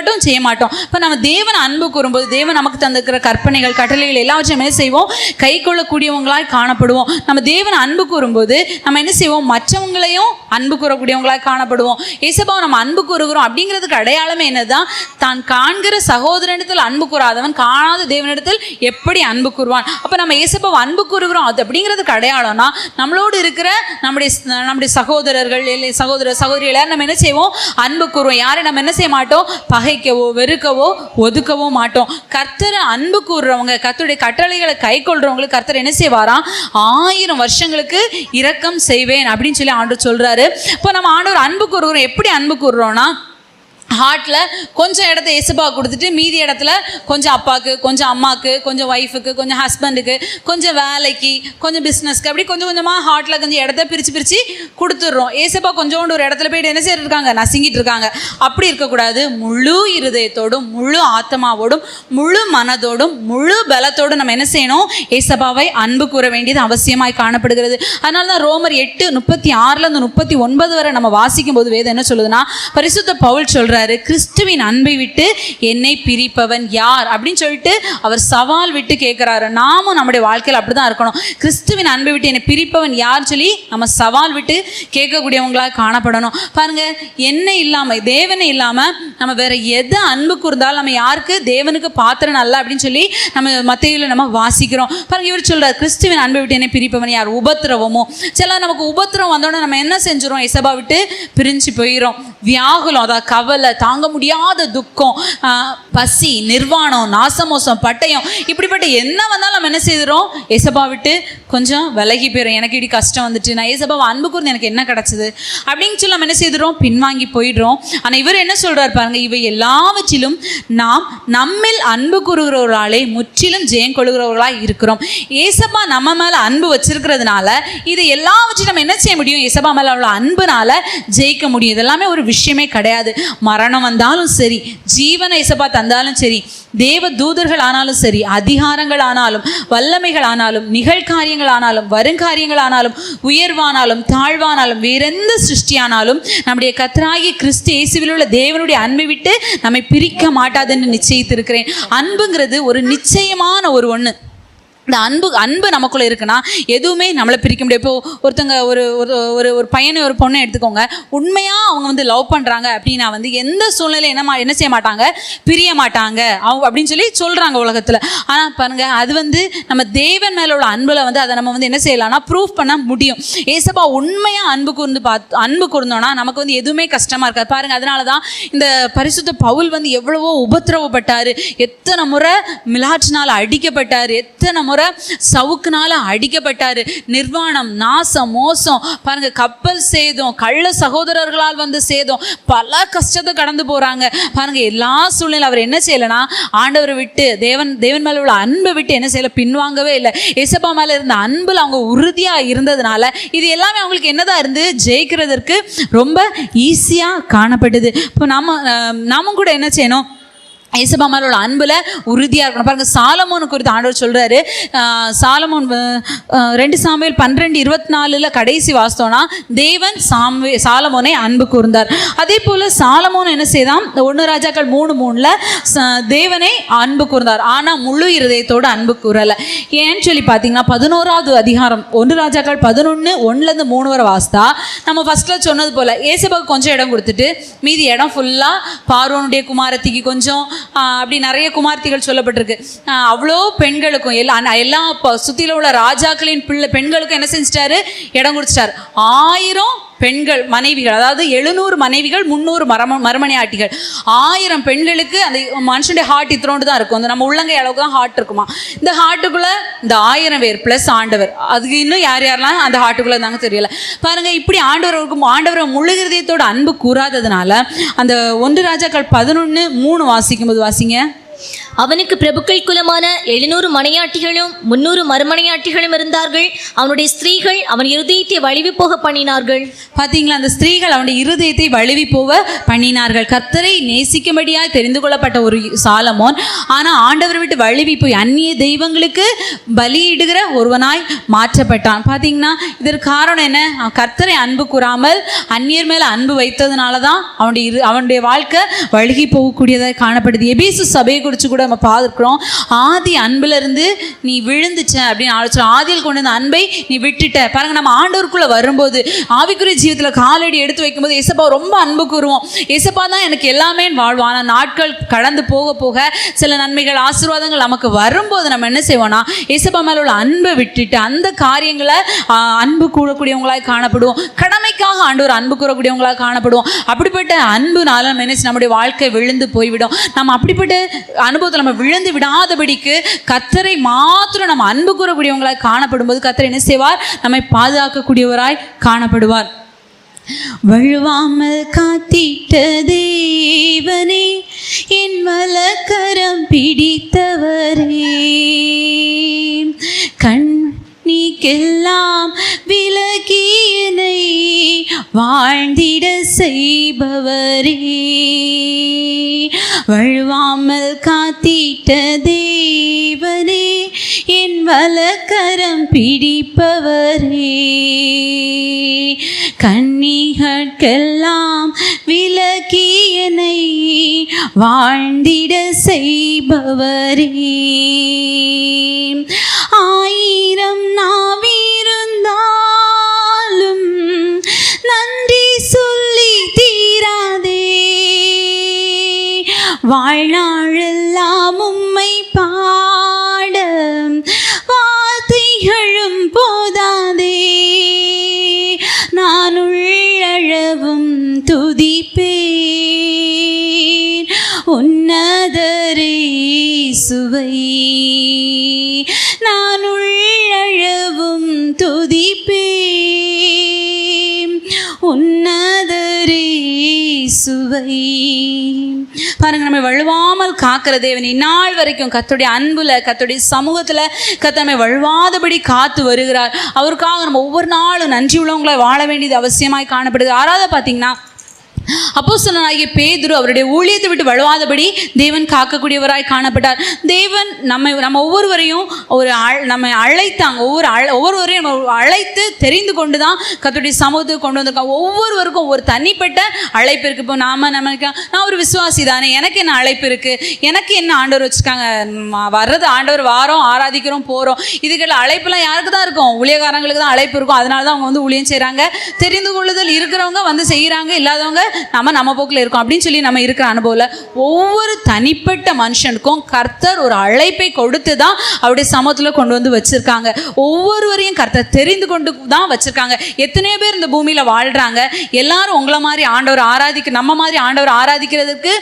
மாட்டோம். இப்போ நம்ம தேவன் அன்பு கூறும்போது தேவன் நமக்கு தந்திருக்கிற கற்பனைகள் கட்டளைகள் எல்லாவற்றையும் என்ன செய்வோம், கை கொள்ளக்கூடியவங்களாய் காணப்படுவோம். நம்ம தேவன் அன்பு கூறும்போது நம்ம என்ன செய்வோம், மற்றவங்களையும் அன்பு கூறக்கூடியவங்களாய் காணப்படுவோம். ஏசப்பாவை நம்ம அன்பு கூறுகிறோம் அப்படிங்கிறதுக்கு அடையாளமே என்னதான், தான் காண்கிற சகோதரனிடத்தில் அன்பு கூறாதவன் காணாத தேவனிடத்தில் எப்படி அன்பு கூறுவான். அப்போ நம்ம ஏசப்பாவை அன்பு கூறுகிறோம் அது அப்படிங்கிறதுக்கு அடையாளம்னா, நம்மளோடு இருக்கிற நம்முடைய சகோதரர்கள் சகோதரிகள் எல்லாரும் நம்ம என்ன செய்வோம், அன்பு கூறுவோம். யாரும் நம்ம என்ன செய்ய மாட்டோம், பகைக்கவோ வெறுக்கவோ ஒதுக்கவோ மாட்டோம். கர்த்தரை அன்பு கூறுறவங்க, கர்த்தருடைய கட்டளைகளை கை கொள்றவங்களுக்கு கர்த்தர் என்ன செய்வாராம், 1000 வருஷங்களுக்கு இரக்கம் செய்வேன் அப்படின்னு சொல்லி ஆண்டவர் சொல்றாரு. இப்போ நம்ம ஆண்டவர் அன்பு கூறுகிறோம். எப்படி அன்பு கூறுறோம்னா, ஹார்ட்டில் கொஞ்சம் இடத்த ஏசப்பா கொடுத்துட்டு மீதி இடத்துல கொஞ்சம் அப்பாவுக்கு, கொஞ்சம் அம்மாவுக்கு, கொஞ்சம் ஒய்ஃபுக்கு, கொஞ்சம் ஹஸ்பண்டுக்கு, கொஞ்சம் வேலைக்கு, கொஞ்சம் பிஸ்னஸ்க்கு, அப்படி கொஞ்சம் கொஞ்சமாக ஹார்ட்டில் கொஞ்சம் இடத்த பிரித்து கொடுத்துட்றோம். ஏசப்பா கொஞ்சோண்டு ஒரு இடத்துல போய்ட்டு என்ன செய்யிருக்காங்க, நசுங்கிட்டு இருக்காங்க. அப்படி இருக்கக்கூடாது. முழு இருதயத்தோடும் முழு ஆத்மாவோடும் முழு மனதோடும் முழு பலத்தோடும் நம்ம என்ன செய்யணும், ஏசப்பாவை அன்பு கூற வேண்டியது அவசியமாய் காணப்படுகிறது. அதனால தான் ரோமர் 8:36 39 வரை நம்ம வாசிக்கும் போது வேதம் என்ன சொல்லுதுன்னா, பரிசுத்த பவுல் சொல்கிறார், கிறிஸ்துவின் அன்பை விட்டு என்னை பிரிப்பவன் யார் அப்படின்னு சொல்லிட்டு அவர் சவால் விட்டு கேட்கிறாரு. நாமும் நம்முடைய வாழ்க்கையில் அப்படிதான் இருக்கணும். கிறிஸ்துவின் அன்பை விட்டு என்னை பிரிப்பவன் யார் சொல்லி நம்ம சவால் விட்டு கேட்கக்கூடியவங்களாக காணப்படணும். பாருங்க, என்ன இல்லாம தேவனை இல்லாம நம்ம வேற எதை அன்பு கூர்ந்தாலும் நம்ம யாருக்கு, தேவனுக்கு பாத்திரம் அல்ல அப்படின்னு சொல்லி நம்ம மத்தேயுல நம்ம வாசிக்கிறோம். பாருங்க, இவர் சொல்றாரு, கிறிஸ்துவின் அன்பை விட்டு என்னை பிரிப்பவன் யார், உபத்திரவமோ. சில நமக்கு உபத்திரம் வந்தோடனே நம்ம என்ன செஞ்சிடும், ஏசப்பா விட்டு பிரிஞ்சு போயிடும். வியாகுலம், அதாவது கவலை, தாங்க முடியாத துக்கம், பசி, நிர்வாணம், நாசமோசம், பட்டயம், இப்படிப்பட்ட என்ன வந்தாலும் நம்ம என்ன செய்கிறோம், ஏசப்பா விட்டு கொஞ்சம் விலகி போயிடும். எனக்கு இப்படி கஷ்டம் வந்துட்டு, நான் ஏசப்பாவை அன்பு கூர்ந்து எனக்கு என்ன கிடைச்சது அப்படின்னு சொல்லி நம்ம என்ன செய்கிறோம், பின்வாங்கி போயிடுறோம். ஆனால் இவர் என்ன சொல்றாரு பாருங்க, இவை எல்லாவற்றிலும் நாம் நம்மில் அன்பு கூறுகிறவர்களாலே முற்றிலும் ஜெயம் கொள்கிறவர்களாக இருக்கிறோம். ஏசப்பா நம்ம மேலே அன்பு வச்சிருக்கிறதுனால இது எல்லாவற்றையும் நம்ம என்ன செய்ய முடியும், ஏசப்பா மேலே அவ்வளோ அன்புனால ஜெயிக்க முடியும். இதெல்லாமே ஒரு விஷயமே கிடையாது. மரணம் வந்தாலும் சரி, ஜீவனை ஏசப்பா தந்தாலும் சரி, தேவ தூதர்கள் ஆனாலும் சரி, அதிகாரங்கள் ஆனாலும், வல்லமைகள் ஆனாலும், நிகழ்காரியங்கள் ஆனாலும், வருங்காரியங்கள் ஆனாலும், உயர்வானாலும் தாழ்வானாலும், வேறெந்த சிருஷ்டியானாலும் நம்முடைய கர்த்தராகிய கிறிஸ்து இயேசுவில் உள்ள தேவனுடைய அன்பை விட்டு நம்மை பிரிக்க மாட்டாதுன்னு நிச்சயித்திருக்கிறேன். அன்புங்கிறது ஒரு நிச்சயமான ஒரு ஒன்று. இந்த அன்பு நமக்குள்ளே இருக்குன்னா எதுவுமே நம்மளை பிரிக்க முடியாது. இப்போ ஒருத்தங்க ஒரு ஒரு பையனை ஒரு பொண்ணை எடுத்துக்கோங்க, உண்மையாக அவங்க வந்து லவ் பண்ணுறாங்க அப்படின்னா வந்து எந்த சூழ்நிலை என்ன செய்ய மாட்டாங்க, பிரிய மாட்டாங்க அவங்க அப்படின்னு சொல்லி சொல்கிறாங்க உலகத்தில். ஆனால் பாருங்கள், அது வந்து நம்ம தேவன் மேலே உள்ள அன்பில் வந்து அதை நம்ம வந்து என்ன செய்யலாம்னா ப்ரூவ் பண்ண முடியும். ஏசப்பா உண்மையாக அன்பு கூர்ந்தோன்னா நமக்கு வந்து எதுவுமே கஷ்டமாக இருக்காது. பாருங்கள், அதனால தான் இந்த பரிசுத்த பவுல் வந்து எவ்வளவோ உபத்திரவப்பட்டார், எத்தனை முறை மிலாற்றினால் அடிக்கப்பட்டார், எத்தனை முறை சவுக்குனால அடிக்கப்பட்டாரு, நிர்வாணம், நாசம், மோசம், பாருங்க, கப்பல் சேதம், கள்ள சகோதரர்களால் வந்து சேதம், பல கஷ்டத்தை கடந்து போறாங்க. பாருங்க, எல்லா சூழ்நிலையும் அவர் என்ன செய்யலைன்னா, ஆண்டவரை விட்டு தேவன் மேல உள்ள அன்பை விட்டு என்ன செய்யல, பின்வாங்கவே இல்லை. ஏசப்பா மேல இருந்த அன்புல அவங்க உறுதியா இருந்ததுனால இது எல்லாமே அவங்களுக்கு என்னதான் இருந்து ஜெயிக்கிறதுக்கு ரொம்ப ஈஸியா காணப்பட்டது. இப்போ நாமும் கூட என்ன செய்யணும், ஏசப்பா மேல உள்ள அன்புல உறுதியா இருக்கணும். பாருங்க, சாலமோனு குறித்து ஆண்டவர் சொல்றாரு. சாலமோன் 2 சாமுவேல் 12:24 கடைசி வாஸ்தவனா, தேவன் சாலமோனை அன்பு கூர்ந்தார். அதே போல சாலமோன் என்ன செய்தான், 1 ராஜாக்கள் 3:3 தேவனை அன்பு கூர்ந்தார், ஆனா முழு இருதயத்தோடு அன்பு கூறல. ஏன்னு சொல்லி பாத்தீங்கன்னா 11வது அதிகாரம் 1 ராஜாக்கள் 11:1-3 வரை வாஸ்தா நம்ம ஃபர்ஸ்ட்ல சொன்னது போல ஏசப்பாவுக்கு கொஞ்சம் இடம் கொடுத்துட்டு மீதி இடம் ஃபுல்லா பார்வோனுடைய குமாரத்திக்கு கொஞ்சம், அப்படி நிறைய குமார்த்திகள் சொல்லப்பட்டிருக்கு. அவ்வளோ பெண்களுக்கும் எல்லா சுத்தில உள்ள ராஜாக்களின் பெண்களுக்கும் என்ன செஞ்சிட்டாரு, இடம் கொடுத்துட்டாரு. 1000 பெண்கள் மனைவிகள், அதாவது 700 மனைவிகள், 300 மறுமனையாட்டிகள், 1000 பெண்களுக்கு அந்த மனுஷனுடைய ஹார்ட் இத்தனோண்டு தான் இருக்கும். நம்ம உள்ளங்கை அளவுக்கு தான் ஹார்ட் இருக்குமா. இந்த ஹார்ட்டுக்குள்ள இந்த 1000 பேர் பிளஸ் ஆண்டவர், அதுக்கு இன்னும் யாரெல்லாம் அந்த ஹார்ட்டுக்குள்ள இருந்தாங்க தெரியல. பாருங்க, இப்படி ஆண்டவரை முழு இருதயத்தோட அன்பு கூறாததுனால அந்த 1 ராஜாக்கள் 11:3 வாசிக்கும்போது வாசிங்க. அவனுக்கு பிரபுக்கள் குலமான 700 மனையாட்டிகளும் 300 மறுமனையாட்டிகளும் இருந்தார்கள். அவனுடைய ஸ்திரீகள் அவன் இருதயத்தை வழுவி போக பண்ணினார்கள். பாத்தீங்களா, அந்த ஸ்திரீகள் அவனுடைய இருதயத்தை வழுவி போக பண்ணினார்கள். கர்த்தரை நேசிக்கும்படியாய் தெரிந்து கொள்ளப்பட்ட ஒரு சாலமோன், ஆனா ஆண்டவரை விட்டு வழுவி போய் அந்நிய தெய்வங்களுக்கு பலியிடுகிற ஒருவனாய் மாற்றப்பட்டான். பாத்தீங்கன்னா இதற்கு காரணம் என்ன? கர்த்தரை அன்பு கூறாமல் அந்நியர் மேல அன்பு வைத்ததுனால தான் அவனுடைய வாழ்க்கை வழுகி போகக்கூடியதாக காணப்படுது. எபேசு சபையை குறித்து கூட நம்ம பார்க்கிறோம். ஆதி அன்புல இருந்து நீ விழுந்துச்ச அப்படின்னு ஆலோசனை, ஆதியில் கொண்டு வந்த அன்பை நீ விட்டுட்ட. பாருங்க, நம்ம ஆண்டவருக்குள்ள வரும்போது ஆவிக்குரிய ஜீவிதத்துல காலடி எடுத்து வைக்கும்போது ஏசப்பா ரொம்ப அன்பு கூறுவோம். ஏசப்பா தான் எனக்கு எல்லாமே வாழ்வோம். ஆனால் நாட்கள் கடந்து போக போக சில நன்மைகள் ஆசீர்வாதங்கள் நமக்கு வரும்போது நம்ம என்ன செய்வோம்னா ஏசப்பா மேல உள்ள அன்பை விட்டுட்டு அந்த காரியங்களை அன்பு கூறக்கூடியவங்களாய் காணப்படுவோம். கடமைக்காக ஆண்டவர் அன்பு கூறக்கூடியவங்களாக காணப்படுவோம். அப்படிப்பட்ட அன்புனால நம்ம என்ன, நம்முடைய வாழ்க்கை விழுந்து போய்விடும். நம்ம அப்படிப்பட்ட அனுபவத்தில் நம்ம விழுந்து விடாதபடிக்கு கர்த்தரை மாத்திரம் நம்ம அன்பு கூறக்கூடியவங்களாய் காணப்படும் போது கர்த்தர் என்ன செய்வார்? நம்மை பாதுகாக்கக்கூடியவராய் காணப்படுவார். வழுவாமல் காத்திட்ட தேவனே, என் வலக்கரம் பிடித்தவரே, கண்ணிக்கெல்லாம் விலகியனை வாழ்ந்திட செய்பவரே, வழுவாமல் காத்திட்ட தேவனே, என் வலக்கரம் பிடிப்பவரே, கண்ணிகட்கெல்லாம் விலகியனை வாழ்ந்திட செய்பவரே, ஆயிரம் நாவிருந்தாலும் நன்றி சொல்லி தீராதே, வாழ்நாளெல்லாம் உம்மை பாட வார்த்தைகளும் போதாதே, நான் உள்ளளவும் துதிப்பேன் உன்னதரே சுவை, நான் உள்ளளவும் துதிப்பேன் உன்னதரே சுவை. பாருங்க, நம்ம வழுவாமல் காக்கிற தேவன் இந்நாள் வரைக்கும் கர்த்தருடைய அன்புல கர்த்தருடைய சமூகத்துல கர்த்தர் நம்மை வழுவாதபடி காத்து வருகிறார். அவருக்காக நம்ம ஒவ்வொரு நாளும் நன்றி உள்ளவங்களை வாழ வேண்டியது அவசியமாய் காணப்படுது. ஆறாவது பார்த்தீங்கன்னா, அப்போஸ்தலனாகிய பேதுரு அவருடைய ஊழியத்தை விட்டு வழுவாதபடி தேவன் காக்கக்கூடியவராய் காணப்பட்டார். தேவன் நம்ம ஒவ்வொருவரையும் நம்ம அழைத்தாங்க. ஒவ்வொருவரையும் அழைத்து தெரிந்து கொண்டு தான் கர்த்தருடைய சமூகத்துக்கு கொண்டு வந்திருக்காங்க. ஒவ்வொருவருக்கும் ஒரு தனிப்பட்ட அழைப்பு இருக்கு. இப்போ நான் ஒரு விசுவாசி தானே, எனக்கு என்ன அழைப்பு இருக்கு, எனக்கு என்ன ஆண்டவர் வச்சிருக்காங்க, வர்றது ஆண்டவர் வாரம் ஆராதிக்கிறோம் போகிறோம், இதுக்கெல்லாம் அழைப்புலாம் யாருக்கு தான் இருக்கும்? ஊழியக்காரங்களுக்கு தான் அழைப்பு இருக்கும். அதனால தான் அவங்க வந்து ஊழியம் செய்கிறாங்க. தெரிந்து கொள்ளுதல் இருக்கிறவங்க வந்து செய்கிறாங்க, இல்லாதவங்க நம்ம போக்கில் இருக்கோம் அப்படின்னு சொல்லி நம்ம இருக்கிற அனுபவம். ஒவ்வொரு தனிப்பட்ட மனுஷனுக்கும் கர்த்தர் ஒரு அழைப்பை கொடுத்து தான் அவருடைய சமூகத்தில் கொண்டு வந்து வச்சிருக்காங்க. ஒவ்வொருவரையும் கர்த்தர் தெரிந்து கொண்டு தான் வச்சிருக்காங்க. எத்தனையோ பேர் இந்த பூமியில வாழ்றாங்க. எல்லாரும் உங்களை மாதிரி ஆண்டவர் நம்ம மாதிரி ஆண்டவர் ஆராதிக்கிறதுக்கு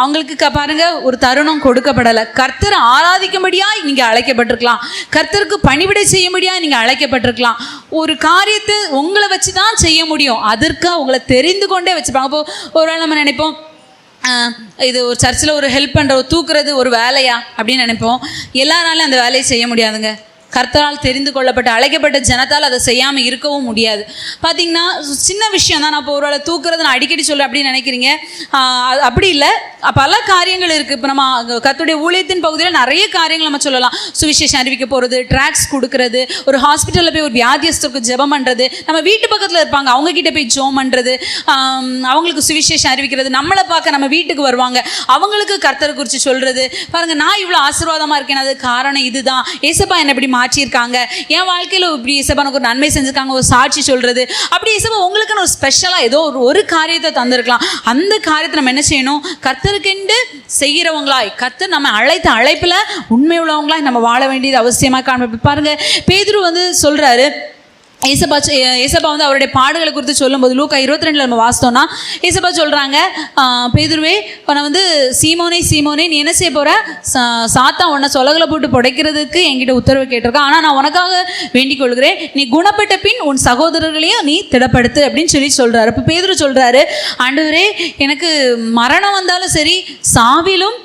அவங்களுக்கு பாருங்க ஒரு தருணம் கொடுக்கப்படலை. கர்த்தர் ஆராதிக்கும்படியாய் நீங்க அழைக்கப்பட்டிருக்கலாம். கர்த்தருக்கு பணிவிடை செய்யும்படியா நீங்க அழைக்கப்பட்டிருக்கலாம். ஒரு காரியத்தை உங்களை வச்சு தான் செய்ய முடியும். அதற்கு உங்களை தெரிந்து கொண்டே வச்சுப்பாங்க. அப்போ ஒருவேளை நம்ம நினைப்போம், இது ஒரு சர்ச்சில் ஒரு ஹெல்ப் பண்ணுற தூக்குறது ஒரு வேலையா அப்படின்னு நினைப்போம். எல்லாராலும் அந்த வேலையை செய்ய முடியாதுங்க. கர்த்தரால் தெரிந்து கொள்ளப்பட்ட அழைக்கப்பட்ட ஜனத்தால் அதை செய்யாமல் இருக்கவும் முடியாது. பார்த்தீங்கன்னா சின்ன விஷயம் தான். நான் இப்போ ஒரு தூக்குறது நான் அடிக்கடி சொல்ல அப்படின்னு நினைக்கிறீங்க. அப்படி இல்லை, பல காரியங்கள் இருக்குது. இப்போ நம்ம கர்த்தருடைய ஊழியத்தின் பகுதியில் நிறைய காரியங்கள் நம்ம சொல்லலாம். சுவிசேஷம் அறிவிக்க போகிறது, ட்ராக்ஸ் கொடுக்கறது, ஒரு ஹாஸ்பிட்டலில் போய் ஒரு வியாதியஸ்தருக்கு ஜெபம் பண்ணுறது, நம்ம வீட்டு பக்கத்தில் இருப்பாங்க அவங்கக்கிட்ட போய் ஜெபம் பண்ணுறது, அவங்களுக்கு சுவிசேஷம் அறிவிக்கிறது, நம்மளை பார்க்க நம்ம வீட்டுக்கு வருவாங்க அவங்களுக்கு கர்த்தரை குறித்து சொல்கிறது. பாருங்கள், நான் இவ்வளோ ஆசீர்வாதமாக இருக்கேன், அது காரணம் இதுதான். ஏசப்பா என்ன இப்படி மாற்றியிருக்காங்க, என் வாழ்க்கையில் இப்படி ஏசப்பா எனக்கு ஒரு நன்மை செஞ்சுருக்காங்க, ஒரு சாட்சி சொல்கிறது. அப்படி ஏசப்பா உங்களுக்குன்னு ஒரு ஸ்பெஷலாக ஏதோ ஒரு காரியத்தை தந்திருக்கலாம். அந்த காரியத்தை நம்ம என்ன செய்யணும்? கர்த்தருக்கென்று செய்கிறவங்களாய், கர்த்தர் நம்ம அழைத்த அழைப்பில் உண்மை உள்ளவங்களாய் நம்ம வாழ வேண்டியது அவசியமாக காணப்படும். பாருங்கள், பேதுரு வந்து சொல்கிறாரு, ஏசப்பா வந்து அவருடைய பாடுகளை குறித்து சொல்லும்போது லூக்கா 22 நம்ம வாசித்தோம்னா ஏசப்பா சொல்கிறாங்க, பேதுருவே உன்னை வந்து சீமோனே நீ என்ன செய்ய போகிற? சாத்தா உன்னை சொலகளை போட்டு புடைக்கிறதுக்கு என்கிட்ட உத்தரவு கேட்டிருக்கா. ஆனால் நான் உனக்காக வேண்டிக் கொள்கிறேன், நீ குணப்பட்ட பின் உன் சகோதரர்களையும் நீ திடப்படுத்து அப்படின்னு சொல்கிறாரு. இப்போ பேதுரு சொல்கிறாரு, ஆண்டவரே எனக்கு மரணம் வந்தாலும் சரி, சாவிலும்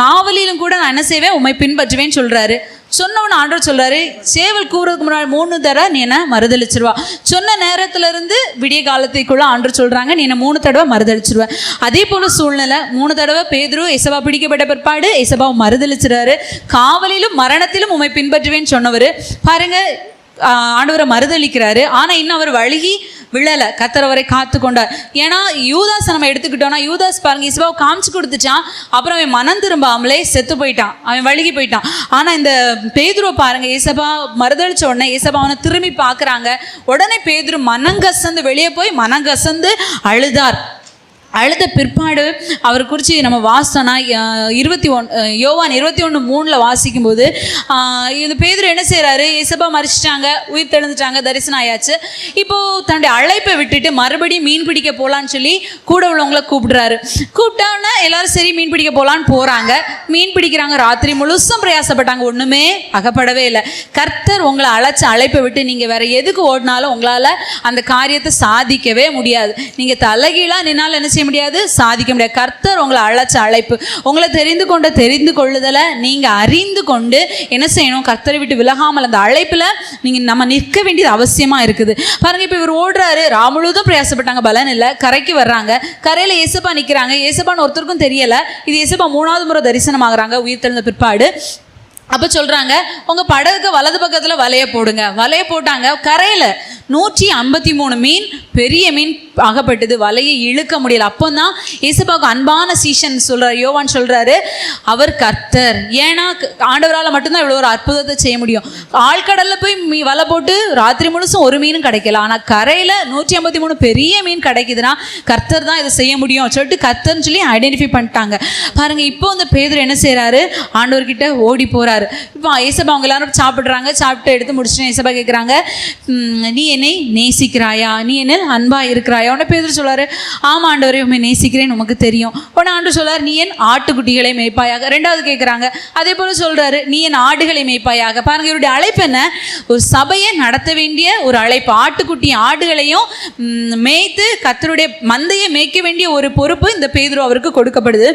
காவலிலும் கூட நான் என்ன செய்வேன், உம்மை பின்பற்றுவேன்னு சொல்றாரு. சொன்னவன் ஆண்டவர் சொல்றாரு, சேவல் கூறதுக்கு முன்னாடி 3 தடவை நீ என்ன மறுதளிச்சிருவா. சொன்ன நேரத்துல இருந்து விடிய காலத்துக்குள்ள ஆண்டவர் சொல்றாங்க, நீ என்ன 3 தடவை மறுதளிச்சிருவ. அதே போல சூழ்நிலை 3 தடவை பேதுரு ஏசபா பிடிக்கப்பட்ட பிற்பாடு ஏசபாவை மறுதளிச்சிறாரு. காவலிலும் மரணத்திலும் உம்மை பின்பற்றுவேன்னு சொன்னவர் பாருங்க, ஆண்டவரை மறுதளிக்கிறாரு. ஆனா இன்னும் அவர் வழுகி விழலை, கர்த்தர் அவரை காத்து கொண்டார். ஏன்னா யூதாஸ் நம்ம எடுத்துக்கிட்டோம்னா, யூதாஸ் பாருங்க இயேசுவை காமிச்சு கொடுத்துட்டான், அப்புறம் அவன் மனம் திரும்பாமலே செத்து போயிட்டான், அவன் வழுகி போயிட்டான். ஆனா இந்த பேதுருவை பாருங்க, ஏசபா மறுதளிச்ச உடனே ஏசபா அவனை திரும்பி பார்க்குறாங்க. உடனே பேதுரு மனங்கசந்து வெளியே போய் மனங்கசந்து அழுதார். அழுத பிற்பாடு அவர் குறித்து நம்ம வாசித்தோன்னா யோவான் 21:3 வாசிக்கும்போது இந்த பேதுரு என்ன செய்கிறாரு, ஏசபா மறிச்சிட்டாங்க, உயிர் தெழுந்துட்டாங்க, தரிசனம் ஆயாச்சு. இப்போது தன்னுடைய அழைப்பை விட்டுட்டு மறுபடியும் மீன் பிடிக்க போகலான்னு சொல்லி கூட உள்ளவங்களை கூப்பிடுறாரு. கூப்பிட்டோன்னா எல்லாரும் சரி மீன் பிடிக்க போகலான்னு போகிறாங்க. மீன் பிடிக்கிறாங்க, ராத்திரி முழுசும் பிரயாசப்பட்டாங்க, ஒன்றுமே அகப்படவே இல்லை. கர்த்தர் உங்களை அழைச்ச அழைப்பை விட்டு நீங்கள் வேற எதுக்கு ஓடினாலும் உங்களால் அந்த காரியத்தை சாதிக்கவே முடியாது. நீங்கள் தலைகீழாக நின்னாலும் என்ன முடியாது, சாதிக்க முடியாது. கர்த்தர் உங்களை அழைச்ச அழைப்பு, உங்களை தெரிந்து கொள்ளுதலை நீங்க அறிந்து கொண்டு என்ன செய்யணும், கர்த்தரை விட்டு விலகாமல் அந்த அழைப்புல நீங்க நம்ம நிற்க வேண்டியது அவசியமா இருக்குது. பாருங்க, இப்ப இவர் ஓடுறாரு, முழுவதும் பிரயாசப்பட்டாங்க, பலன் இல்லை. கரைக்கு வர்றாங்க, கரையில ஏசப்பா நிக்கிறாங்க. ஏசப்பான்னு ஒருத்தருக்கும் தெரியல. இது ஏசப்பா 3வது முறை தரிசனம் ஆகுறாங்க உயிர் தெழுந்த பிற்பாடு. அப்போ சொல்கிறாங்க, உங்கள் படகுக்கு வலது பக்கத்தில் வலையை போடுங்க. வலையை போட்டாங்க. கரையில் 153 மீன், பெரிய மீன் ஆகப்பட்டது. வலையை இழுக்க முடியல. அப்போ தான் ஏசப்பாவுக்கு அன்பான சீஷன் சொல்கிறார், யோவான் சொல்கிறாரு, அவர் கர்த்தர். ஏன்னா ஆண்டவரால் மட்டும்தான் இவ்வளோ ஒரு அற்புதத்தை செய்ய முடியும். ஆழ்கடலில் போய் வலை போட்டு ராத்திரி முழுசும் ஒரு மீனும் கிடைக்கல. ஆனால் கரையில் 153 பெரிய மீன் கிடைக்குதுன்னா கர்த்தர் தான் இதை செய்ய முடியும் சொல்லிட்டு கர்த்தர்னு சொல்லி ஐடென்டிஃபை பண்ணிட்டாங்க. பாருங்கள், இப்போ இந்த பேதுரு என்ன செய்கிறாரு, ஆண்டவர்கிட்ட ஓடி போகிறாரு. இப்போ ஏசப்பா அவங்க எல்லாரும் சாப்பிட்றாங்க. சாப்பிட்டு எடுத்து முடிச்சுட்டு ஏசப்பா கேட்குறாங்க, நீ என்னை நேசிக்கிறாயா, நீ என்ன அன்பா இருக்கிறாயா? உடனே பேதுரு சொல்றாரு, ஆமா ஆண்டவரே, உண்மை நேசிக்கிறேன்னு உமக்கு தெரியும். உடனே ஆண்டவர் சொல்றாரு, நீ என் ஆட்டுக்குட்டிகளை மேய்ப்பாயாக. 2வது கேட்குறாங்க. அதே போல சொல்றாரு, நீ என் ஆடுகளை மேய்ப்பாயாக. பாருங்க, இவருடைய அழைப்பு என்ன, ஒரு சபையை நடத்த வேண்டிய ஒரு அழைப்பு. ஆட்டுக்குட்டி ஆடுகளையும் மேய்த்து கர்த்தருடைய மந்தையை மேய்க்க வேண்டிய ஒரு பொறுப்பு இந்த பேதுரு அவருக்கு கொடுக்கப்படுது.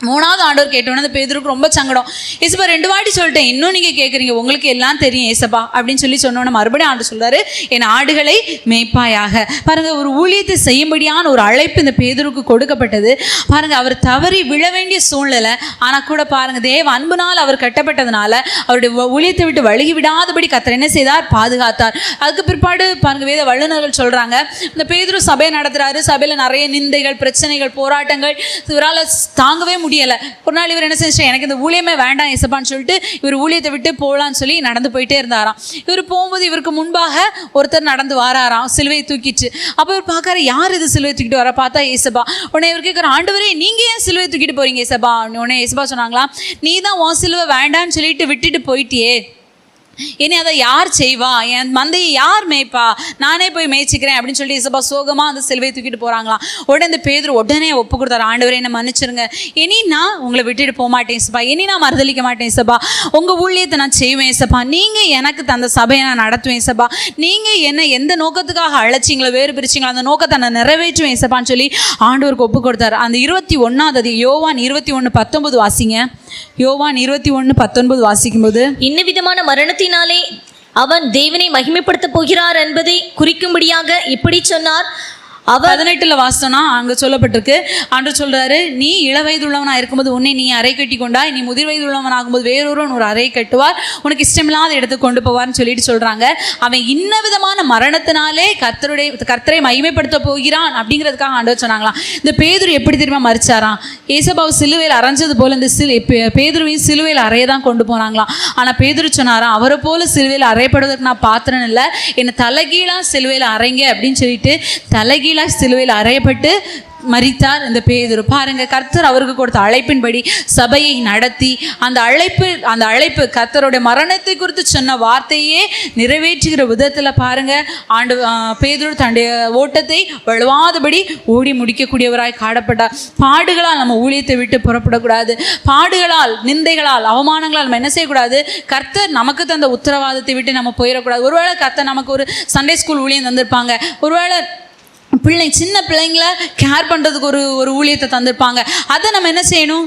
3வது ஆண்டவர் கேட்டோன்னே அந்த பேதுருக்கு ரொம்ப சங்கடம். ஏசப்பா 2 வாட்டி சொல்லிட்டேன், இன்னும் நீங்கள் கேட்குறீங்க, உங்களுக்கு எல்லாம் தெரியும் ஏசப்பா அப்படின்னு சொன்னோன்னே மறுபடியும் ஆண்டவர் சொல்றாரு, என் ஆடுகளை மேய்ப்பாயாக. பாருங்க, ஒரு ஊழியத்தை செய்யும்படியான ஒரு அழைப்பு இந்த பேதுருக்கு கொடுக்கப்பட்டது. பாருங்க, அவர் தவறி விழ வேண்டிய சூழ்நிலை. ஆனால் கூட பாருங்க, தேவ அன்புனால் அவர் கட்டப்பட்டதுனால அவருடைய ஊழியத்தை விட்டு வழுகி விடாதபடி கர்த்தர் என்ன செய்தார், பாதுகாத்தார். அதுக்கு பிற்பாடு பாருங்க, வேத வல்லுநர்கள் சொல்றாங்க, இந்த பேதுரு சபையை நடத்துறாரு. சபையில் நிறைய நிந்தைகள், பிரச்சனைகள், போராட்டங்கள் இவரால் தாங்கவே முடியலை. ஒரு நாள் இவர் என்ன செஞ்சா, எனக்கு இந்த ஊழியமே வேண்டாம் ஏசப்பான்னு சொல்லிட்டு இவர் ஊழியத்தை விட்டு போகலான்னு சொல்லி நடந்து போயிட்டே இருந்தாராம். இவர் போகும்போது இவருக்கு முன்பாக ஒருத்தர் நடந்து வாராராம், சிலுவையை தூக்கிட்டு. அப்போ இவர் பார்க்கற, யார் இது சிலுவை தூக்கிட்டு வர? பார்த்தா ஏசப்பா. உடனே இவர் கேட்குற, ஆண்டவரே நீங்க ஏன் சிலுவை தூக்கிட்டு போறீங்க ஏசப்பா? உடனே ஏசப்பா சொன்னாங்களாம், நீ தான் உன் சிலுவை வேண்டான்னு சொல்லிட்டு விட்டுட்டு போயிட்டியே, இனி அதை யார் செய்வா, என் மந்தையை யார் மேய்ப்பா, நானே போய் மேய்ச்சிக்கிறேன் அப்படின்னு சொல்லி ஏசப்பா சோகமாக அந்த சிலுவையை தூக்கிட்டு போகிறாங்களாம். உடனே இந்த பேதுரு உடனே ஒப்பு கொடுத்தாரு, ஆண்டவரே என்னை மன்னிச்சிருங்க, இனி நான் உங்களை விட்டுட்டு போக மாட்டேன் ஏசப்பா, இனி நான் மறுதளிக்க மாட்டேன் ஏசப்பா, உங்கள் ஊழியத்தை நான் செய்வேன் ஏசப்பா, நீங்கள் எனக்கு தந்த சபையை நான் நடத்துவேன் ஏசப்பா, நீங்கள் என்ன எந்த நோக்கத்துக்காக அழைச்சிங்களோ வேறு பிரிச்சிங்களோ அந்த நோக்கத்தை நான் நிறைவேற்றுவேன் ஏசப்பான்னு சொல்லி ஆண்டவருக்கு ஒப்பு கொடுத்தாரு. அந்த 21வது யோவான் 21:19 வாசிங்க. யோவான் 21:19 வாசிக்கும்போது, இன்ன விதமான மரணத்தினாலே அவன் தேவனை மகிமைப்படுத்த போகிறார் என்பதை குறிக்கும்படியாக இப்படி சொன்னார். 18 வாசனா அங்கே சொல்லப்பட்டிருக்கு. ஆண்டவர் சொல்றாரு, நீ இளவயது உள்ளவனாக இருக்கும்போது உன்னை நீ அறை கட்டி கொண்டாய், நீ முதிர் வயது உள்ளவன் ஆகும்போது வேறொருவன் ஒரு அறை கட்டுவார், உனக்கு இஷ்டமில்லாத இடத்துக்கு கொண்டு போவார்னு சொல்லிட்டு சொல்றாங்க. அவன் இன்ன விதமான மரணத்தினாலே கர்த்தரை மகிமைப்படுத்த போகிறான் அப்படிங்கிறதுக்காக ஆண்டவர் சொன்னாங்களாம். இந்த பேதுரு எப்படி தெரியுமா மரிச்சாராம், ஏசப்பாவை சிலுவையில் அரைஞ்சது போல இந்த பேதுருவையும் சிலுவையில் அறைய தான் கொண்டு போனாங்களாம். ஆனால் பேதுரு சொன்னாராம், அவரை போல சிலுவையில் அறையப்படுவதற்கு நான் பாத்திரம் இல்லை, என்னை தலைகீழா சிலுவையில் அறைங்க அப்படின்னு சொல்லிட்டு தலைகீழ சிலுவையில் அறையப்பட்டு மரித்தார் இந்த பேதுரு. பாருங்க, கர்த்தர் அவருக்கு கொடுத்த அழைப்பின்படி சபையை நடத்தி அந்த அழைப்பு கர்த்தருடைய மரணத்தை குறித்து சொன்ன வார்த்தையே நிறைவேற்றுகிற விதத்தில் பாருங்க, பேதுரு தன்னுடைய ஓட்டத்தை வழுவாதபடி ஓடி முடிக்கக்கூடியவராய் காணப்பட்டார். பாடுகளால் நம்ம ஊழியத்தை விட்டு புறப்படக்கூடாது. பாடுகளால், நிந்தைகளால், அவமானங்களால் நம்ம என்ன செய்யக்கூடாது, கர்த்தர் நமக்கு தந்த உத்தரவாதத்தை விட்டு நம்ம போயிடக்கூடாது. ஒருவேளை கர்த்தர் நமக்கு ஒரு சண்டே ஸ்கூல் ஊழியம் தந்திருப்பாங்க, ஒருவேளை சின்ன பிள்ளைங்களை கேர் பண்ணுறதுக்கு ஒரு ஊழியத்தை தந்திருப்பாங்க. அதை நம்ம என்ன செய்யணும்,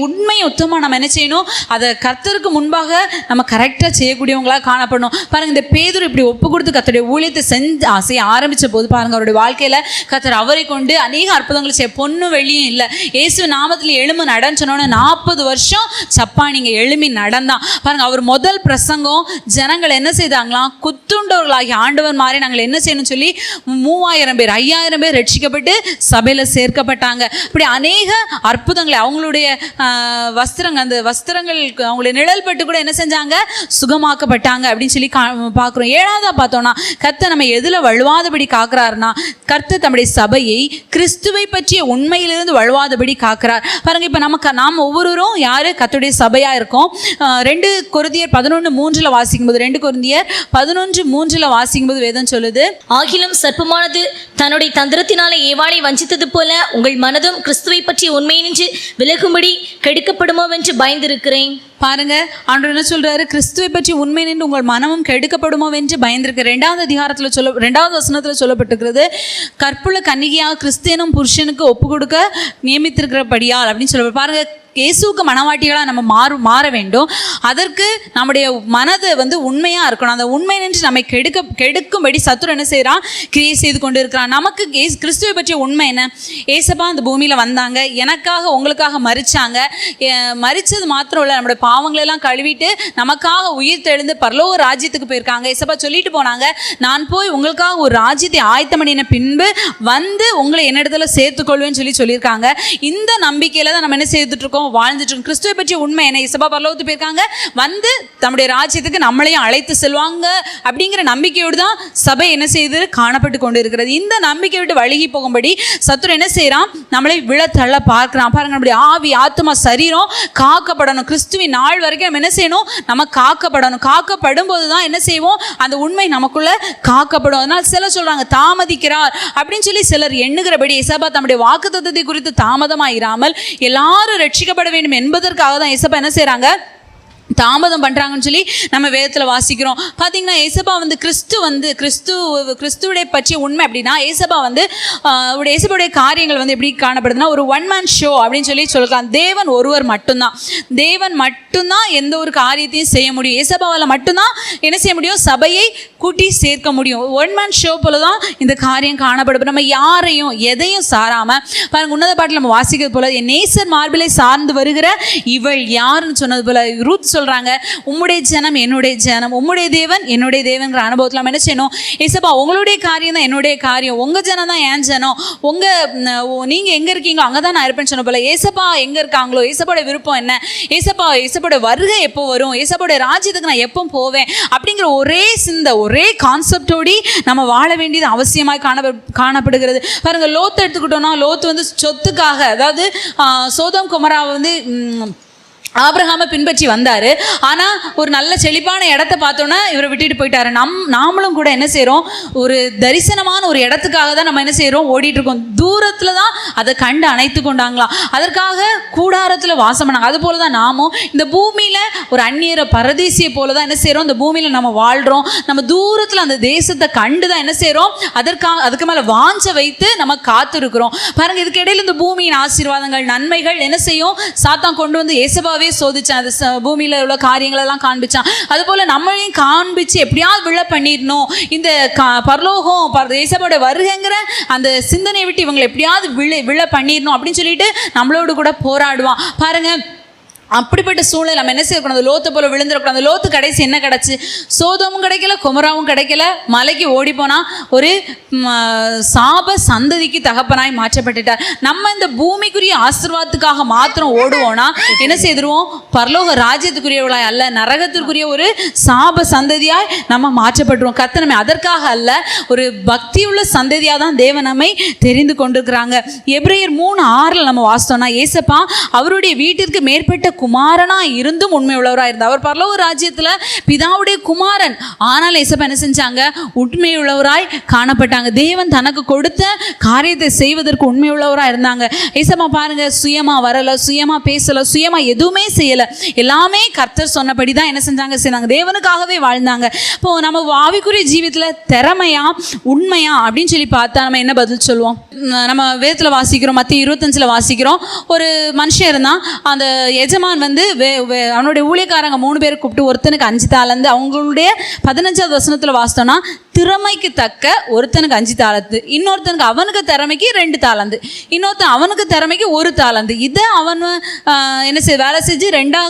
உண்மை உத்தமாக நம்ம என்ன செய்யணும், அதை கர்த்தருக்கு முன்பாக நம்ம கரெக்டாக செய்யக்கூடியவங்களாக காணப்படணும். பாருங்கள், இந்த பேதுரு இப்படி ஒப்பு கொடுத்து கர்த்தருடைய ஊழியத்தை செய்ய ஆரம்பித்த போது பாருங்கள், அவருடைய வாழ்க்கையில் கர்த்தர் அவரை கொண்டு அநேக அற்புதங்களை செய்ய, பொண்ணு வெளியும் இல்லை, இயேசு நாமத்தில் எழும்பி நடன்னு சொன்னோன்னே 40 வருஷம் சப்பானிங்க எழும்பி நடந்தான். பாருங்கள், அவர் முதல் பிரசங்கம் ஜனங்கள் என்ன செய்தாங்களாம், குத்துண்டவர்களாகி ஆண்டவர் மாதிரி நாங்கள் என்ன செய்யணும்னு சொல்லி 3000 பேர் 5000 பேர் ரட்சிக்கப்பட்டு சபையில் சேர்க்கப்பட்டாங்க. இப்படி அநேக அற்புதங்களை அவங்களுடைய வஸ்திரங்கள், அந்த வஸ்திரங்கள் அவங்களுடைய நிழல் பட்டு கூட என்ன செஞ்சாங்க, சுகமாக்கப்பட்டாங்க அப்படின்னு சொல்லி பார்க்குறோம். 7வதா பார்த்தோம்னா, கர்த்தர் நம்ம எதில் வழுவாதபடி காக்கிறாருன்னா, கர்த்தர் தம்முடைய சபையை கிறிஸ்துவை பற்றிய உண்மையிலிருந்து வழுவாதபடி காக்கிறார். பாருங்க, இப்போ நாம் ஒவ்வொருவரும் யாரு, கர்த்தருடைய சபையா இருக்கோம். 2 கொரிந்தியர் 11:3 வாசிக்கும்போது, 2 கொரிந்தியர் 11:3 வாசிக்கும்போது வேதம் சொல்லுது, ஆகிலும் சர்ப்பமானது தன்னுடைய தந்திரத்தினாலே ஏவாளை வஞ்சித்தது போல உங்கள் மனதும் கிறிஸ்துவை பற்றிய உண்மையினின்று விலகும்படி கெடுக்கப்படுமோ என்று பயந்திருக்கிறேன். பாருங்க, ஆண்டவர் என்ன சொல்றாரு, கிறிஸ்துவை பற்றி உண்மை நின்று உங்கள் மனமும் கெடுக்கப்படுமோ என்று பயந்திருக்கு. 2வது அதிகாரத்தில் 2வது வசனத்தில் சொல்லப்பட்டிருக்கிறது, கற்புள்ள கன்னிகையாக கிறிஸ்தியனும் புருஷனுக்கு ஒப்பு கொடுக்க நியமித்திருக்கிறபடியால் அப்படின்னு சொல்ல. பாருங்க, இயேசுவுக்கு மனவாட்டிகளாக நம்ம மாற வேண்டும். அதற்கு நம்முடைய மனதை உண்மையாக இருக்கணும். அந்த உண்மை நின்று நம்மை கெடுக்கும்படி சத்துரு என்ன செய்கிறான், கிரியை செய்து கொண்டு இருக்கிறான். நமக்கு கிறிஸ்துவை பற்றிய உண்மை என்ன, ஏசப்பா அந்த பூமியில் வந்தாங்க, எனக்காக உங்களுக்காக மரிச்சாங்க, மரிச்சது மாத்திரம் இல்லை, நம்முடைய பாவங்களெல்லாம் கழுவிட்டு நமக்காக உயிர் தெழுந்து பரலோக ராஜ்யத்துக்கு போயிருக்காங்க. ஏசப்பா சொல்லிட்டு போனாங்க, நான் போய் உங்களுக்காக ஒரு ராஜ்யத்தை ஆயத்தம் பண்ணின பின்பு உங்களை என்னிடத்துல சேர்த்துக்கொள்வேன்னு சொல்லியிருக்காங்க. இந்த நம்பிக்கையில தான் நம்ம என்ன செய்துட்டு இருக்கோம், வாழ்ந்துட்டு இருக்கோம். கிறிஸ்துவை பற்றிய உண்மை என்ன, இயேசப்பா பரலோகத்துக்கு போயிருக்காங்க, தம்முடைய ராஜ்யத்துக்கு நம்மளையும் அழைத்து செல்வாங்க அப்படிங்கிற நம்பிக்கையோடு தான் சபை என்ன செய்து காணப்பட்டு கொண்டு இருக்கிறது. இந்த நம்பிக்கை விட்டு வழுகி போகும்படி சத்துரு என்ன செய்யறான், நம்மளை விழத்தள்ள பார்க்கிறான். பாருங்க, நம்முடைய ஆவி, ஆத்மா, சரீரம் காக்கப்படணும். கிறிஸ்துவின் நாள் வரைக்கும் நம்ம என்ன செய்யணும், நம்ம காக்கப்படணும். காக்கப்படும் போது தான் என்ன செய்வோம், அந்த உண்மை நமக்குள்ள காக்கப்படும். அதனால சிலர் சொல்றாங்க தாமதிக்கிறார் அப்படின்னு சொல்லி சிலர் எண்ணுகிறபடி, இயேசப்பா தம்முடைய வாக்குத்தத்தத்தை குறித்து தாமதமாயிராமல் எல்லாரும் ரட்சிக்கப்பட வேண்டும் என்பதற்காக தான் இயேசப்பா என்ன செய்றாங்க, தாமதம் பண்றாங்கன்னு சொல்லி நம்ம வேதத்துல வாசிக்கிறோம். பாத்தீங்கன்னா ஏசப்பா கிறிஸ்துவுடைய பற்றிய உண்மை அப்படின்னா, ஏசப்பா ஏசப்பாவுடைய காரியங்கள் எப்படி காணப்படுதுன்னா, ஒரு ஒன் மேன் ஷோ அப்படின்னு சொல்லலாம். தேவன் ஒருவர் மட்டும்தான், தேவன் மட்டும்தான் எந்த ஒரு காரியத்தையும் செய்ய முடியும். ஏசப்பாவால் மட்டும்தான் என்ன செய்ய முடியும், சபையை கூட்டி சேர்க்க முடியும். ஒன் மேன் ஷோ போலதான் இந்த காரியம் காணப்படும். நம்ம யாரையும் எதையும் சாராம, பாருங்க, உன்னத பாட்டில் நம்ம வாசிக்கிறது போல, என் நேசர் மார்பிலை சார்ந்து வருகிற இவள் யாருன்னு சொன்னது போல, ரூத் சொல்றாங்க, உம்முடைய ஜனம் என்னுடைய ஜனம், உம்முடைய தேவன் என்னுடைய தேவன்கிற அனுபவத்தில் நம்ம என்ன செய்யணும், ஏசப்பா உங்களுடைய காரியம் தான் என்னுடைய காரியம், உங்க ஜனம் தான் என் ஜனம், நீங்க எங்க இருக்கீங்களோ அங்கதான் நான் இருப்பேன்னு சொன்ன போல, ஏசப்பா எங்க இருக்காங்களோ, ஏசப்பாவோட விருப்பம் என்ன, ஏசப்பாவோட வருகை எப்போ வரும், ஏசப்பாவோட ராஜ்யத்துக்கு நான் எப்போ போவேன் அப்படிங்கிற ஒரே சிந்தை, ஒரே கான்செப்டோடி நம்ம வாழ வேண்டியது அவசியமாய் காணப்படுகிறது. பாருங்க, லோத்து எடுத்துக்கிட்டோம்னா, லோத்து சொத்துக்காக, அதாவது சோதோம் கொமோராவை ஆபிரகாமை பின்பற்றி வந்தாரு. ஆனா ஒரு நல்ல செழிப்பான இடத்த பார்த்தோன்னா இவரை விட்டுட்டு போயிட்டாரு. நாமளும் கூட என்ன செய்யறோம், ஒரு தரிசனமான ஒரு இடத்துக்காக தான் நம்ம என்ன செய்யறோம், ஓடிட்டு இருக்கோம். தூரத்துல தான் அதை கண்டு அணைத்து கொண்டாங்களாம், அதற்காக கூடாரத்துல வாசம் பண்ணாங்க. அது போலதான் நாமும் இந்த பூமியில ஒரு அந்நியர பரதேசியை போலதான் என்ன செய்யறோம், இந்த பூமியில நம்ம வாழ்றோம். நம்ம தூரத்துல அந்த தேசத்தை கண்டுதான் என்ன செய்யறோம், அதுக்கு மேல வாஞ்ச வைத்து நம்ம காத்து இருக்கிறோம். பாருங்க, இதுக்கு இடையில இந்த பூமியின் ஆசீர்வாதங்கள், நன்மைகள் என்ன செய்யும், சாத்தான் கொண்டு வந்து ஏசப்பா சோதிச்சான், அந்த பூமியில உள்ள காரியங்கள் எல்லாம் காண்பிச்சான். அது போல நம்மளையும் காண்பிச்சு எப்படியாவது விழ பண்ணிடணும், இந்த பரலோகம் ஏசப்பாவோட வருகைங்கிற அந்த சிந்தனையை விட்டு இவங்களை எப்படியாவது விழ பண்ணிடணும் அப்படின்னு சொல்லிட்டு நம்மளோடு கூட போராடுவான். பாருங்க, அப்படிப்பட்ட சூழ்நிலை நம்ம என்ன செய்யக்கூடாது, அந்த லோத்தை போல விழுந்துடக்கூடாது. லோத்து கடைசி என்ன கிடைச்சு, சோதமும் கிடைக்கல, கொமோராவும் கிடைக்கல, மலைக்கு ஓடி போனா ஒரு சாப சந்ததிக்கு தகப்பனாய் மாற்றப்பட்டுட்டார். நம்ம இந்த பூமிக்குரிய ஆசீர்வாதத்துக்காக மாத்திரம் ஓடுவோம்னா என்ன செய்திருவோம், பரலோக ராஜ்யத்துக்குரியவர்களாய் அல்ல, நரகத்திற்குரிய ஒரு சாப சந்ததியாய் நம்ம மாற்றப்பட்டுருவோம். கர்த்தர் நம்மை அதற்காக அல்ல, ஒரு பக்தியுள்ள சந்ததியாக தான் தேவன் நம்மை தெரிந்து கொண்டிருக்கிறாங்க. எபிரேயர் 3:6 நம்ம வாசித்தோம்னா, ஏசப்பா அவருடைய வீட்டிற்கு மேற்பட்ட குமாரனா இருந்தும் உண்மை உள்ளவராக இருந்தார். அவர் பரலோக ராஜ்யத்தில் பிதாவுடைய குமாரன், ஆனால் ஏசப்பா என்ன செஞ்சாங்க? உண்மை உள்ளவராய் காணப்பட்டாங்க. தேவன் தனக்கு கொடுத்த காரியத்தை செய்வதற்கு உண்மை உள்ளவராக இருந்தாங்க. ஏசப்பா பாருங்க, சுயமா வரல, சுயமா பேசல, சுயமா எதுவுமே செய்யல, எல்லாமே கர்த்தர் சொன்னபடி தான் என்ன செஞ்சாங்க? செய்தாங்க. தேவனுக்காகவே வாழ்ந்தாங்க. இப்போ நம்ம ஆவிக்குரிய ஜீவிதத்தில் திறமையா உண்மையா அப்படின்னு சொல்லி பார்த்தா நம்ம என்ன பதில் சொல்லுவோம்? நம்ம வேதத்தில் வாசிக்கிறோம், மத்திய 25 வாசிக்கிறோம். ஒரு மனுஷன் இருந்தான். அந்த எஜமான் வந்து அவனுடைய ஊழியக்காரங்க 3 பேர் கூப்பிட்டு ஒருத்தனுக்கு 5 தாலந்து, அவங்களுடைய 15வது வசனத்தில் வாசித்தோம்னா திறமைக்கு தக்க ஒருத்தனுக்கு 5 தாலந்து, இன்னொருத்தனுக்கு அவனுக்கு திறமைக்கு 2 தாலந்து, இன்னொருத்தன் அவனுக்கு திறமைக்கு 1 தாலந்து. இதை அவன் என்ன வேலை செஞ்சு 2ஆ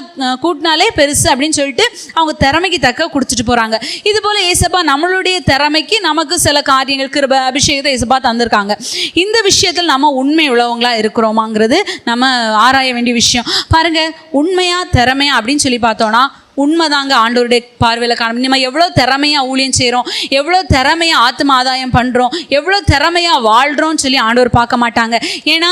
கூட்டினாலே பெருசு அப்படின்னு சொல்லிட்டு அவங்க திறமைக்கு தக்க கொடுத்துட்டு போகிறாங்க. இது போல் ஏசப்பா நம்மளுடைய திறமைக்கு நமக்கு சில காரியங்கள், கிருபை, அபிஷேகத்தை ஏசப்பா தந்திருக்காங்க. இந்த விஷயத்தில் நம்ம உண்மை உள்ளவங்களா இருக்கிறோமாங்கிறது நம்ம ஆராய வேண்டிய விஷயம். பாருங்க, உண்மையா திறமையா அப்படின்னு சொல்லி பார்த்தோன்னா உண்மைதாங்க ஆண்டவருடைய பார்வையில் காணும். நம்ம எவ்வளோ திறமையாக ஊழியம் செய்கிறோம், எவ்வளோ திறமையாக ஆத்ம ஆதாயம் பண்ணுறோம், எவ்வளோ திறமையாக வாழ்கிறோன்னு சொல்லி ஆண்டவர் பார்க்க மாட்டாங்க. ஏன்னா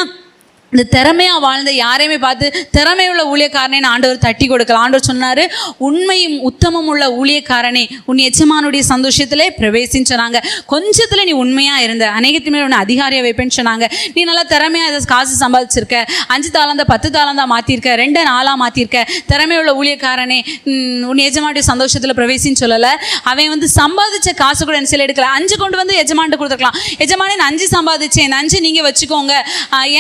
இந்த திறமையாக வாழ்ந்த யாரையுமே பார்த்து திறமையுள்ள ஊழியக்காரனே ஆண்டவர் தட்டி கொடுக்கலாம். ஆண்டவர் சொன்னார், உண்மையும் உத்தமம் உள்ள ஊழியக்காரனே உன் எஜமானுடைய சந்தோஷத்திலே பிரவேசின்னு சொன்னாங்க. கொஞ்சத்தில் நீ உண்மையாக இருந்த, அநேகத்து மேலே உன்னை அதிகாரியாக வைப்பேன்னு சொன்னாங்க. நீ நல்லா திறமையாக இதை காசு சம்பாதிச்சிருக்க, 5 தாலந்தா 10 தாலந்தா மாற்றிருக்க, 2 4 மாற்றிருக்க, திறமையுள்ள ஊழியக்காரனே உன் எஜமானுடைய சந்தோஷத்தில் பிரவேசின்னு சொல்லலை. அவன் வந்து சம்பாதிச்ச காசு கூட என்ன செய்ய எடுக்கல, 5 கொண்டு வந்து எஜமான்ட்டு கொடுத்துருக்கலாம். எஜமானே நான் 5 சம்பாதிச்சேன், இந்த 5 நீங்கள் வச்சுக்கோங்க,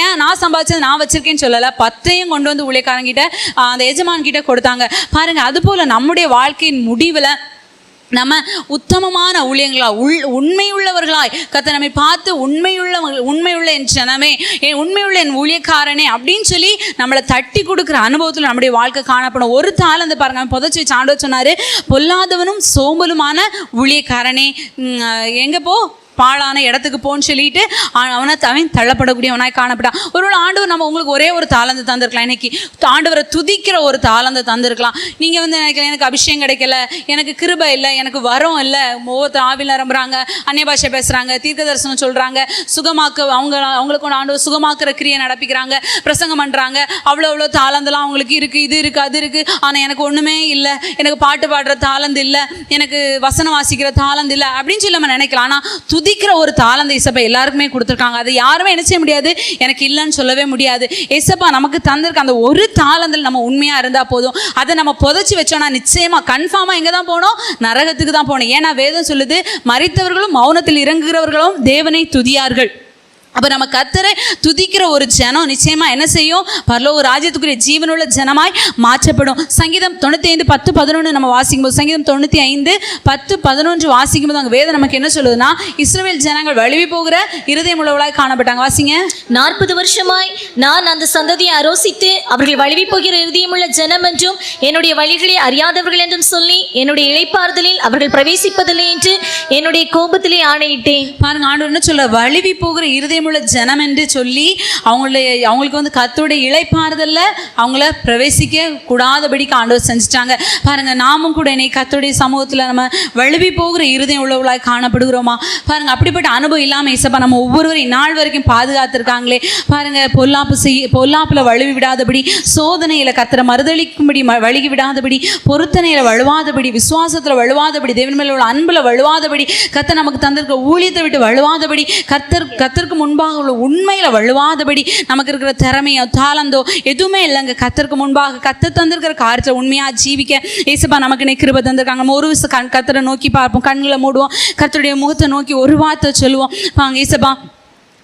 ஏன் நான் நான் வச்சிருக்கேன்னு சொல்லல, 10ஐயும் கொண்டு வந்து ஊழியக்காரங்கிட்ட அந்த எஜமான் கிட்ட கொடுத்தாங்க. பாருங்க, அது போல நம்முடைய வாழ்க்கையின் முடிவில் நம்ம உத்தமமான ஊழியங்களா உண்மையுள்ளவர்களாய் கர்த்தர் நம்மை பார்த்து உண்மையுள்ள என் ஜனமே, உண்மையுள்ள என் ஊழியக்காரனே அப்படின்னு சொல்லி நம்மளை தட்டி கொடுக்குற அனுபவத்தில் நம்முடைய வாழ்க்கை காணப்படும். 1 தாலந்து பாருங்க, புதைச்சி வச்சு ஆண்டவர் சொன்னாரு, பொல்லாதவனும் சோம்பலுமான ஊழியக்காரனே எங்க போ, பாழான இடத்துக்கு போன்னு சொல்லிட்டு அவன் தள்ளப்படக்கூடியவனாய் காணப்பட்டான். ஒருவேளை ஆண்டவர் நம்ம உங்களுக்கு ஒரே 1 தாலந்து தந்திருக்கலாம். இன்னைக்கு ஆண்டவரை துதிக்கிற 1 தாலந்து தந்திருக்கலாம். நீங்கள் வந்து நினைக்கலாம், எனக்கு அபிஷேகம் கிடைக்கல, எனக்கு கிருபை இல்லை, எனக்கு வரம் இல்லை, ஒவ்வொருத்தர் ஆவியில் நம்புறாங்க, அந்நிய பாஷை பேசுகிறாங்க, தீர்க்க தரிசனம் சொல்கிறாங்க, அவங்களுக்கு ஆண்டவர் சுகமாக்குற கிரியை நடப்பிக்கிறாங்க, பிரசங்கம் பண்ணுறாங்க, அவ்வளோ தாலந்தெல்லாம் அவங்களுக்கு இருக்குது, இது இருக்குது, அது இருக்குது, ஆனால் எனக்கு ஒன்றுமே இல்லை, எனக்கு பாட்டு பாடுற தாலந்து இல்லை, எனக்கு வசனம் வாசிக்கிற தாலந்து இல்லை அப்படின்னு சொல்லி நம்ம நினைக்கலாம். ஆனால் துதிக்கிற 1 தாலந்தை ஏசப்பா எல்லாருக்குமே கொடுத்துருக்காங்க. அது யாருமே என்ன செய்ய முடியாது, எனக்கு இல்லைன்னு சொல்லவே முடியாது. ஏசப்பா நமக்கு தந்திருக்க அந்த 1 தாலந்தில் நம்ம உண்மையாக இருந்தால் போதும். அதை நம்ம புதைச்சி வச்சோன்னா நிச்சயமாக கன்ஃபார்மாக எங்கே தான் போகணும்? நரகத்துக்கு தான் போகணும். ஏன்னா வேதம் சொல்லுது, மரித்தவர்களும் மௌனத்தில் இறங்குகிறவர்களும் தேவனை துதியார்கள். அப்போ நம்ம கர்த்தரை துதிக்கிற ஒரு ஜனம் நிச்சயமாக என்ன செய்யும்? பரலோக ராஜ்யத்துக்குரிய ஜீவனுள்ள ஜனமாய் மாற்றப்படும். சங்கீதம் 95 10 11 நம்ம வாசிக்கும்போது, சங்கீதம் 95 10 11 வாசிக்கும்போது அங்கே வேதம் நமக்கு என்ன சொல்லுதுன்னா, இஸ்ரவேல் ஜனங்கள் வழுவி போகிற இருதயம் உள்ளவர்களாய் காணப்பட்டாங்க. வாசிங்க. 40 வருஷமாய் நான் அந்த சந்ததியை அரோசித்து அவர்கள் வழுவி போகிற இருதயமுள்ள ஜனம் என்றும் என்னுடைய வழிகளை அறியாதவர்கள் என்றும் சொல்லி என்னுடைய இளைப்பாறுதலில் அவர்கள் பிரவேசிப்பதில்லை என்று என்னுடைய கோபத்திலே ஆணையிட்டேன். பாருங்க, ஆண்டவர் என்ன சொல்ல, வழுவி போகிற இருதயம் உள்ள ஜனம் என்று சொல்லி அவங்களுக்கு வந்து கர்த்தருடைய இளைப்பாறுதல்ல அவங்கள பிரவேசிக்க கூடாதபடிக்கு ஆண்டவர் செஞ்சுட்டாங்க. பாருங்க, நாமும் கூட இன்னைக்கு கர்த்தருடைய சமூகத்தில் நம்ம வழுவி போகிற இருதயம் உள்ளவர்களாய் காணப்படுகிறோமா? பாருங்க, அப்படிப்பட்ட அனுபவம் இல்லாமல் ஏசப்பா நம்ம ஒவ்வொருவரும் இந்நாள் வரைக்கும் பாதுகாத்திருக்காங்களே. பாருங்க, பொல்லாப்புல வழுவி விடாதபடி, சோதனையில கர்த்தரை மறுதளிக்கும்படி வழுகி விடாதபடி, பொருத்தனையில வழுவாதபடி, விசுவாசத்துல வழுவாதபடி, தேவன் மேல உள்ள அன்புல வழுவாதபடி, கர்த்தர் நமக்கு தந்திருக்க ஊழியத்தை விட்டு வழுவாதபடி, கர்த்தருக்கு முன்பாக உள்ள உண்மையில வழுவாதபடி, நமக்கு இருக்கிற திறமையோ தாளந்தோ எதுவுமே இல்லைங்க. கர்த்தருக்கு முன்பாக கர்த்தர் தந்திருக்கிற காரியத்தில் உண்மையா ஜீவிக்க ஏசப்பா நமக்கு கிருபை தந்திருக்காங்க. நம்ம ஒரு விஷயம் கர்த்தரை நோக்கி பார்ப்போம், கண்களை மூடுவோம், கர்த்தருடைய முகத்தை நோக்கி ஒரு வார்த்தை சொல்லுவோம். வாங்க ஏசப்பா,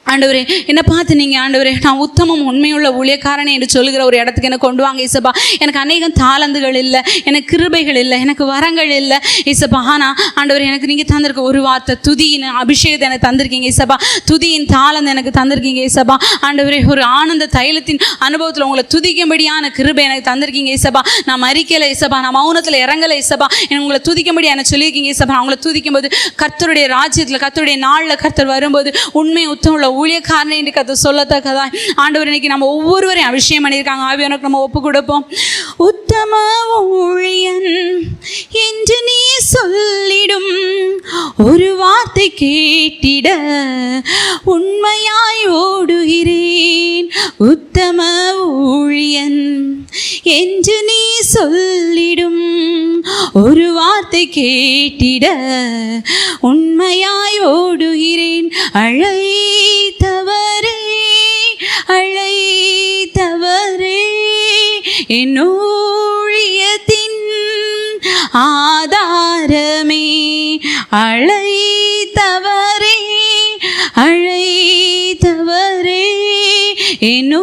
ஆண்டவரே என்னை பார்த்து நீங்கள் ஆண்டவரே நான் உத்தமம் உண்மையுள்ள ஊழியக்காரனே என்று சொல்லுகிற ஒரு இடத்துக்கு என்னை கொண்டு வாங்க ஏசப்பா. எனக்கு அநேகம் தாளந்துகள் இல்லை, எனக்கு கிருபைகள் இல்லை, எனக்கு வரங்கள் இல்லை ஏசப்பா. ஆனால் ஆண்டவரே எனக்கு நீங்கள் தந்திருக்க ஒரு வார்த்தை துதியின் அபிஷேகத்தை எனக்கு தந்திருக்கீங்க ஏசப்பா. துதியின் தாளந்து எனக்கு தந்திருக்கீங்க ஏசப்பா. ஆண்டவரே ஒரு ஆனந்த தைலத்தின் அனுபவத்தில் உங்களை துதிக்கும்படியான கிருபை எனக்கு தந்திருக்கீங்க ஏசப்பா. நான் மறிக்கலை ஏசப்பா, நான் மௌனத்தில் இறங்கலை ஏசப்பா, உங்களை துதிக்கும்படியா எனக்கு சொல்லியிருக்கீங்க ஏசப்பா. அவங்களை துதிக்கும்போது கர்த்தருடைய ராஜ்யத்தில் கர்த்தருடைய நாளில் கர்த்தர் வரும்போது உண்மை உத்தமுள்ள ஊழியக்காரனை என்று கர்த்தர் சொல்லத்தக்கதா ஆண்டவர் இன்னைக்கு நம்ம ஒவ்வொருவரையும் அபிஷேகம் பண்ணியிருக்காங்க. ஆவியானவருக்கு நம்ம ஒப்பு கொடுப்போம். உத்தம ஊழியன் என்று நீ சொல்லிடும் ஒரு வார்த்தை கேட்டிட உண்மையாய் ஓடுகிறேன். உத்தம ஊழியன் என்று நீ சொல்லிடும் ஒரு வார்த்தை கேட்டிட உண்மையாய் ஓடுகிறேன். அழைத்தவரே அழைத்தவரே என் ஊழியத்தின் ஆதாரமே. அழைத்தவரே அழைத்தவரே என்